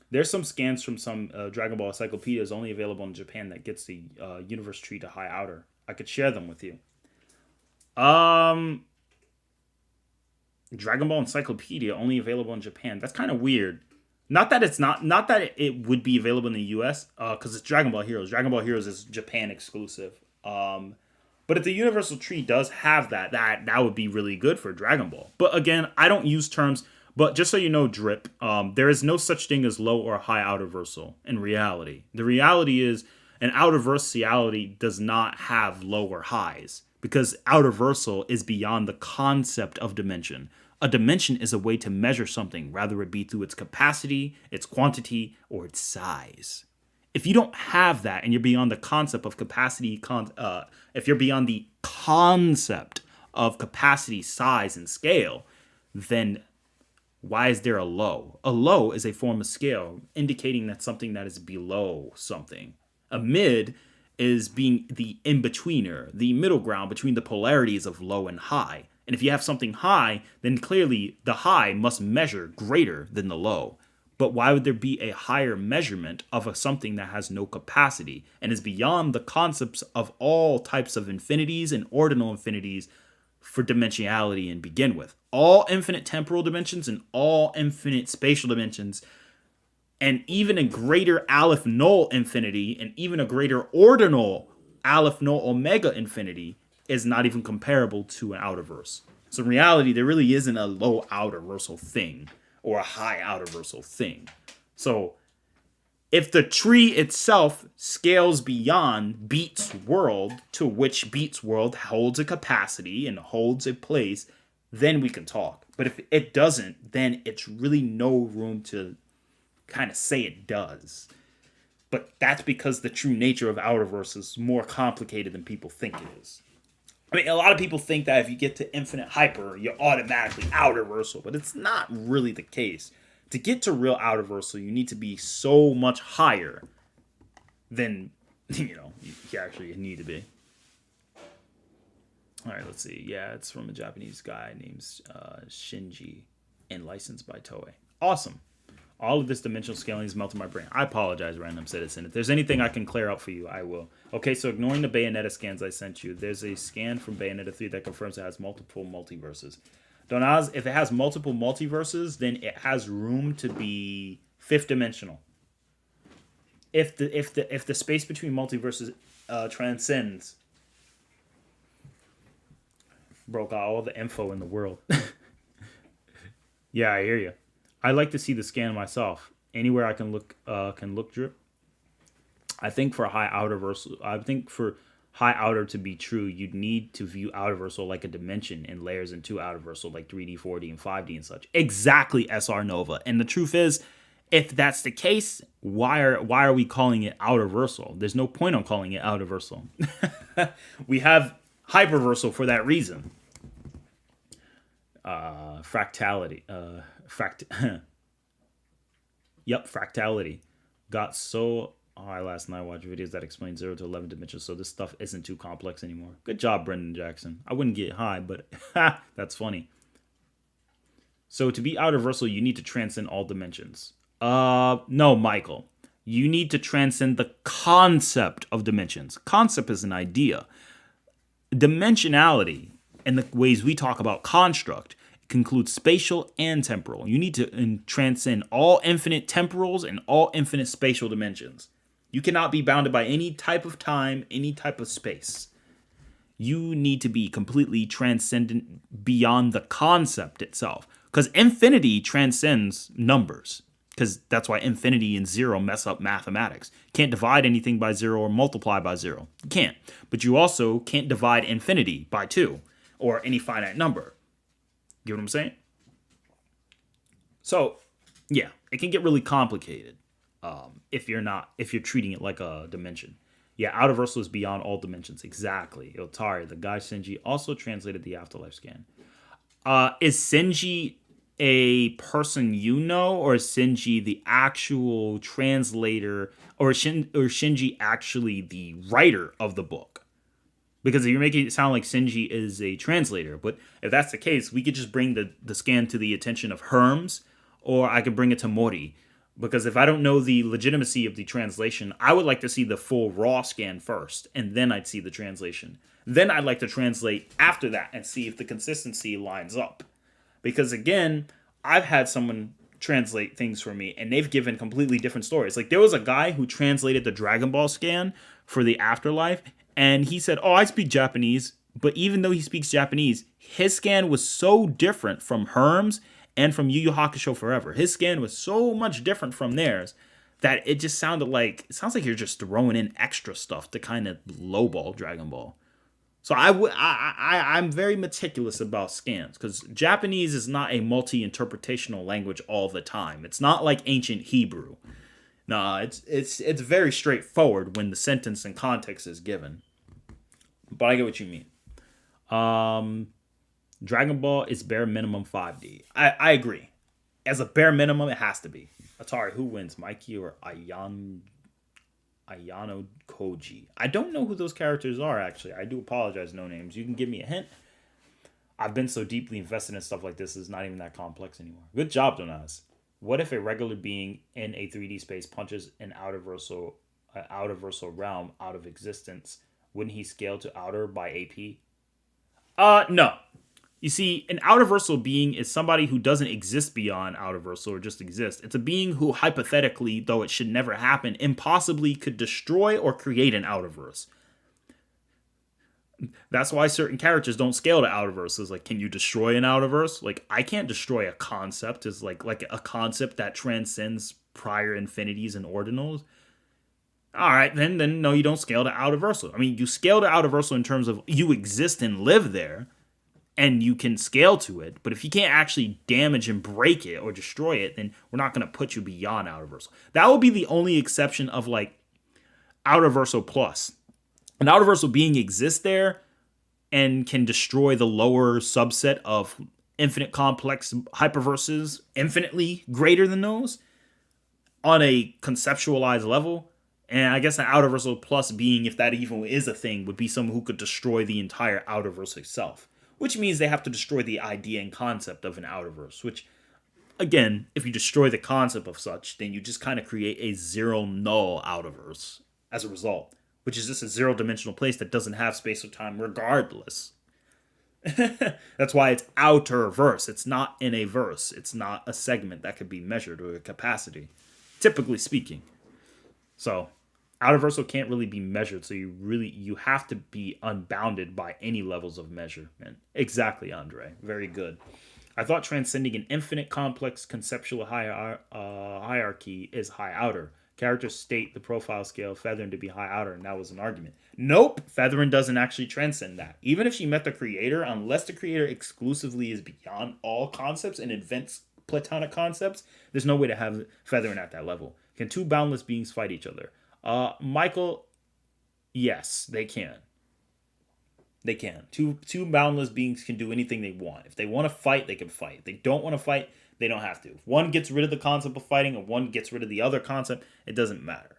There's some scans from some Dragon Ball encyclopedias only available in Japan that gets the universe tree to high outer. I could share them with you. Dragon Ball encyclopedia only available in Japan. That's kind of weird. Not that it would be available in the US, because it's Dragon Ball Heroes. Dragon Ball Heroes is Japan exclusive. But if the universal tree does have that would be really good for Dragon Ball. But again, I don't use terms. But just so you know, Drip, there is no such thing as low or high outerversal in reality. The reality is an outerversality does not have low or highs because outerversal is beyond the concept of dimension. A dimension is a way to measure something, whether it be through its capacity, its quantity, or its size. If you don't have that and you're beyond the concept of capacity, if you're beyond the concept of capacity, size, and scale, then why is there a low? A low is a form of scale indicating that something that is below something. A mid is being the in-betweener, the middle ground between the polarities of low and high. And if you have something high, then clearly the high must measure greater than the low. But why would there be a higher measurement of something that has no capacity and is beyond the concepts of all types of infinities and ordinal infinities for dimensionality and begin with? All infinite temporal dimensions and all infinite spatial dimensions, and even a greater Aleph Null infinity and even a greater ordinal Aleph Null Omega infinity is not even comparable to an outerverse. So in reality, there really isn't a low outerversal thing or a high outerversal thing. So if the tree itself scales beyond Beat's world, to which Beat's world holds a capacity and holds a place, then we can talk. But if it doesn't, then it's really no room to kind of say it does. But that's because the true nature of outerverse is more complicated than people think it is. I mean, a lot of people think that if you get to infinite hyper, you're automatically outerversal, but it's not really the case. To get to real outerversal, you need to be so much higher than, you actually need to be. All right, let's see. Yeah, it's from a Japanese guy named Shinji and licensed by Toei. Awesome. All of this dimensional scaling is melting my brain. I apologize, Random Citizen. If there's anything I can clear up for you, I will. Okay, so ignoring the Bayonetta scans I sent you, there's a scan from Bayonetta 3 that confirms it has multiple multiverses. Donaz, if it has multiple multiverses, then it has room to be fifth dimensional. If the space between multiverses transcends, bro, got all the info in the world. Yeah, I hear you. I like to see the scan myself. Anywhere I can look, Drip. I think for high outer to be true, you'd need to view outerversal like a dimension in layers into outerversal, like 3D, 4D, and 5D and such. Exactly, SR Nova. And the truth is, if that's the case, why are we calling it outerversal? There's no point on calling it outerversal. We have hyperversal for that reason. Fractality. Fractality. Got so high last night. Watched videos that explain 0 to 11 dimensions, so this stuff isn't too complex anymore. Good job, Brendan Jackson. I wouldn't get high, but that's funny. So to be outerversal, you need to transcend all dimensions. No, Michael. You need to transcend the concept of dimensions. Concept is an idea. Dimensionality, and the ways we talk about construct, include spatial and temporal. You need to transcend all infinite temporals and all infinite spatial dimensions. You cannot be bounded by any type of time, any type of space. You need to be completely transcendent beyond the concept itself. Because infinity transcends numbers. Because that's why infinity and zero mess up mathematics. Can't divide anything by zero or multiply by zero. You can't. But you also can't divide infinity by 2 or any finite number. You know what I'm saying? So, yeah, it can get really complicated if you're treating it like a dimension. Yeah, Outerversal is beyond all dimensions. Exactly. Otari, the guy Senji, also translated the Afterlife scan. Is Senji a person you know, or is Senji the actual translator, or Shinji actually the writer of the book? Because you're making it sound like Senji is a translator. But if that's the case, we could just bring the scan to the attention of Herms, or I could bring it to Mori. Because if I don't know the legitimacy of the translation, I would like to see the full raw scan first, and then I'd see the translation. Then I'd like to translate after that and see if the consistency lines up. Because again, I've had someone translate things for me, and they've given completely different stories. Like, there was a guy who translated the Dragon Ball scan for the Afterlife, and he said, "Oh, I speak Japanese." But even though he speaks Japanese, his scan was so different from Herm's and from Yu Yu Hakusho Forever. His scan was so much different from theirs that it just sounds like you're just throwing in extra stuff to kind of lowball Dragon Ball. So I'm very meticulous about scans, because Japanese is not a multi-interpretational language all the time. It's not like ancient Hebrew. No, it's very straightforward when the sentence and context is given. But I get what you mean. Dragon Ball is bare minimum 5D. I agree. As a bare minimum, it has to be. Atari, who wins, Mikey or Ayano Koji? I don't know who those characters are, actually. I do apologize, no names. You can give me a hint. I've been so deeply invested in stuff like this, it's not even that complex anymore. Good job, Donas. What if a regular being in a 3D space punches an outerversal realm out of existence? Wouldn't he scale to outer by AP? No. You see, an outerversal being is somebody who doesn't exist beyond outerversal or just exist. It's a being who, hypothetically, though it should never happen, impossibly could destroy or create an outerverse. That's why certain characters don't scale to outerverses. Like, can you destroy an outerverse? Like, I can't destroy a concept. It's like a concept that transcends prior infinities and ordinals. All right, then no, you don't scale to outerversal. I mean, you scale to outerversal in terms of you exist and live there, and you can scale to it. But if you can't actually damage and break it or destroy it, then we're not going to put you beyond outerversal. That will be the only exception of, like, outerversal plus. An outerversal being exists there and can destroy the lower subset of infinite complex hyperverses infinitely greater than those on a conceptualized level. And I guess an outerversal plus being, if that even is a thing, would be someone who could destroy the entire outerverse itself. Which means they have to destroy the idea and concept of an outerverse. Which, again, if you destroy the concept of such, then you just kind of create a zero null outerverse as a result. Which is just a zero-dimensional place that doesn't have space or time regardless. That's why it's outer verse. It's not in a verse. It's not a segment that could be measured or a capacity, typically speaking. So, outerversal can't really be measured, so you have to be unbounded by any levels of measurement. Exactly, Andre. Very good. I thought transcending an infinite complex conceptual hierarchy is high outer. Characters state the profile scale of Featherin to be high outer, and that was an argument. Nope, Featherin doesn't actually transcend that. Even if she met the creator, unless the creator exclusively is beyond all concepts and invents platonic concepts, there's no way to have Featherin at that level. Can two boundless beings fight each other? Michael, yes, they can. They can. Two boundless beings can do anything they want. If they want to fight, they can fight. If they don't want to fight, they don't have to. If one gets rid of the concept of fighting and one gets rid of the other concept, it doesn't matter.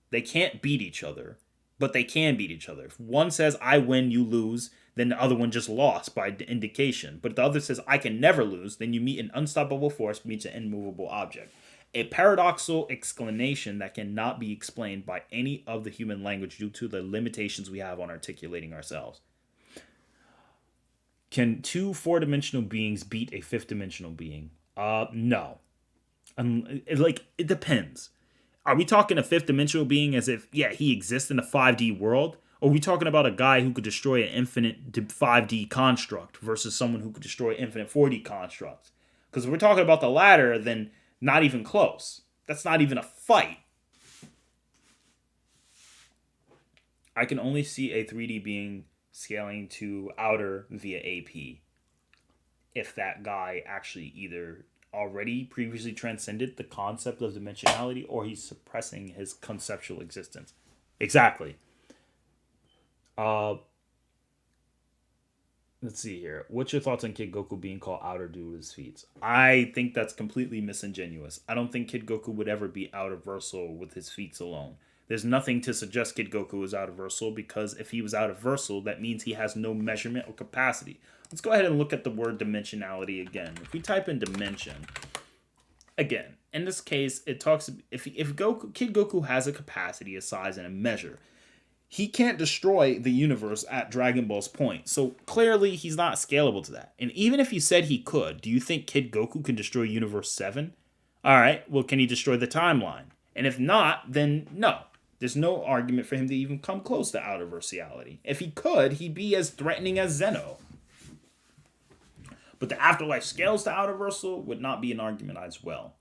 They can't beat each other, but they can beat each other. If one says, I win, you lose, then the other one just lost by indication. But if the other says, I can never lose, then you meet an unstoppable force meets an immovable object. A paradoxical explanation that cannot be explained by any of the human language due to the limitations we have on articulating ourselves. Can two four-dimensional beings beat a fifth-dimensional being? No. It depends. Are we talking a fifth dimensional being as if, yeah, he exists in a 5D world? Or are we talking about a guy who could destroy an infinite 5D construct versus someone who could destroy infinite 4D constructs? Because if we're talking about the latter, then not even close. That's not even a fight. I can only see a 3D being scaling to outer via AP if that guy actually either already previously transcended the concept of dimensionality or he's suppressing his conceptual existence. Exactly. Let's see here. What's your thoughts on Kid Goku being called outer due to his feats? I think that's completely disingenuous. I don't think Kid Goku would ever be outerversal with his feats alone. There's nothing to suggest Kid Goku is outerversal because if he was outerversal, that means he has no measurement or capacity. Let's go ahead and look at the word dimensionality again. If we type in dimension, again, in this case, it talks if Kid Goku has a capacity, a size, and a measure, he can't destroy the universe at Dragon Ball's point. So clearly, he's not scalable to that. And even if you said he could, do you think Kid Goku can destroy Universe 7? All right, well, can he destroy the timeline? And if not, then no. There's no argument for him to even come close to outerversality. If he could, he'd be as threatening as Zeno. But the afterlife scales to outerversal would not be an argument as well.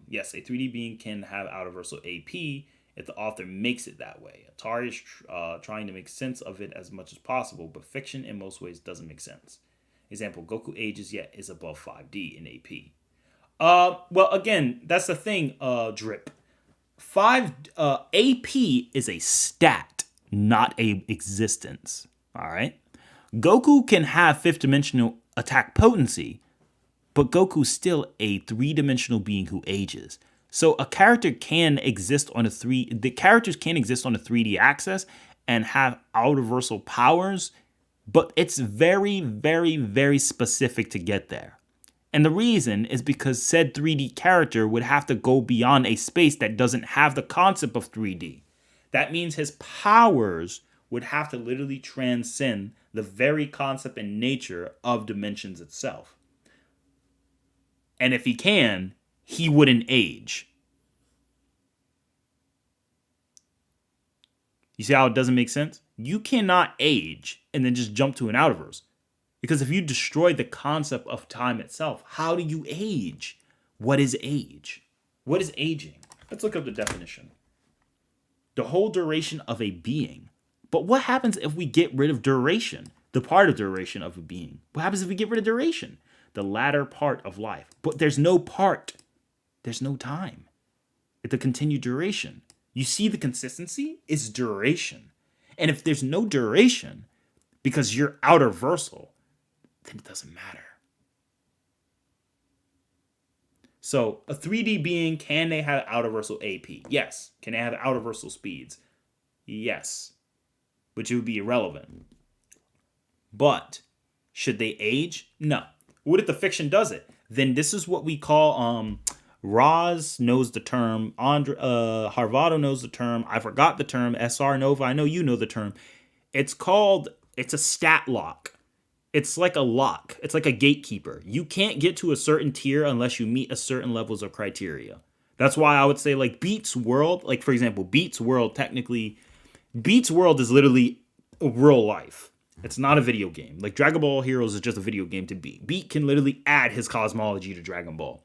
Yes, a 3D being can have outerversal AP if the author makes it that way. Atari is trying to make sense of it as much as possible, but fiction in most ways doesn't make sense. Example, Goku ages yet is above 5D in AP. Well, again, that's the thing, Drip. AP is a stat, not a existence. All right? Goku can have fifth dimensional attack potency, but Goku's still a three-dimensional being who ages. So a character can exist on the characters can exist on a 3D axis and have outerversal powers, but it's very, very, very specific to get there. And the reason is because said 3D character would have to go beyond a space that doesn't have the concept of 3D. That means his powers would have to literally transcend the very concept and nature of dimensions itself. And if he can, he wouldn't age. You see how it doesn't make sense? You cannot age and then just jump to an outerverse. Because if you destroy the concept of time itself, how do you age? What is age? What is aging? Let's look up the definition. The whole duration of a being. But what happens if we get rid of duration? The part of duration of a being. What happens if we get rid of duration? The latter part of life. But there's no part. There's no time. It's a continued duration. You see the consistency? It's duration. And if there's no duration, because you're outerversal, then it doesn't matter. So a 3D being, can they have outerversal AP? Yes. Can they have outerversal speeds? Yes. Which would be irrelevant. But should they age? No. What if the fiction does it? Then this is what we call Roz knows the term, Harvado knows the term, I forgot the term, SR Nova, I know you know the term. It's a stat lock. It's like a lock. It's like a gatekeeper. You can't get to a certain tier unless you meet a certain levels of criteria. That's why I would say like Beats World, like for example, Beats World is literally real life. It's not a video game. Like Dragon Ball Heroes is just a video game to beat. Beat can literally add his cosmology to Dragon Ball.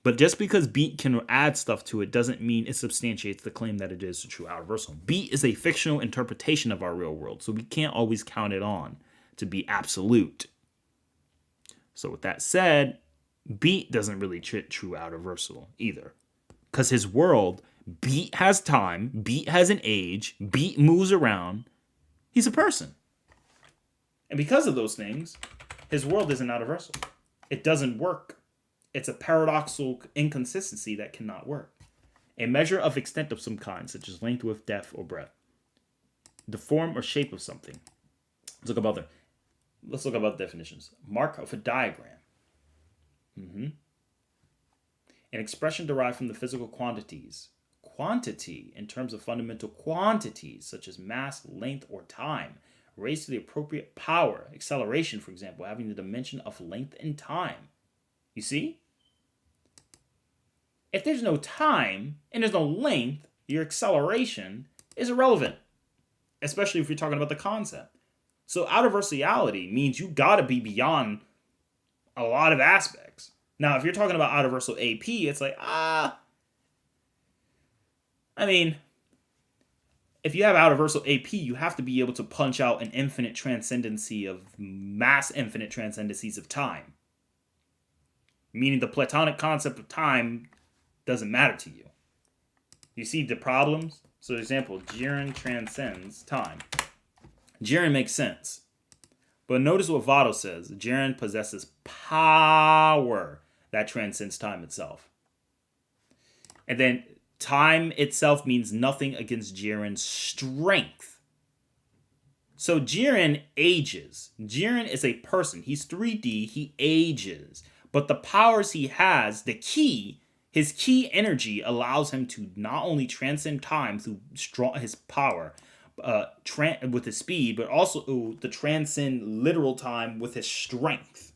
But just because Beat can add stuff to it doesn't mean it substantiates the claim that it is a true outerversal. Beat is a fictional interpretation of our real world, so we can't always count it on to be absolute. So with that said, Beat doesn't really treat true outerversal either. Because his world, Beat has time, Beat has an age, Beat moves around. He's a person. And because of those things, his world isn't outerversal. It doesn't work. It's a paradoxical inconsistency that cannot work. A measure of extent of some kind, such as length, width, depth, or breadth. The form or shape of something. Let's look about definitions. Mark of a diagram. An expression derived from the physical quantities. Quantity in terms of fundamental quantities such as mass, length, or time raised to the appropriate power, acceleration, for example, having the dimension of length and time. You see? If there's no time and there's no length, your acceleration is irrelevant, especially if you're talking about the concept. So out-of-versality means you gotta be beyond a lot of aspects. Now, if you're talking about out-of-versal AP, it's like, I mean, if you have out-of-versal AP, you have to be able to punch out an infinite transcendency of mass infinite transcendencies of time. Meaning the Platonic concept of time doesn't matter to you. You see the problems? So, for example, Jiren transcends time. Jiren makes sense. But notice what Vado says. Jiren possesses power that transcends time itself. And then time itself means nothing against Jiren's strength. So Jiren ages. Jiren is a person. He's 3D. He ages. But the powers he has, his key energy allows him to not only transcend time through his power, with his speed, but also to transcend literal time with his strength.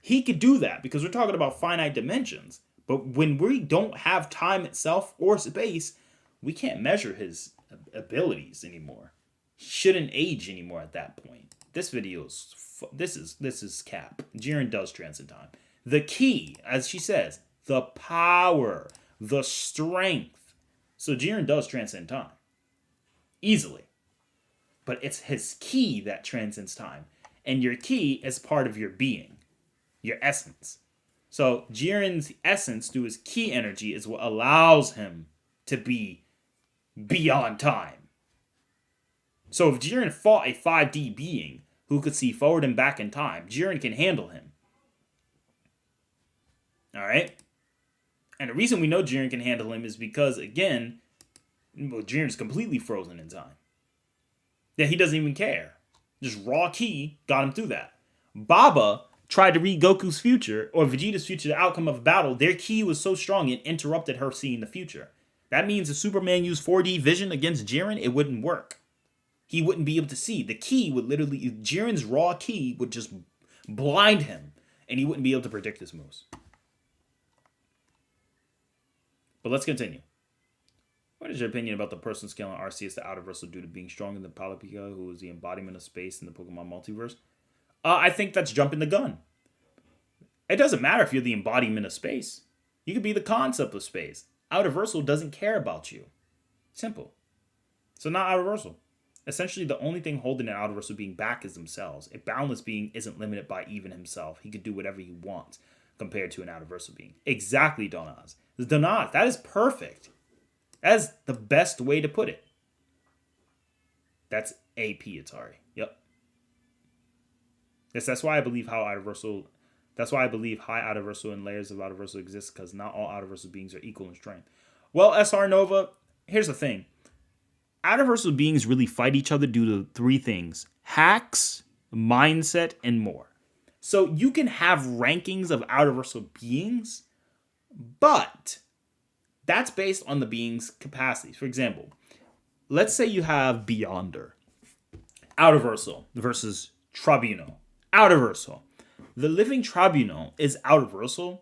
He could do that because we're talking about finite dimensions. But when we don't have time itself or space, we can't measure his abilities anymore. He shouldn't age anymore at that point. This is cap. Jiren does transcend time. The key, as she says, the power, the strength. So Jiren does transcend time. Easily. But it's his ki that transcends time. And your ki is part of your being. Your essence. So Jiren's essence through his ki energy is what allows him to be beyond time. So if Jiren fought a 5D being who could see forward and back in time, Jiren can handle him. Alright? And the reason we know Jiren can handle him is because, again, Jiren's completely frozen in time. Yeah, he doesn't even care. Just raw ki got him through that. Baba tried to read Goku's future, or Vegeta's future, the outcome of a battle. Their ki was so strong it interrupted her seeing the future. That means if Superman used 4D vision against Jiren, it wouldn't work. He wouldn't be able to see. The ki would literally, Jiren's raw ki would just blind him, and he wouldn't be able to predict his moves. But let's continue. What is your opinion about the person scaling Arceus to Outerversal due to being stronger than Palapika, who is the embodiment of space in the Pokemon multiverse? I think that's jumping the gun. It doesn't matter if you're the embodiment of space. You could be the concept of space. Outerversal doesn't care about you. Simple. So not Outerversal. Essentially, the only thing holding an Outerversal being back is themselves. A boundless being isn't limited by even himself. He could do whatever he wants compared to an Outerversal being. Exactly, Donaz. Donaz, that is perfect. That is the best way to put it. That's AP Atari. Yep. Yes, that's why I believe high Outerversal and layers of Outerversal exist, because not all Outerversal beings are equal in strength. Well, SR Nova, here's the thing. Outerversal beings really fight each other due to three things: hacks, mindset, and more. So you can have rankings of Outerversal beings, but that's based on the being's capacities. For example, let's say you have Beyonder. Outerversal versus Tribunal. Outerversal. The living Tribunal is Outerversal,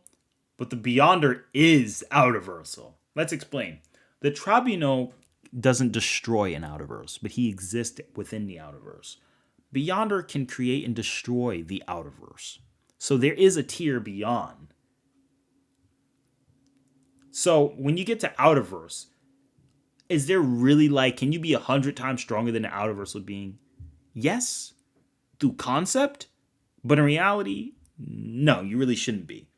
but the Beyonder is Outerversal. Let's explain. The Tribunal doesn't destroy an Outerverse, but he exists within the Outerverse. Beyonder can create and destroy the Outerverse. So there is a tier beyond. So when you get to Outerverse, is there really can you be 100 times stronger than an Outerversal being? Yes, through concept, but in reality, no, you really shouldn't be.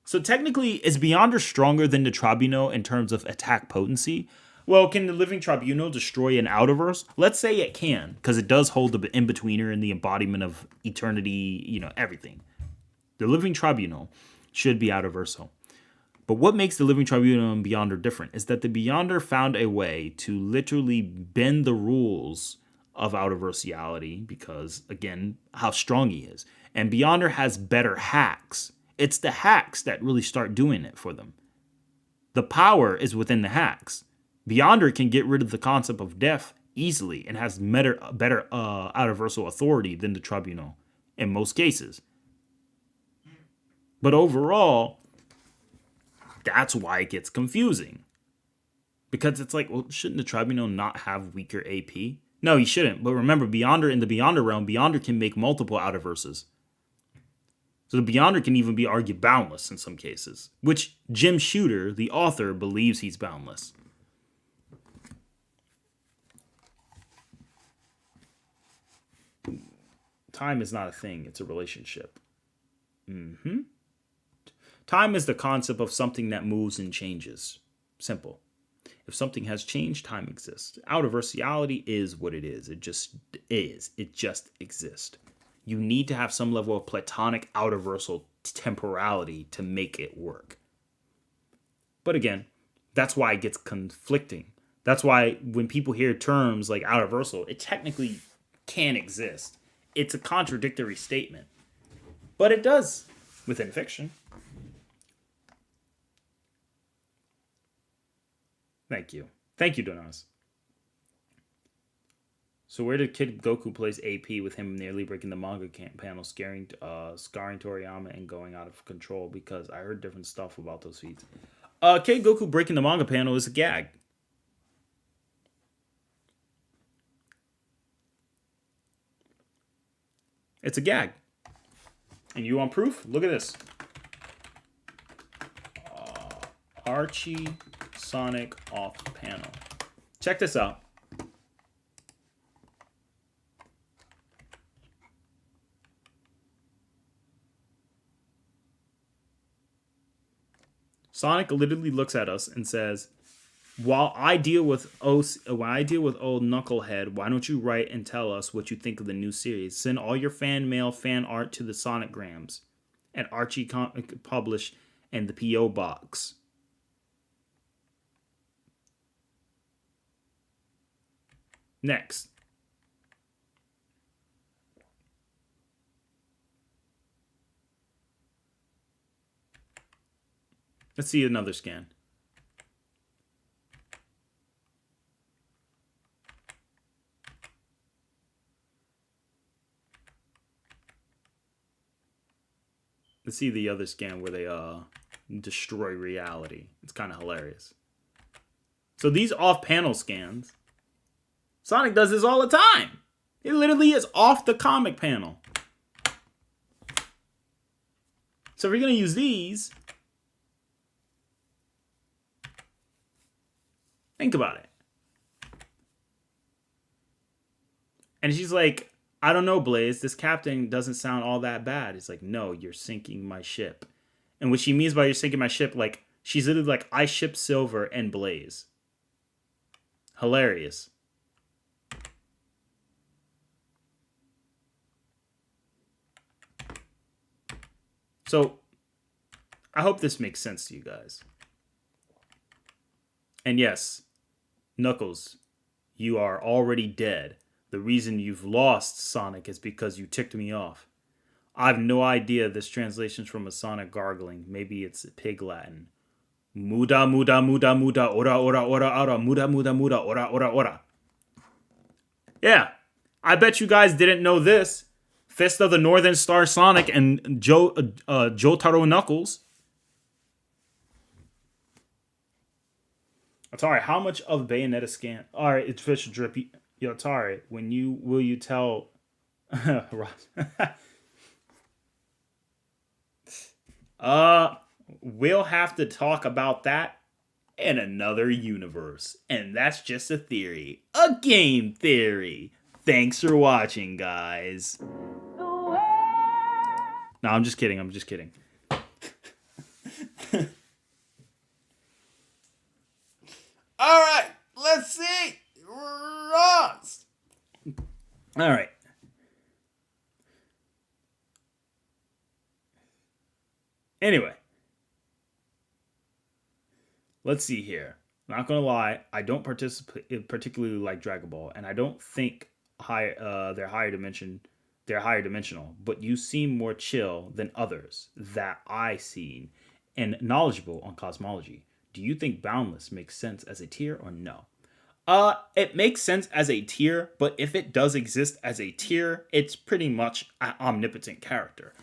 So technically, is Beyonder stronger than the Tribunal in terms of attack potency? Well, can the living Tribunal destroy an Outerverse? Let's say it can, because it does hold the in-betweener and the embodiment of eternity, everything. The living Tribunal should be Outerversal. But what makes the living Tribunal and Beyonder different is that the Beyonder found a way to literally bend the rules of Outerversality because, again, how strong he is. And Beyonder has better hacks. It's the hacks that really start doing it for them. The power is within the hacks. Beyonder can get rid of the concept of death easily and has better universal authority than the tribunal in most cases. But overall, that's why it gets confusing. Because it's like, well, shouldn't the tribunal not have weaker AP? No, he shouldn't. But remember, Beyonder in the Beyonder realm, Beyonder can make multiple universes. So the Beyonder can even be argued boundless in some cases, which Jim Shooter, the author, believes he's boundless. Time is not a thing, it's a relationship. Time is the concept of something that moves and changes. Simple. If something has changed, time exists. Outerversality is what it is. It just is. It just exists. You need to have some level of platonic outerversal temporality to make it work. But again, that's why it gets conflicting. That's why when people hear terms like outerversal, it technically can exist. It's a contradictory statement. But it does within fiction. Thank you. Thank you, Donas. So where did Kid Goku plays AP with him nearly breaking the manga panel, scarring Toriyama and going out of control? Because I heard different stuff about those feats. Kid Goku breaking the manga panel is a gag. It's a gag. And you want proof? Look at this. Archie Sonic off panel. Check this out. Sonic literally looks at us and says, While I deal with old Knucklehead, why don't you write and tell us what you think of the new series? Send all your fan mail, fan art to the Sonicgrams at Archie Publish and the P.O. Box. Next. Let's see another scan. Let's see the other scan where they destroy reality. It's kind of hilarious. So these off-panel scans, Sonic does this all the time. It literally is off the comic panel. So if you're going to use these, think about it. And she's like, I don't know, Blaze. This captain doesn't sound all that bad. It's like, no, you're sinking my ship. And what she means by you're sinking my ship, like, she's literally like, I ship Silver and Blaze. Hilarious. So, I hope this makes sense to you guys. And yes, Knuckles, you are already dead. The reason you've lost, Sonic, is because you ticked me off. I have no idea this translation's from a Sonic gargling. Maybe it's pig Latin. Muda, muda, muda, muda, ora, ora, ora, ora, muda, muda, muda, ora, ora, ora. Yeah, I bet you guys didn't know this. Fist of the Northern Star Sonic and Jotaro Knuckles. Atari, how much of Bayonetta scan? All right, it's Fish Drip. Yo, Atari, will you tell Ross? We'll have to talk about that in another universe. And that's just a theory. A game theory. Thanks for watching, guys. No, I'm just kidding. All right, let's see. Ross. All right. Anyway. Let's see here. Not gonna lie, I don't particularly like Dragon Ball, and I don't think they're higher dimensional. But you seem more chill than others that I seen, and knowledgeable on cosmology. Do you think Boundless makes sense as a tier or no? It makes sense as a tier, but if it does exist as a tier, it's pretty much an omnipotent character.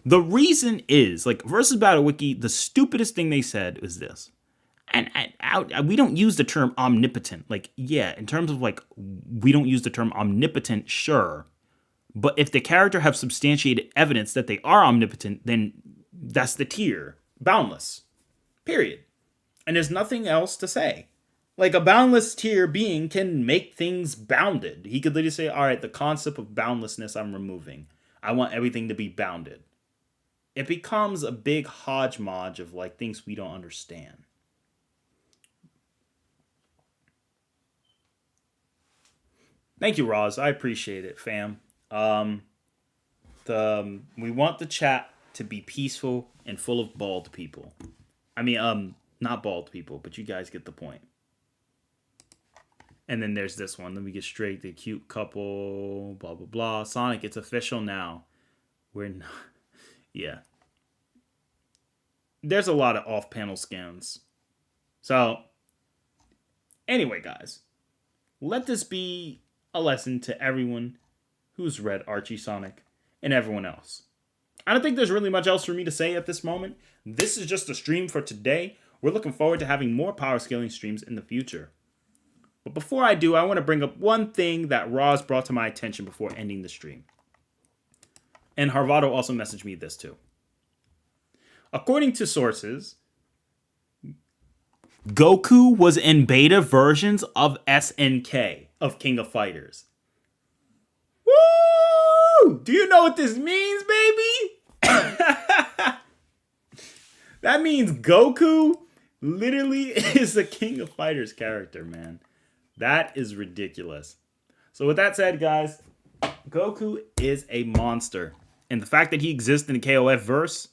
The reason is, like, versus Battle Wiki, the stupidest thing they said is this. And we don't use the term omnipotent. Like, yeah, in terms of, like, we don't use the term omnipotent, sure. But if the character have substantiated evidence that they are omnipotent, then that's the tier. Boundless. Period. And there's nothing else to say. Like, a boundless tier being can make things bounded. He could literally say, all right, the concept of boundlessness I'm removing. I want everything to be bounded. It becomes a big hodgepodge of, like, things we don't understand. Thank you, Roz. I appreciate it, fam. We want the chat to be peaceful and full of bald people. I mean, not bald people, but you guys get the point. And then there's this one. Let me get straight. The cute couple, blah, blah, blah. Sonic, it's official now. We're not. Yeah. There's a lot of off-panel scans. So, anyway, guys. Let this be a lesson to everyone who's read Archie, Sonic, and everyone else. I don't think there's really much else for me to say at this moment. This is just a stream for today. We're looking forward to having more power scaling streams in the future. But before I do, I want to bring up one thing that Roz brought to my attention before ending the stream. And Harvado also messaged me this too. According to sources, Goku was in beta versions of SNK, of King of Fighters. Woo! Do you know what this means, baby? That means Goku literally is a King of Fighters character, man. That is ridiculous. So with that said, guys, Goku is a monster. And the fact that he exists in the KOF verse,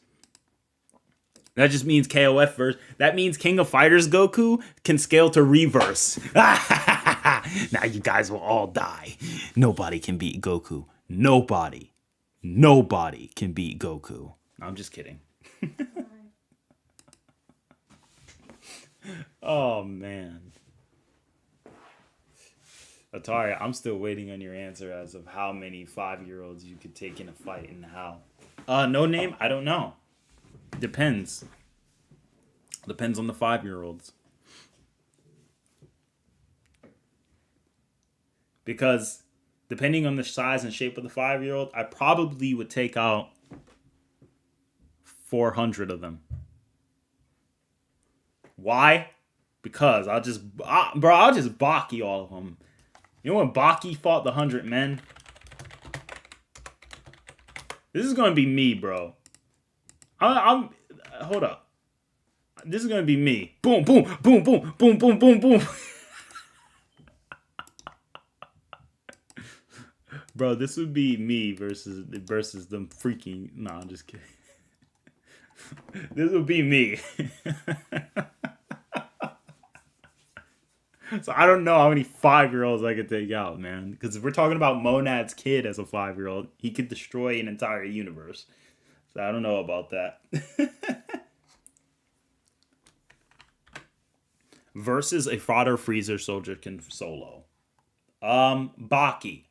that just means KOF verse. That means King of Fighters Goku can scale to reverse. Now you guys will all die. Nobody can beat Goku. Nobody can beat Goku. I'm just kidding. Oh, man. Atari, I'm still waiting on your answer as of how many 5-year-olds you could take in a fight and how. No name? I don't know. Depends. Depends on the 5-year-olds. Because depending on the size and shape of the 5-year-old, I probably would take out 400 of them. Why? Because I'll just Baki all of them. You know when Baki fought the 100 men? This is going to be me, bro. I'm hold up. This is going to be me. Boom, boom, boom, boom, boom, boom, boom, boom. Bro, this would be me versus them freaking... Nah, I'm just kidding. This would be me. So I don't know how many 5-year-olds I could take out, man. Because if we're talking about Monad's kid as a 5-year-old, he could destroy an entire universe. So I don't know about that. Versus a fodder freezer soldier can solo. Baki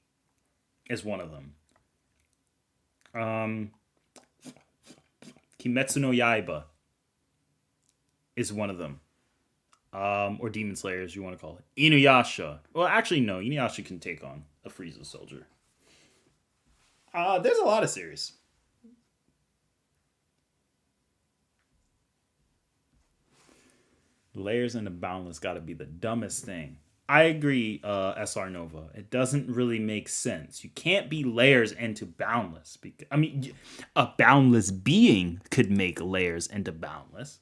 is one of them. Kimetsu no Yaiba is one of them. Or Demon Slayer, as you want to call it. Inuyasha. Well, actually, no. Inuyasha can take on a Frieza soldier. There's a lot of series. Layers in the Boundless got to be the dumbest thing. I agree, SR Nova. It doesn't really make sense. You can't be layers into Boundless. A boundless being could make layers into Boundless.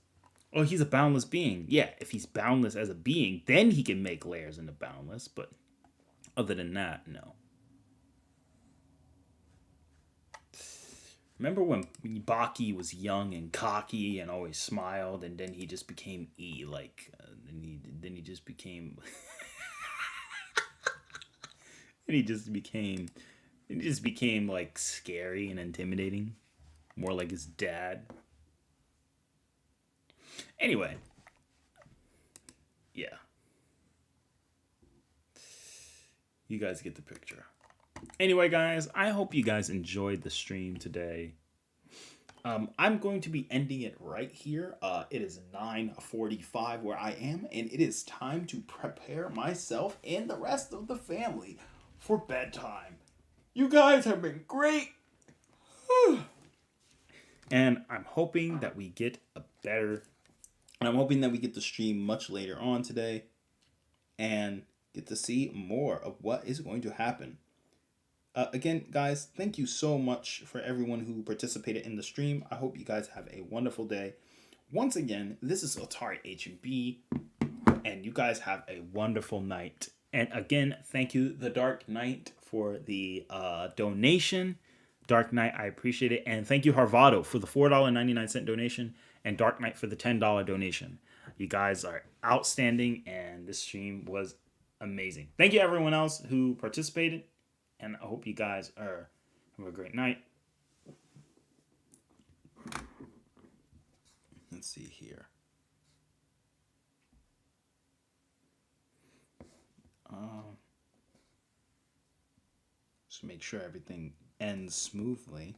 Oh, he's a boundless being. Yeah, if he's boundless as a being, then he can make layers into Boundless. But other than that, no. Remember when Baki was young and cocky and always smiled, and then he just became then he just became... and he just became like scary and intimidating. More like his dad. Anyway. Yeah. You guys get the picture. Anyway, guys, I hope you guys enjoyed the stream today. I'm going to be ending it right here. It is 9:45 where I am, and it is time to prepare myself and the rest of the family for bedtime. You guys have been great. And I'm hoping that we get the stream much later on today and get to see more of what is going to happen. Again, guys, thank you so much for everyone who participated in the stream. I hope you guys have a wonderful day. Once again, this is Atari H&B, and you guys have a wonderful night. And again, thank you, The Dark Knight, for the donation. Dark Knight, I appreciate it. And thank you, Harvado, for the $4.99 donation, and Dark Knight for the $10 donation. You guys are outstanding, and this stream was amazing. Thank you, everyone else who participated. And I hope you guys have a great night. Let's see here. Just make sure everything ends smoothly.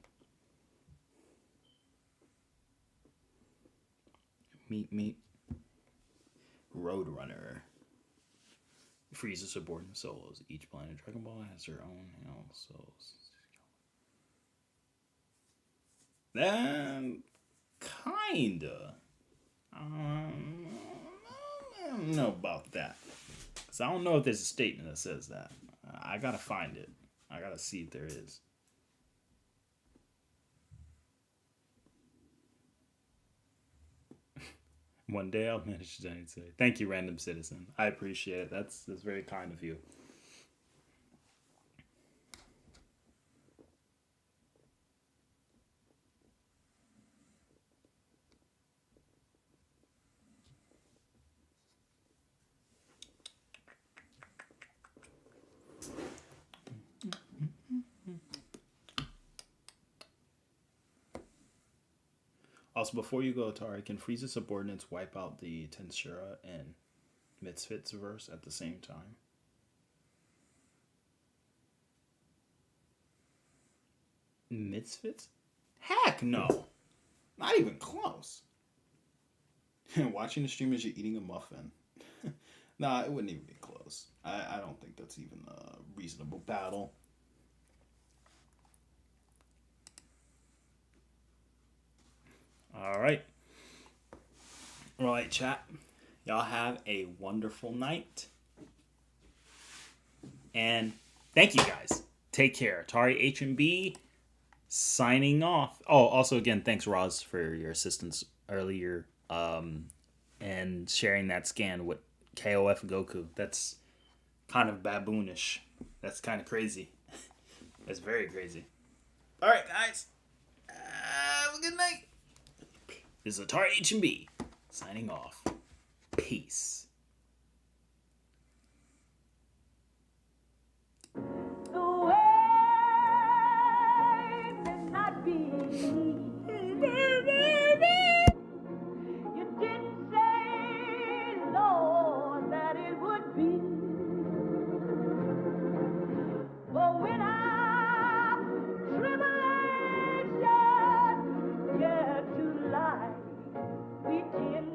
Meet. Roadrunner. Frieza subordinate solos. Each planet Dragon Ball has their own hell souls. Kinda. I don't know about that. Because I don't know if there's a statement that says that. I gotta find it. I gotta see if there is. One day I'll manage to say, thank you, random citizen. I appreciate it. That's very kind of you. Also, before you go, Atari, can Frieza subordinates wipe out the Tensura and Misfits verse at the same time? Misfits? Heck no! Not even close. Watching the stream as you're eating a muffin. Nah, it wouldn't even be close. I don't think that's even a reasonable battle. All right. Chat. Y'all have a wonderful night. And thank you guys. Take care. Atari H&B signing off. Oh, also again, thanks Roz for your assistance earlier and sharing that scan with KOF Goku. That's kind of baboonish. That's kind of crazy. That's very crazy. All right, guys. Have a good night. This is Atari H&B signing off. Peace. The way may not be. You didn't say, Lord, that it would be. But when our tribulation get to light, we tend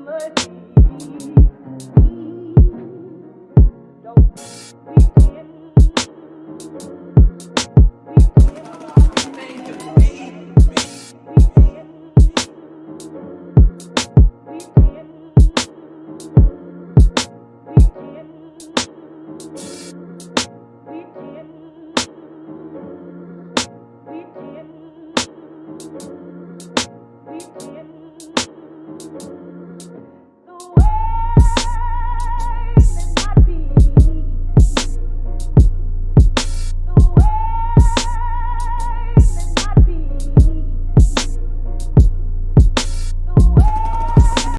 good.